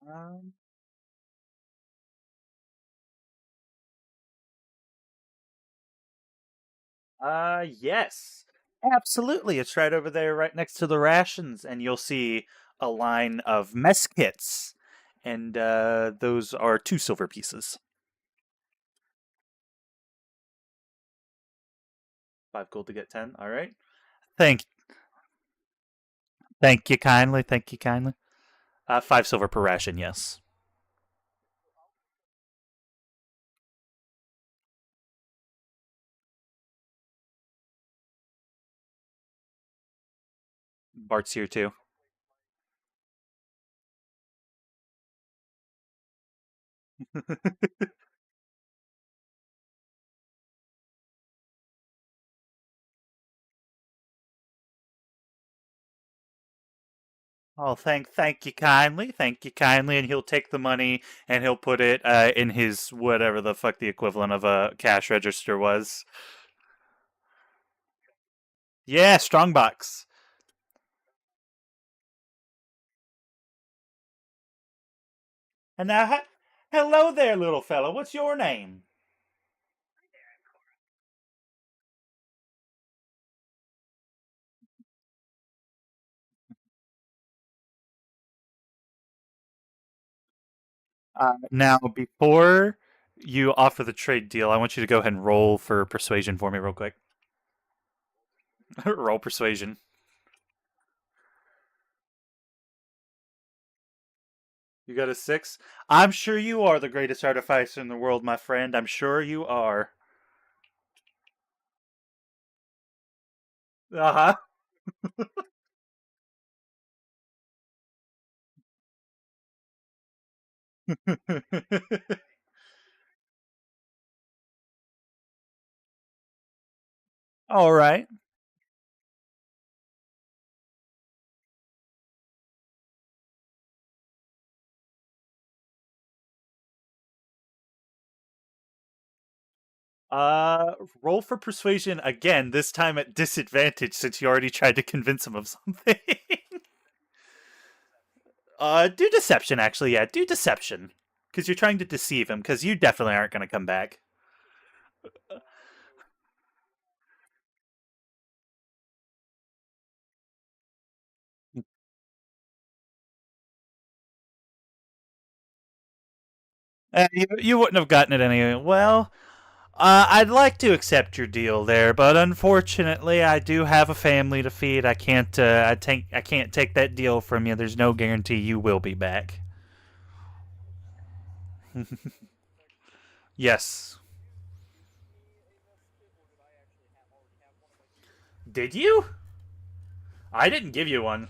Um, yes. Absolutely. It's right over there, right next to the rations, and you'll see a line of mess kits. And those are 2 silver pieces. 5 gold to get 10. All right. Thank thank you kindly. Thank you kindly. 5 silver per ration, yes. Bart's here too. Oh, thank you kindly, thank you kindly, and he'll take the money and he'll put it in his whatever the fuck the equivalent of a cash register was. Yeah, strongbox. And now, hello there, little fellow. What's your name? Now, before you offer the trade deal, I want you to go ahead and roll for persuasion for me, real quick. Roll persuasion. You got a 6? I'm sure you are the greatest artificer in the world, my friend. I'm sure you are. Uh huh. All right. Roll for persuasion again, this time at disadvantage since you already tried to convince him of something. Do deception, actually, yeah, do deception. Because you're trying to deceive him, because you definitely aren't going to come back. You wouldn't have gotten it anyway. Well, I'd like to accept your deal there, but unfortunately, I do have a family to feed. I can't. I can't take that deal from you. There's no guarantee you will be back. Yes. Did you? I didn't give you one.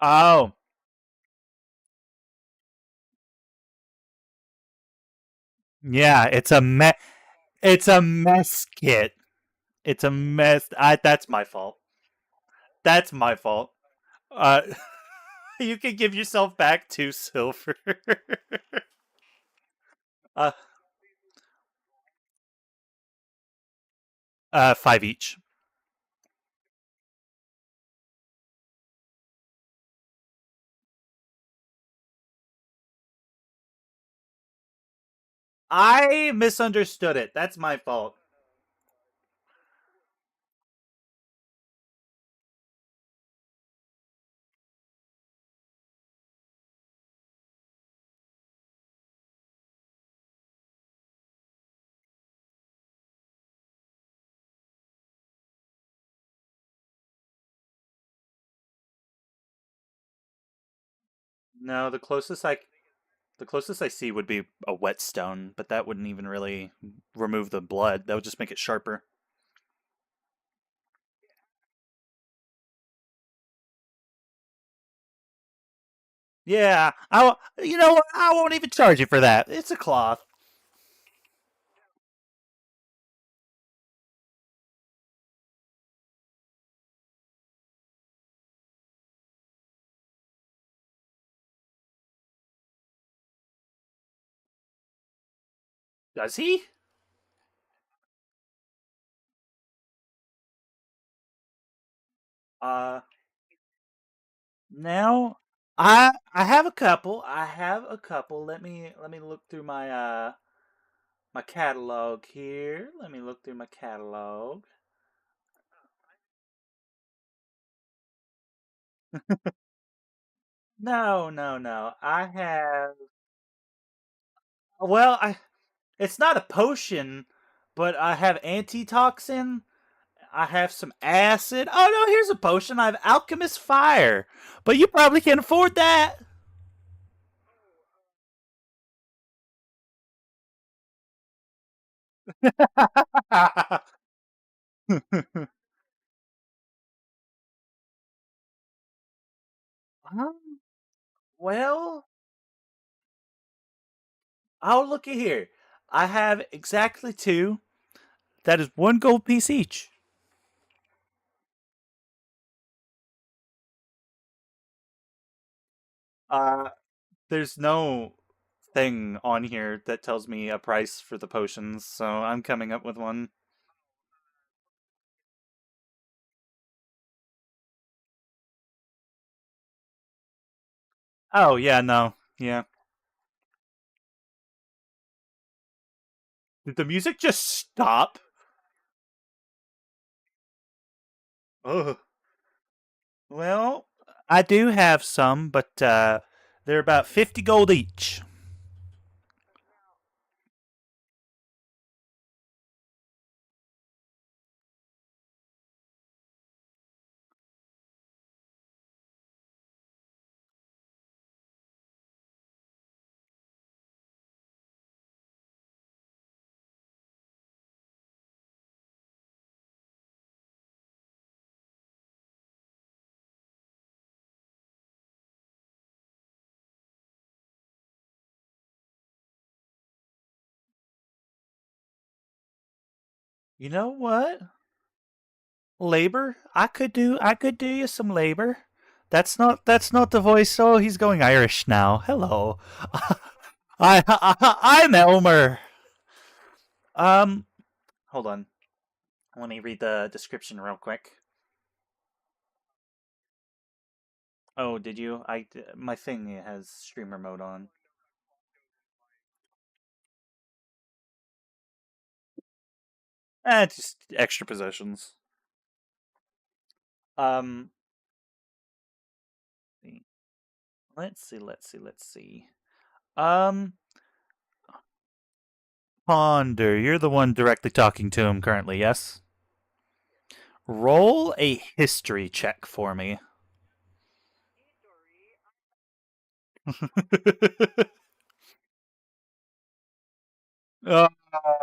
Oh, yeah. It's a mess kit. It's a mess. That's my fault. That's my fault. Uh, you can give yourself back 2 silver. uh, 5 each. I misunderstood it. That's my fault. No, the closest I see would be a whetstone, but that wouldn't even really remove the blood. That would just make it sharper. Yeah, you know what? I won't even charge you for that. It's a cloth. Does he? Uh, now I have a couple. I have a couple. Let me look through my catalog here. Let me look through my catalog. No, no, no. I have well, I it's not a potion, but I have antitoxin. I have some acid. Oh no, here's a potion. I have alchemist fire. But you probably can't afford that. um, well, oh looky here. I have exactly two. That is one gold piece each. Uh, there's no thing on here that tells me a price for the potions, so I'm coming up with one. Oh yeah, no, yeah. Did the music just stop? Ugh. Well, I do have some, but they're about 50 gold each. You know what? Labor? I could do you some labor. That's not the voice. Oh, he's going Irish now. Hello. I'm Elmer. Um, hold on. Let me read the description real quick. Oh, did you? My thing has streamer mode on. Just extra possessions. Um, let's see. Um, Ponder, you're the one directly talking to him currently, yes? Roll a history check for me.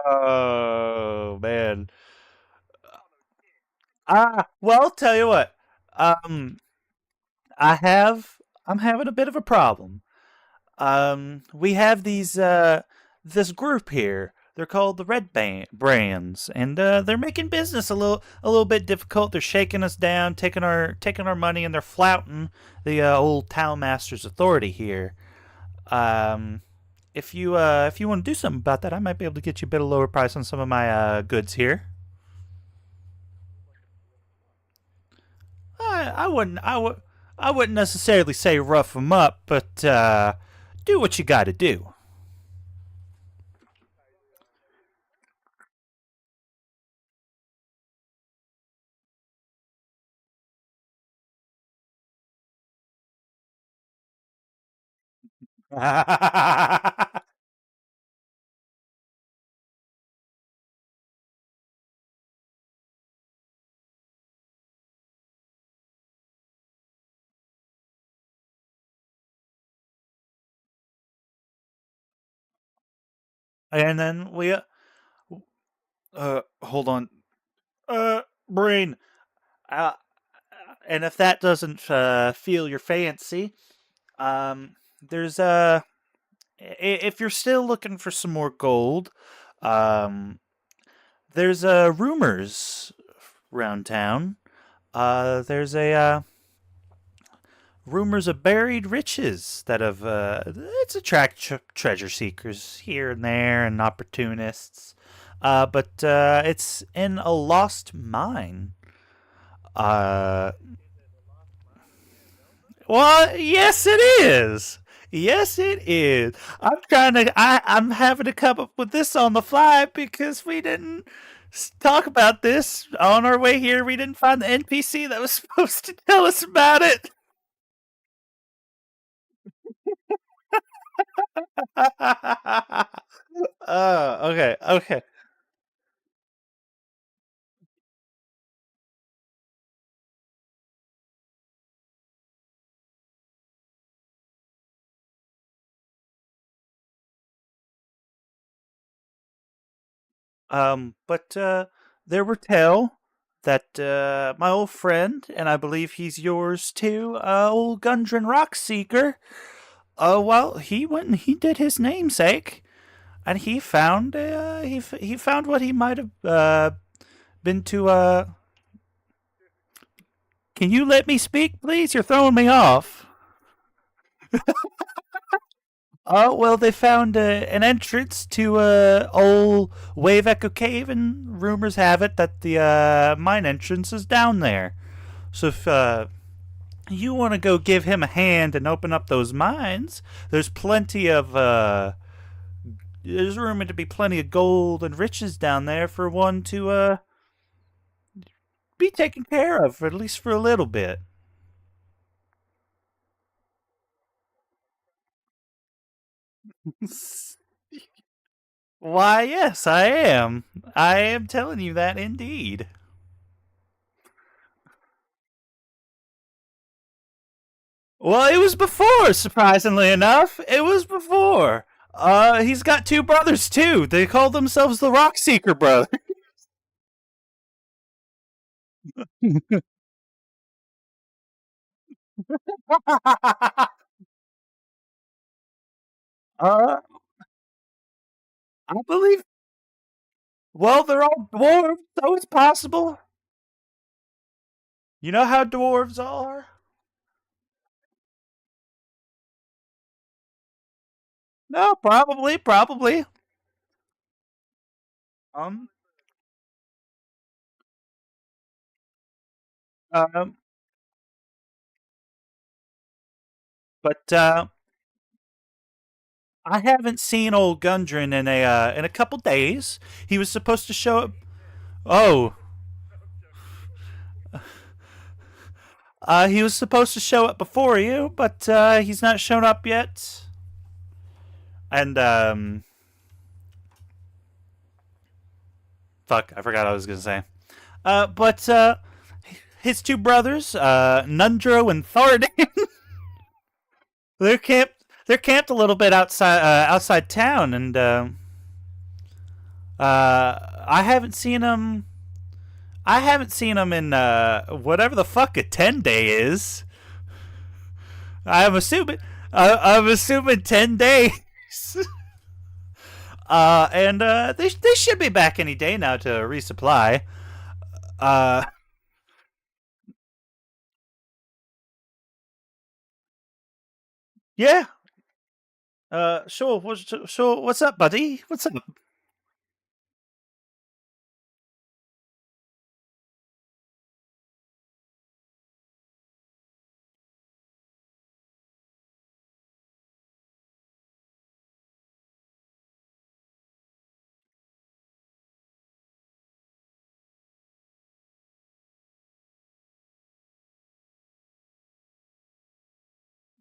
Oh man. Well, tell you what. Um, I have. I'm having a bit of a problem. We have this group here. They're called the Brands, and they're making business a little bit difficult. They're shaking us down, taking our money, and they're flouting the old town master's authority here. Um, if you want to do something about that, I might be able to get you a bit of lower price on some of my goods here. I wouldn't necessarily say rough them up, but do what you got to do. And then hold on, brain. Uh, and if that doesn't feel your fancy, there's if you're still looking for some more gold, um, there's rumors around town. There's a rumors of buried riches that have it's attract treasure seekers here and there and opportunists. But it's in a lost mine. Uh, well, yes, it is. Yes, it is. I'm having to come up with this on the fly because we didn't talk about this on our way here. We didn't find the NPC that was supposed to tell us about it. Okay, okay. But there were tell that my old friend, and I believe he's yours too, old Gundren Rockseeker. Well, he went and he did his namesake, and he found he found what he might have been to. Can you let me speak, please? You're throwing me off. Oh well, they found an entrance to old Wave Echo Cave, and rumors have it that the mine entrance is down there. So if you want to go give him a hand and open up those mines, there's plenty of there's rumored to be plenty of gold and riches down there for one to be taken care of, at least for a little bit. Why, yes, I am. I am telling you that indeed. Well, it was before, surprisingly enough. It was before. He's got two brothers too. They call themselves the Rockseeker brothers. uh, I believe. Well, they're all dwarves, so it's possible. You know how dwarves are. No, probably, probably. Um, um, but I haven't seen old Gundren in a couple days. He was supposed to show up. Oh, he was supposed to show up before you, but he's not shown up yet. And fuck, I forgot what I was gonna say. But his two brothers, Nundro and Thardan, they're camped. They're camped a little bit outside town, and I haven't seen them. I haven't seen them in whatever the fuck a 10 day is. I'm assuming. I'm assuming 10 days. And they should be back any day now to resupply. Uh, yeah. Sure. Sure. What's up, buddy? What's up?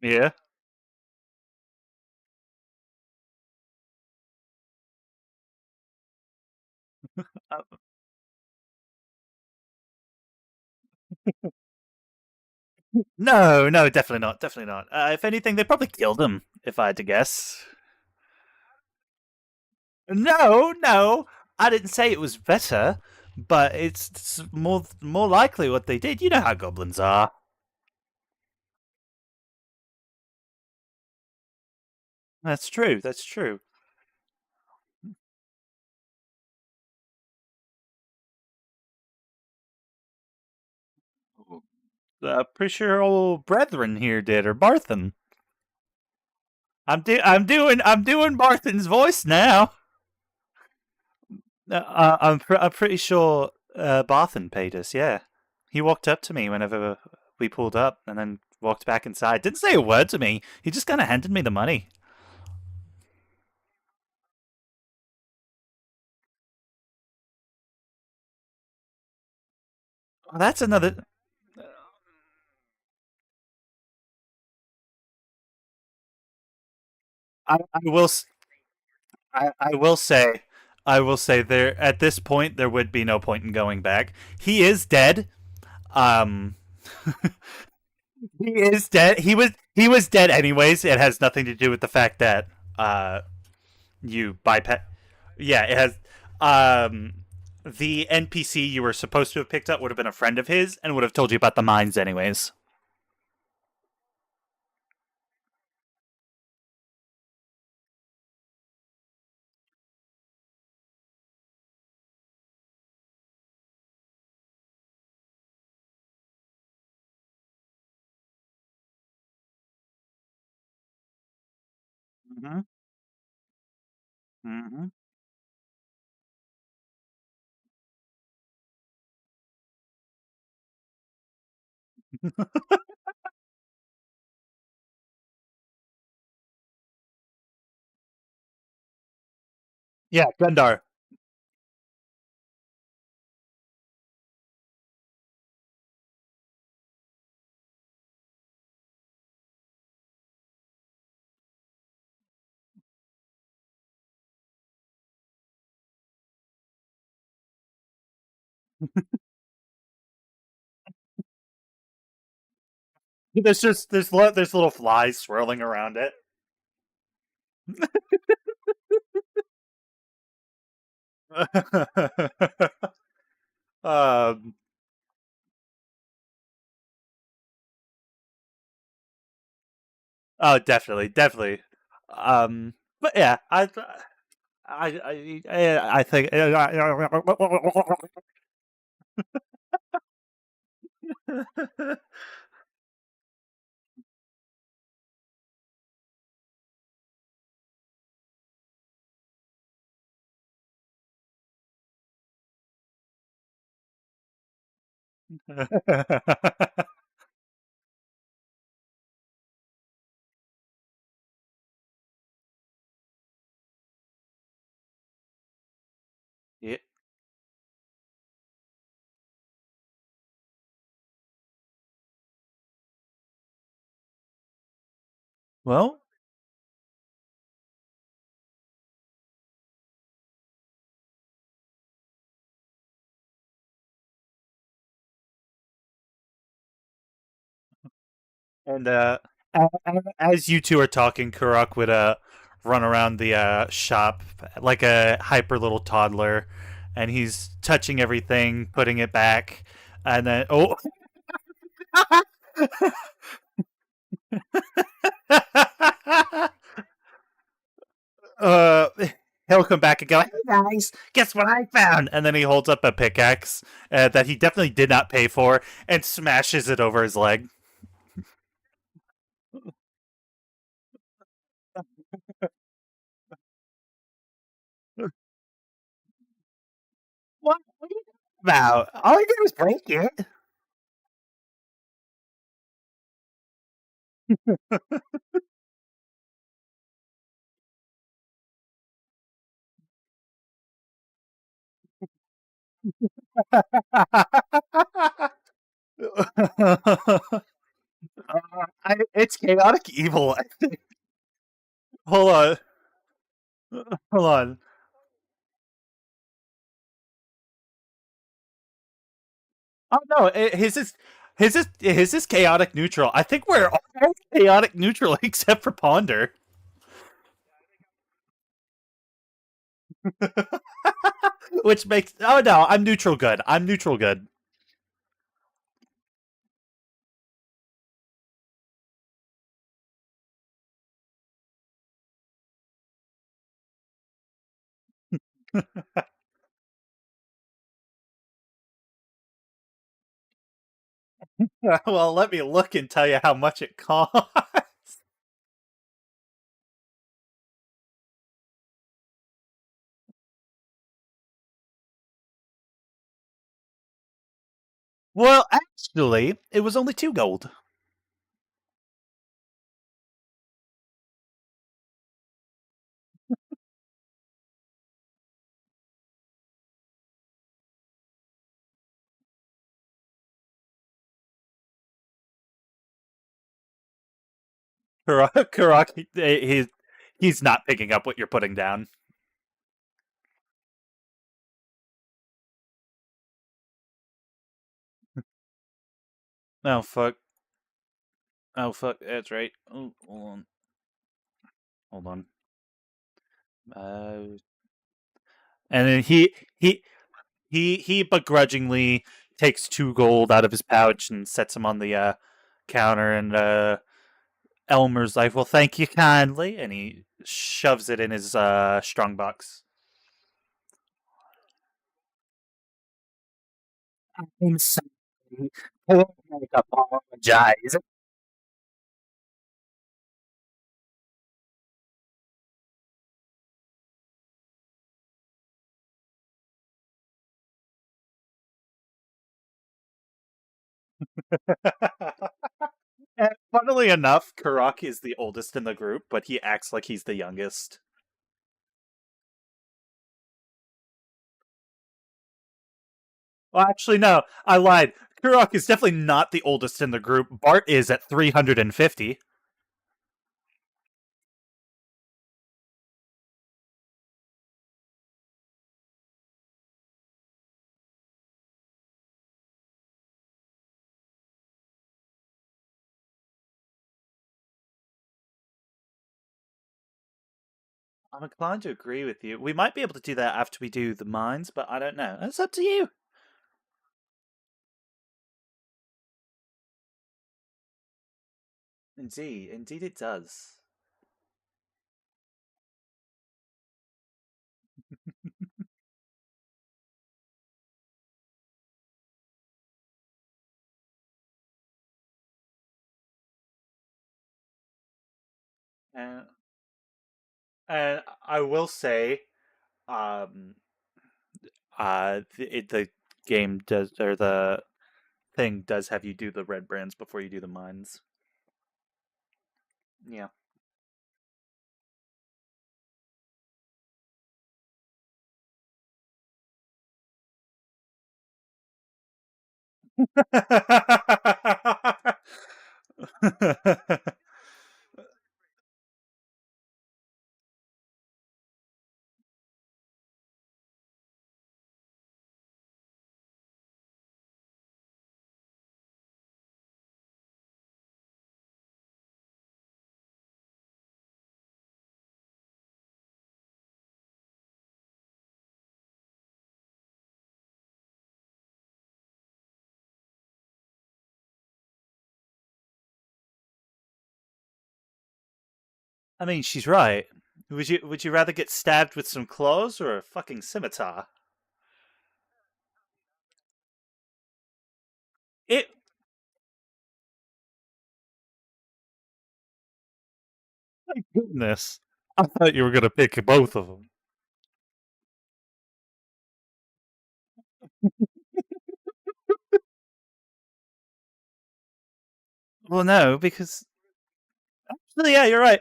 Yeah. Uh, no, no, definitely not. Definitely not. If anything, they probably killed him. If I had to guess. No, no. I didn't say it was better, but it's more likely what they did. You know how goblins are. That's true. That's true. Pretty sure old brethren here did, or Barthen. I'm doing Barthen's voice now. I'm pretty sure Barthen paid us. Yeah, he walked up to me whenever we pulled up, and then walked back inside. Didn't say a word to me. He just kind of handed me the money. Well, that's another. I will. I will say. I will say there at this point there would be no point in going back. He is dead. Um, he is dead. He was dead anyways. It has nothing to do with the fact that you bypass. Yeah, it has. Um, the NPC you were supposed to have picked up would have been a friend of his and would have told you about the mines anyways. Mm-hmm. Mm-hmm. Yeah, Gundar. There's little flies swirling around it. um, oh, definitely, definitely. But yeah, I think. Yeah. Well, and as you two are talking, Kurok would run around the shop like a hyper little toddler, and he's touching everything, putting it back, and then uh, he'll come back and go, "Hey guys, guess what I found?" And then he holds up a pickaxe that he definitely did not pay for and smashes it over his leg. What are you talking about? All I did was break it. It's chaotic evil. Hold on, hold on. Oh no, his is chaotic neutral. I think we're all chaotic neutral except for Ponder, which makes oh no, I'm neutral good. I'm neutral good. Well, let me look and tell you how much it costs. Well, actually, it was only 2 gold. Karak, he's not picking up what you're putting down. Oh fuck! Oh fuck! That's right. Oh, hold on. Hold on. Uh, and then he begrudgingly takes 2 gold out of his pouch and sets them on the counter. And Elmer's like, "Well, thank you kindly," and he shoves it in his strongbox. I'm sorry. I apologize. And funnily enough, Karak is the oldest in the group, but he acts like he's the youngest. Well, actually, no, I lied. Karak is definitely not the oldest in the group. Bart is at 350. I'm inclined to agree with you. We might be able to do that after we do the mines, but I don't know. It's up to you. Indeed it does. And, and I will say, um, the game does, or the thing does have you do the red brands before you do the mines. Yeah. I mean, she's right. Would you rather get stabbed with some claws or a fucking scimitar? It. My goodness. I thought you were gonna pick both of them. Well, no, because actually, yeah, you're right.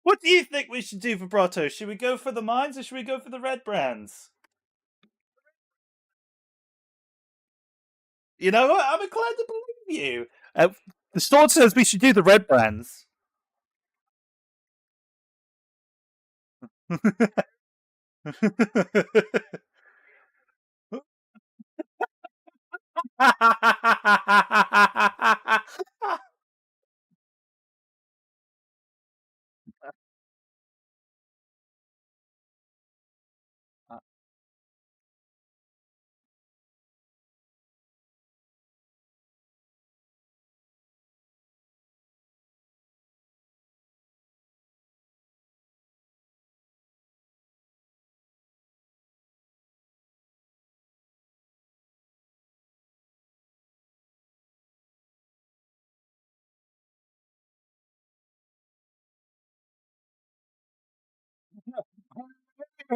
What do you think we should do for Brotto? Should we go for the mines or should we go for the red brands? You know what? I'm inclined to believe you. The store says we should do the red brands.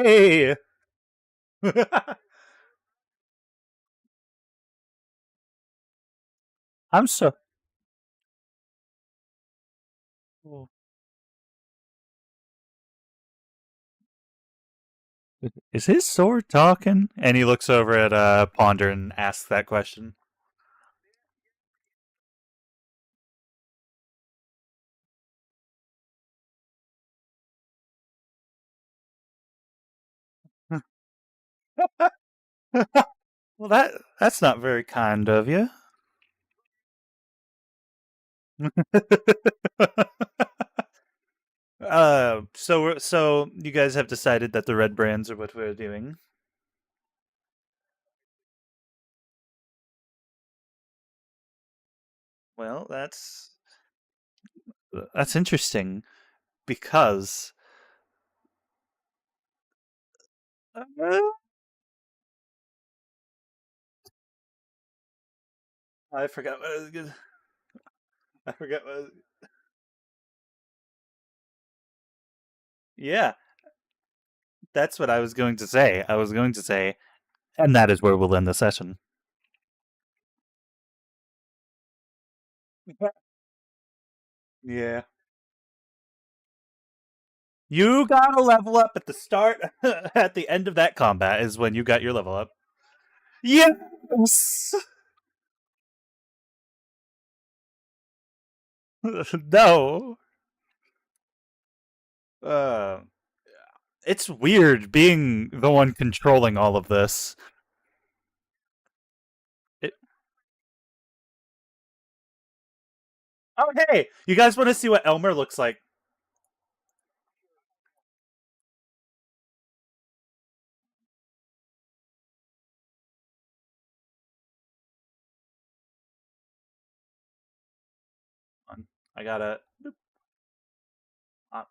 Hey. I'm so. Is his sword talking? And he looks over at Ponder and asks that question. Well, that's not very kind of you. So you guys have decided that the red brands are what we're doing. Well, that's interesting because I forgot what I was gonna. I forgot what. Yeah, that's what I was going to say. I was going to say, and that is where we'll end the session. Yeah. You got a level up at the start. At the end of that combat is when you got your level up. Yes. No. Uh, it's weird being the one controlling all of this. It, oh, hey, you guys want to see what Elmer looks like? I gotta. Uh,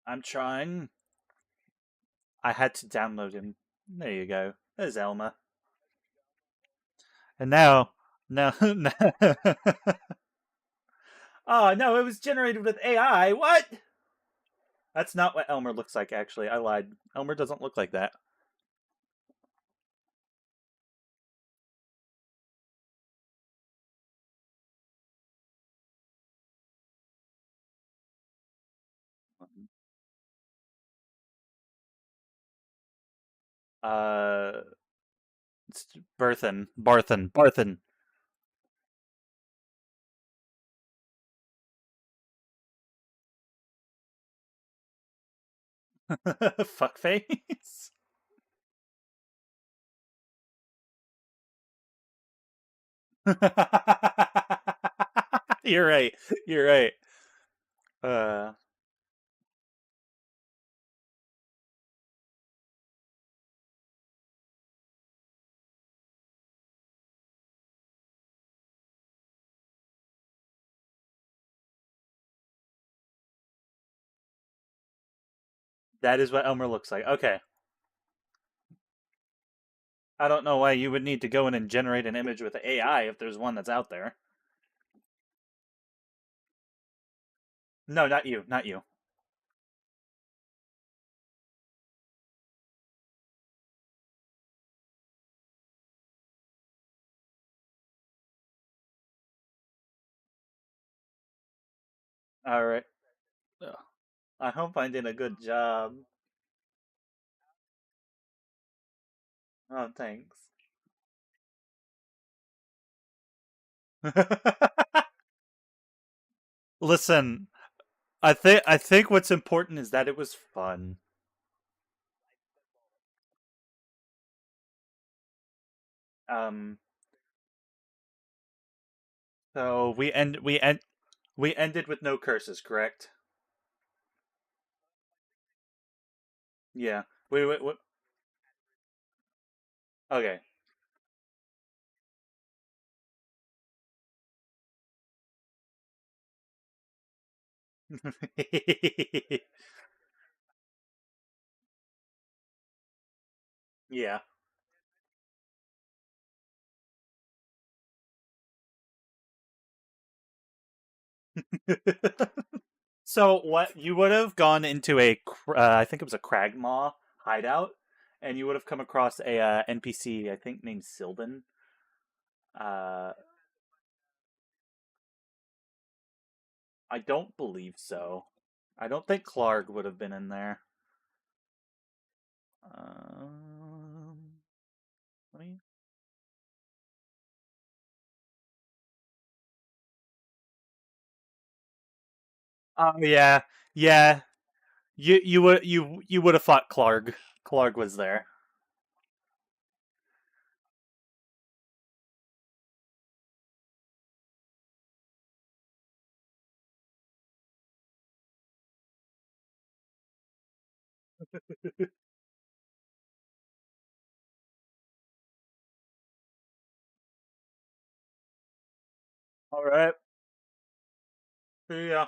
I'm trying. I had to download him. There you go. There's Elmer. And now. Oh no, it was generated with AI. What? That's not what Elmer looks like. Actually, I lied. Elmer doesn't look like that. Uh, it's Barthen. Fuckface. You're right. You're right. Uh, that is what Elmer looks like. Okay. I don't know why you would need to go in and generate an image with AI if there's one that's out there. No, not you. Not you. All right. I hope I did a good job. Oh, thanks. Listen, I think what's important is that it was fun. Um, so we ended with no curses, correct? Yeah. We okay. Yeah. So what you would have gone into I think it was a crag maw hideout, and you would have come across a NPC, I think named Sylvan. Uh, I don't believe so. I don't think Clark would have been in there. Um, let me. Oh yeah, yeah. You would have fought Clark. Clark was there. All right. See ya.